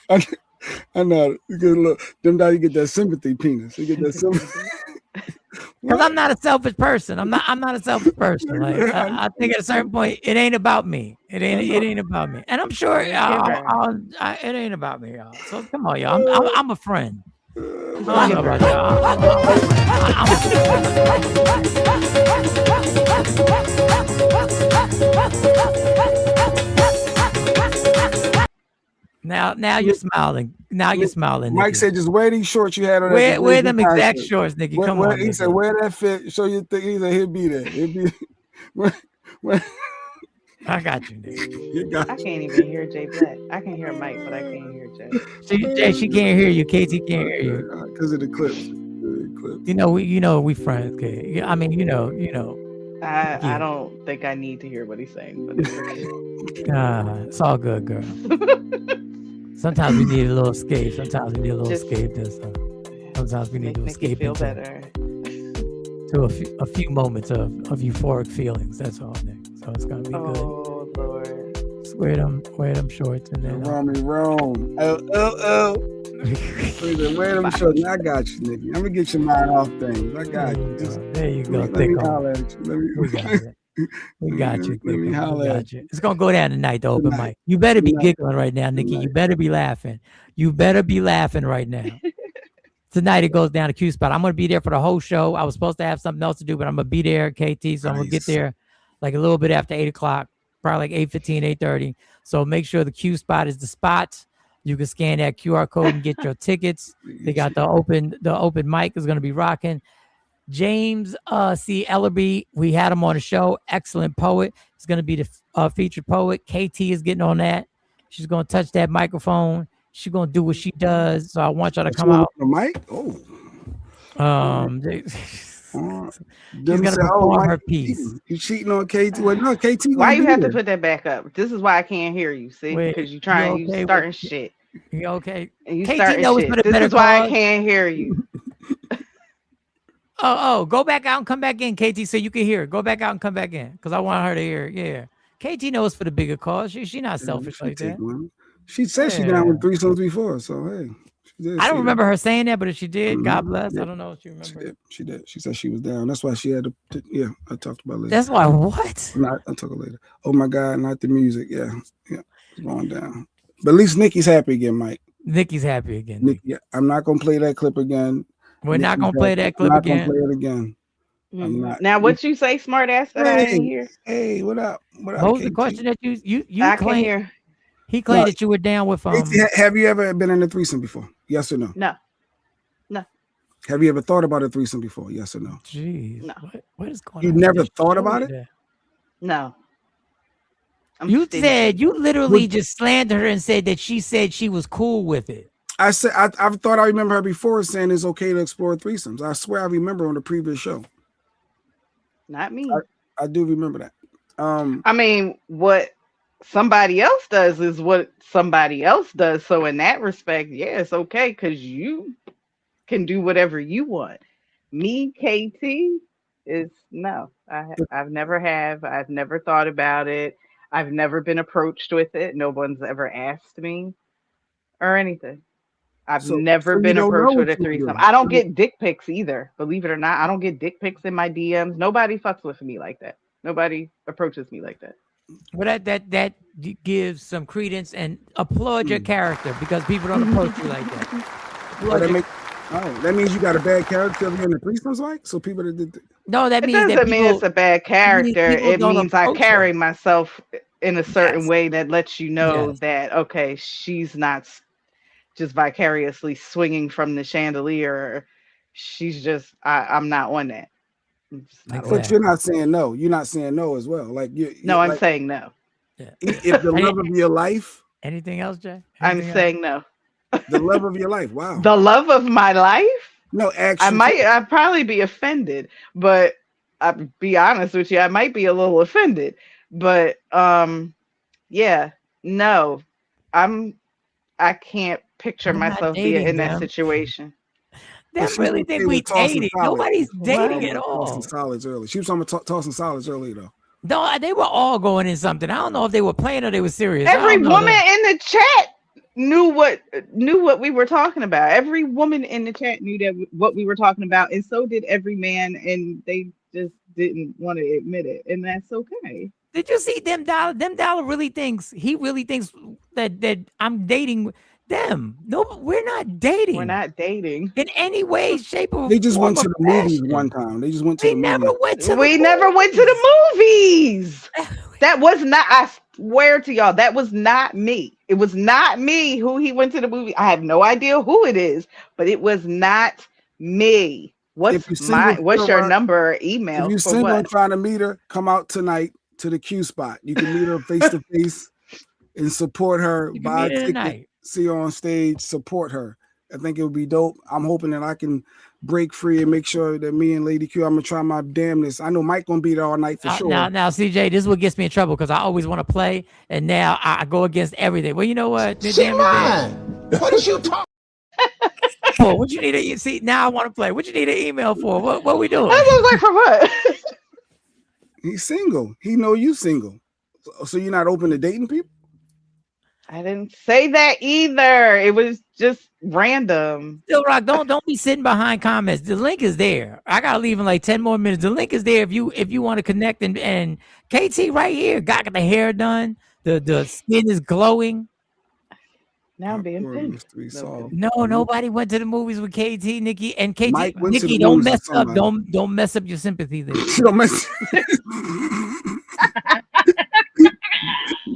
F: how to. I know. Look, them guys, you get that sympathy penis. You get that sympathy.
I: Because I'm not a selfish person. I'm not a selfish person. Like I think at a certain point, it ain't about me. It ain't about me. And I'm sure it ain't about me, y'all. So come on, y'all. I'm a friend. I don't know about y'all. Now you're smiling. Now you're smiling.
F: Mike
I: Nikki.
F: said, "Just wear these shorts you had on."
I: Wear them exact shorts, Nikki. Come on.
F: He said, "Wear that fit. Show you think." He said, "He'll be there. He'll be."
I: I got you, Nikki.
H: I can't even hear Jay Black. I can hear Mike, but I can't hear Jay.
I: She can't hear you. KT can't hear you
F: because of the clips.
I: We friends. Okay. I mean, you know.
H: I don't think I need to hear what he's saying, but
I: it's all good, girl. Sometimes we need a little escape. Sometimes we need a little escape. Sometimes we need to escape
H: feel better
I: to a few moments of euphoric feelings. That's all, Nick. So it's gonna be good.
H: Oh Lord.
I: Just wear them shorts and then
F: Rome. Oh. Wear them shorts. I got you, Nikki. I'm gonna get your mind off things. I got you.
I: There you go.
F: Let me holler at you.
I: We got you. We got you. It's gonna go down tonight, the open mic. You better be giggling right now, Nikki. You better be laughing. You better be laughing right now. Tonight it goes down to Q Spot. I'm gonna be there for the whole show. I was supposed to have something else to do, but I'm gonna be there, KT. So I'm gonna get there like a little bit after 8 o'clock, probably like 8:15, 8:30. So make sure the Q Spot is the spot. You can scan that QR code and get your tickets. They got the open mic is gonna be rocking. James C. Ellerby, we had him on the show. Excellent poet. He's going to be the featured poet. KT is getting on that. She's going to touch that microphone. She's going to do what she does. So I want y'all to come out.
F: The mic? Oh.
I: She's going to perform her piece.
F: You cheating on KT? Well, no, KT.
H: Why you have to put that back up? This is why I can't hear you. See, because you starting shit.
I: You okay?
H: And you
I: KT
H: starting
I: knows
H: shit.
I: for the
H: This
I: better
H: is why
I: cause.
H: I can't hear you.
I: Go back out and come back in, KT, so you can hear. Go back out and come back in, because I want her to hear. Yeah, KT knows for the bigger cause. She not selfish like that.
F: She said she down with threesomes before, so hey.
I: I don't remember her saying that, but if she did, God bless. I don't know if she remembered.
F: She did. She said she was down. That's why she had to. Yeah, I talked about it later.
I: That's why what?
F: I'll talk later. Oh my God, not the music. Yeah, it's going down. But at least Nikki's happy again, Mike.
I: Nikki's happy again.
F: Nikki, I'm not gonna play that clip again.
I: We're not gonna play that clip again.
F: I'm not gonna play it again. I'm not.
H: Now, what you say, smart ass, that I didn't hear?
F: Hey, what up?
I: What was the question that you
H: I
I: claimed?
H: can hear.
I: He claimed that you were down with
F: Have you ever been in a threesome before? Yes or no?
H: No.
F: Have you ever thought about a threesome before? Yes or no?
I: Jeez.
H: No.
I: What is going on?
F: You never thought about it?
H: No.
I: You said you literally just slandered her and said that she said she was cool with it.
F: I said I've thought I remember her before saying it's okay to explore threesomes. I swear I remember on the previous show.
H: Not me.
F: I do remember that.
H: I mean, what somebody else does is what somebody else does. So in that respect, yeah, it's okay because you can do whatever you want. Me, KT, is no. I've never thought about it. I've never been approached with it. No one's ever asked me or anything. I've never been approached with a threesome. I don't get dick pics either. Believe it or not, I don't get dick pics in my DMs. Nobody fucks with me like that. Nobody approaches me like that.
I: Well, that gives some credence and applaud your character because people don't approach you like that.
F: That means you got a bad character in the threesomes, like so people that did.
I: No, that means
H: doesn't mean it's a bad character. It means I carry
I: her.
H: myself in a certain way that lets you know that okay, she's not just vicariously swinging from the chandelier. She's just I'm not on that.
F: But you're not saying no. You're not saying no as well. Like
H: No, I'm
F: like,
H: saying no.
F: if the love of your life.
I: Anything else, Jay?
H: I'm saying no.
F: The love of your life. Wow.
H: The love of my life?
F: No, actually.
H: I'd probably be offended, but I'll be honest with you, I might be a little offended. But yeah, no. I can't picture myself being in that situation.
I: They really think we dating. Nobody's dating at all.
F: Tossing solids early. She was talking about tossing solids early though.
I: No, they were all going in something. I don't know if they were playing or they were serious.
H: Every woman in the chat knew what we were talking about. Every woman in the chat knew that what we were talking about, and so did every man, and they just didn't want to admit it, and that's okay.
I: Did you see them dollar? Them dollar really thinks that I'm dating them. No, we're not dating.
H: We're not dating
I: in any way, shape, or
F: They just
I: form
F: went to the movies one time. They just went to the movies.
H: We never went to the movies. That was not, I swear to y'all, that was not me. It was not me who he went to the movie. I have no idea who it is, but it was not me. What's your number or email?
F: If you're single and trying to meet her, come out tonight to the Q spot. You can meet her face to face and support her. Buy a ticket, see her on stage, support her. I think it would be dope. I'm hoping that I can break free and make sure that me and Lady Q, I'm gonna try my damnness. I know Mike gonna be there all night for sure.
I: Now, CJ, this is what gets me in trouble because I always want to play, and now I go against everything. Well, you know what?
R: She mine. What is you talking?
I: For what you need to see? Now I want to play. What you need an email for? What we doing?
H: I was like, for what?
F: He's single. He know you single, so you're not open to dating people.
H: I didn't say that either. It was just random.
I: Still Rock, don't be sitting behind comments. The link is there. I gotta leave in like 10 more minutes. The link is there if you want to connect and KT right here got the hair done. The skin is glowing.
H: Now I'm being pinned.
I: No, nobody went to the movies with KT, Nikki, and KT.
F: Nikki,
I: don't mess up. Don't mess up your sympathy there.
F: Don't mess.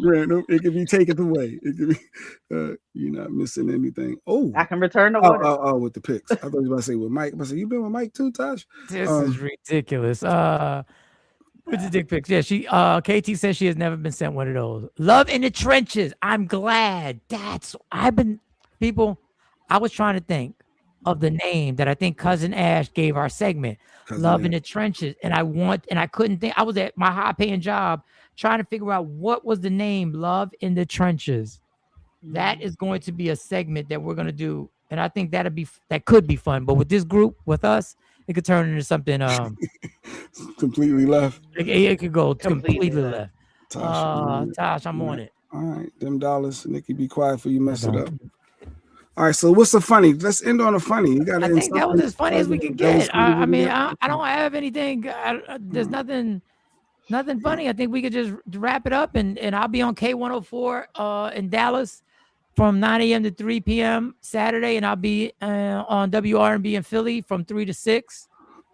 F: It can be taken away. It can be, you're not missing anything. Oh,
H: I can return the order.
F: Oh, with the pics. I thought you were about to say with Mike. I said, you been with Mike too, Tosh?
I: This is ridiculous. With the dick pics. Yeah, she KT says she has never been sent one of those. Love in the trenches. I'm glad. I was trying to think of the name that I think Cousin Ash gave our segment. Love in the trenches. And I couldn't think. I was at my high-paying job trying to figure out what was the name. Love in the trenches. That is going to be a segment that we're gonna do. And I think that could be fun. But with this group, with us, it could turn into something
F: completely left.
I: It could go completely left. Tosh, I'm on it.
F: All right, them dollars, Nikki, be quiet for you mess it up. All right, so what's the funny? Let's end on a funny. You got to.
I: I think that was as funny as we could get. I mean, I don't have anything. There's nothing funny. I think we could just wrap it up, and I'll be on K104 in Dallas from 9 a.m. to 3 p.m. Saturday, and I'll be on WRNB in Philly from 3 to 6.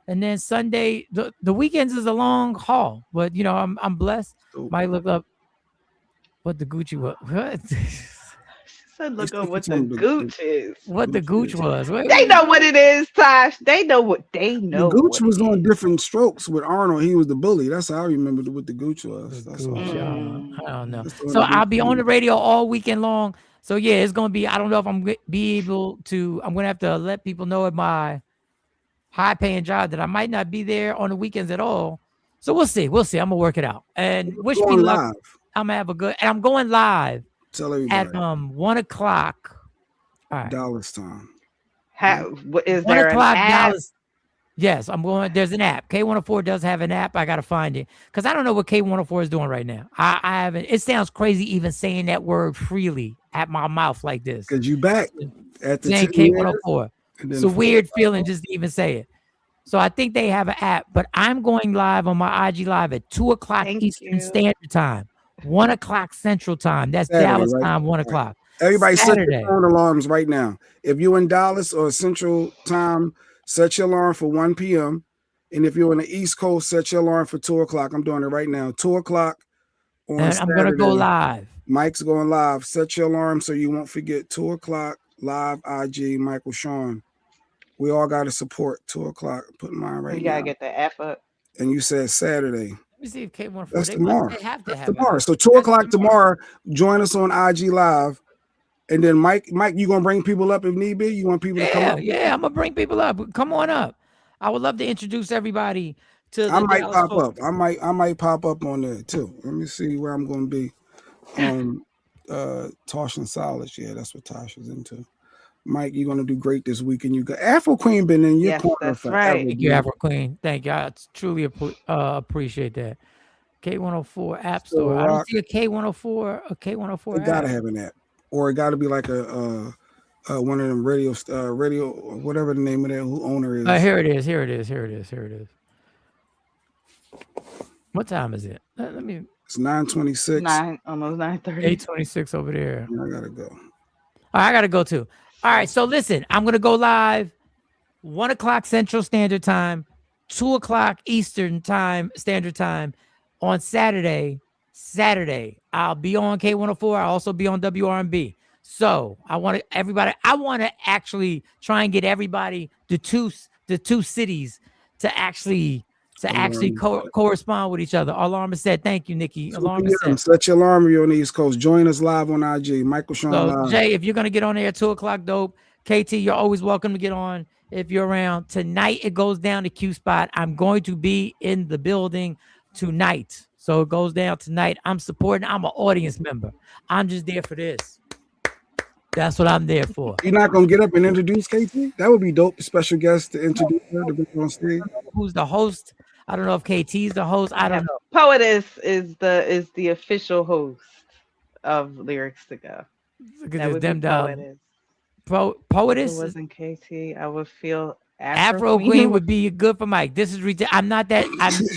I: And then Sunday, the weekends is a long haul, but you know I'm blessed. Might look up what the Gucci was. What?
H: Said look up what the gooch is.
I: What the gooch was.
H: They know what it is, Tosh. They know what they know.
F: The gooch was on different strokes with Arnold. He was the bully. That's how I remember what the gooch was. That's all.
I: I don't know. So I'll be on the radio all weekend long. So yeah, it's gonna be. I don't know if I'm gonna be able to. I'm gonna have to let people know at my high-paying job that I might not be there on the weekends at all. So we'll see. We'll see. I'm gonna work it out. And wish me luck. I'm gonna have a good. And I'm going live.
F: Tell everybody
I: at 1:00. All right.
F: Dallas time.
H: Is there an app?
I: Dallas. Yes, I'm going. There's an app. K104 does have an app. I gotta find it because I don't know what K104 is doing right now. I haven't. It sounds crazy even saying that word freely at my mouth like this.
F: Because you back at the
I: saying K104. It's a weird feeling just to even say it. So I think they have an app, but I'm going live on my IG Live at 2:00 Eastern Standard Time, 1:00 Central Time. That's Saturday, Dallas time, 1:00.
F: Everybody set your phone alarms right now. If you're in Dallas or Central Time, set your alarm for 1 p.m. And if you're on the East Coast, set your alarm for 2:00. I'm doing it right now. 2:00 on
I: and
F: Saturday.
I: I'm gonna go live.
F: Mike's going live. Set your alarm so you won't forget. 2:00 live IG Michael Shawn. We all got to support 2:00. Putting mine right now.
H: You gotta get the app up.
F: and you said Saturday.
I: Let me see if K104.
F: That's
I: They
F: tomorrow.
I: Must, they have to
F: That's
I: have
F: tomorrow.
I: it.
F: So 2:00 tomorrow. Join us on IG Live, and then Mike, you gonna bring people up if need be? You want people to come up?
I: Yeah, I'm gonna bring people up. Come on up. I would love to introduce everybody to the
F: I might
I: Dallas
F: pop
I: folks.
F: up. I might pop up on there too. Let me see where I'm gonna be. Tosh and Solids. Yeah, that's what Tosh is into. Mike, you're gonna do great this weekend. You got Afro Queen been in your corner
H: that's
F: forever.
H: right.
I: Thank you, Afro Queen. Thank you. I truly appreciate that. K104 App Store. I don't see a K104. A K104.
F: It gotta have an app, or it gotta be like a one of them radio, whatever the name of that owner is.
I: Here it is. Here it is. Here it is. Here it is. What time is it? Let me.
F: It's 9:26.
H: Almost 9:30.
I: 8:26 over there.
F: I gotta go.
I: I gotta go too. All right. So listen, I'm gonna go live 1:00 Central Standard Time, 2:00 Eastern Standard Time on Saturday. I'll be on K104. I'll also be on WRMB. So I want to actually try and get everybody, the two cities, to actually correspond with each other. Alarma said, thank you, Nikki. Alarma said,
F: set your alarm on the East Coast. Join us live on IG. Michael Shawn live.
I: Jay, if you're gonna get on there at 2:00, dope. KT, you're always welcome to get on if you're around. Tonight it goes down to Q Spot. I'm going to be in the building tonight. So it goes down tonight. I'm supporting. I'm an audience member. I'm just there for this. That's what I'm there for.
F: You're not gonna get up and introduce KT? That would be dope. Special guest to introduce her to be on stage.
I: Who's the host? I don't know if KT's the host. I don't know.
H: Poetess is the official host of Lyrics to Go. That would be Poetess.
I: Poetess.
H: If it wasn't KT, I would feel
I: Afro Queen would be good for Mike. This is I'm not that.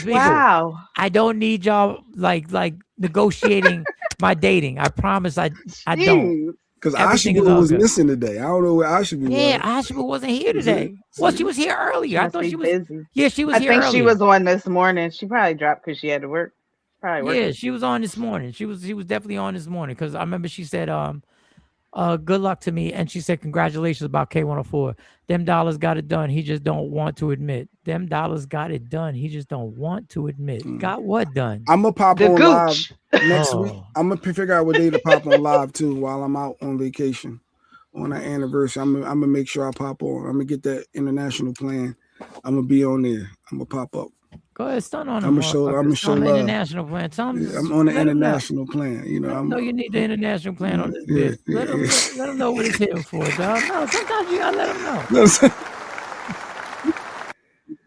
H: Wow.
I: I don't need y'all like negotiating my dating. I promise. I don't.
F: Because Ashibu was missing today. I don't know where Ashibu was.
I: Yeah, Ashibu wasn't here today. Well, she was here earlier. I thought she was
H: busy.
I: Yeah, she was here
H: I think
I: earlier.
H: she was on this morning. She probably dropped because she had to work.
I: Yeah, she was on this morning. She was definitely on this morning because I remember she said, good luck to me. And she said, congratulations about K104. Them dollars got it done. He just don't want to admit. Them dollars got it done. He just don't want to admit. Got what done?
F: I'm going to pop on live next week. I'm going to figure out what day to pop on live too while I'm out on vacation on our anniversary. I'm going to make sure I pop on. I'm going to get that international plan. I'm going to be on there. I'm going to pop up.
I: Go ahead, stun on him.
F: I'm gonna show love.
I: International plan. Tell him
F: I'm on the international plan. You know,
I: you need the international plan on this bit. Let him know what it's here for, dog. No, sometimes you gotta let him know.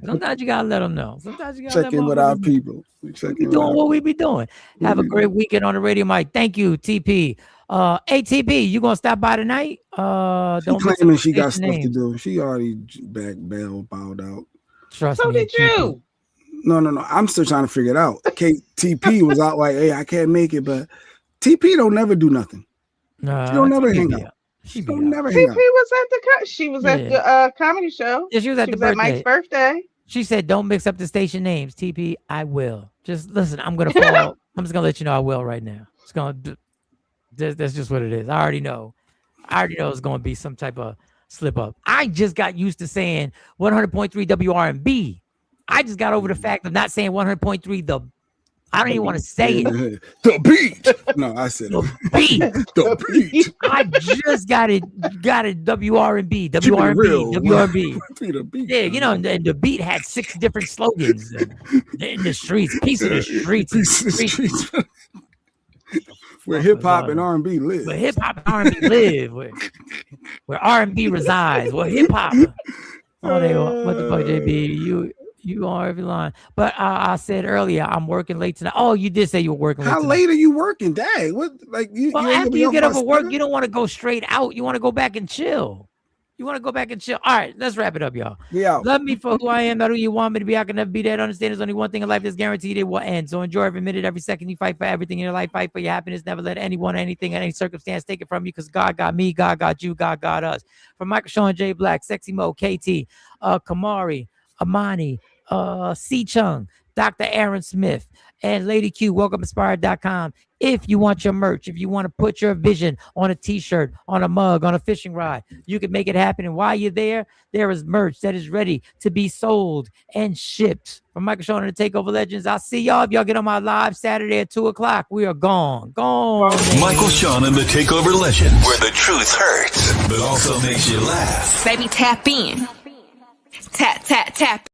I: Sometimes you gotta let them know. Sometimes you gotta
F: check in with our people.
I: We be doing what we be doing. Have a great weekend on the radio, Mike. Thank you, TP. ATP, you gonna stop by tonight?
F: Don't claiming she got stuff to do. She already bowed out.
I: Trust me.
H: So did you.
F: No. I'm still trying to figure it out. TP was out like, hey, I can't make it, but TP don't never do nothing. She don't never hang out. She don't never hang out.
H: TP was at the comedy show.
I: Yeah, she was at the birthday.
H: At Mike's birthday.
I: She said, "Don't mix up the station names." TP, I will. Just listen. I'm gonna fall. I'm just gonna let you know I will right now. It's gonna. That's just what it is. I already know. It's gonna be some type of slip up. I just got used to saying 100.3 WRMB. I just got over the fact of not saying 100.3 I don't even want to say it.
F: The beat. No, I said
I: the beat.
F: The beat.
I: I just got it. WRMB. Yeah, you know, and the beat had 6 different slogans in the streets. Piece of the streets.
F: Where hip hop and R&B live.
I: Where hip hop and R&B live. Where R&B resides. Where hip hop. Oh, they are. What the fuck, JB? You on every line. But I said earlier, I'm working late tonight. Oh, you did say you were working late.
F: How
I: tonight.
F: late are you working? Dang. What
I: after you get up at work, you don't want to go straight out. You want to go back and chill. All right, let's wrap it up, y'all.
F: Yeah.
I: Love me for who I am, not who you want me to be. I can never be that. Understand there's only one thing in life that's guaranteed it will end. So enjoy every minute, every second. You fight for everything in your life. Fight for your happiness. Never let anyone, anything, any circumstance take it from you, because God got me, God got you, God got us. From Michael Shawn, J Black, Sexy Mo, KT, Kamari, Amani, C Chung, Dr. Aaron Smith, and Lady Q, welcomeinspired.com. If you want your merch, if you want to put your vision on a t-shirt, on a mug, on a fishing rod, you can make it happen. And while you're there, there is merch that is ready to be sold and shipped. From Michael Shawn and the Takeover Legends, I'll see y'all if y'all get on my live Saturday at 2 o'clock. We are gone.
K: Michael Shawn and the Takeover Legends, where the truth hurts, but also makes you laugh.
M: Baby, tap in. Tap, tap, tap.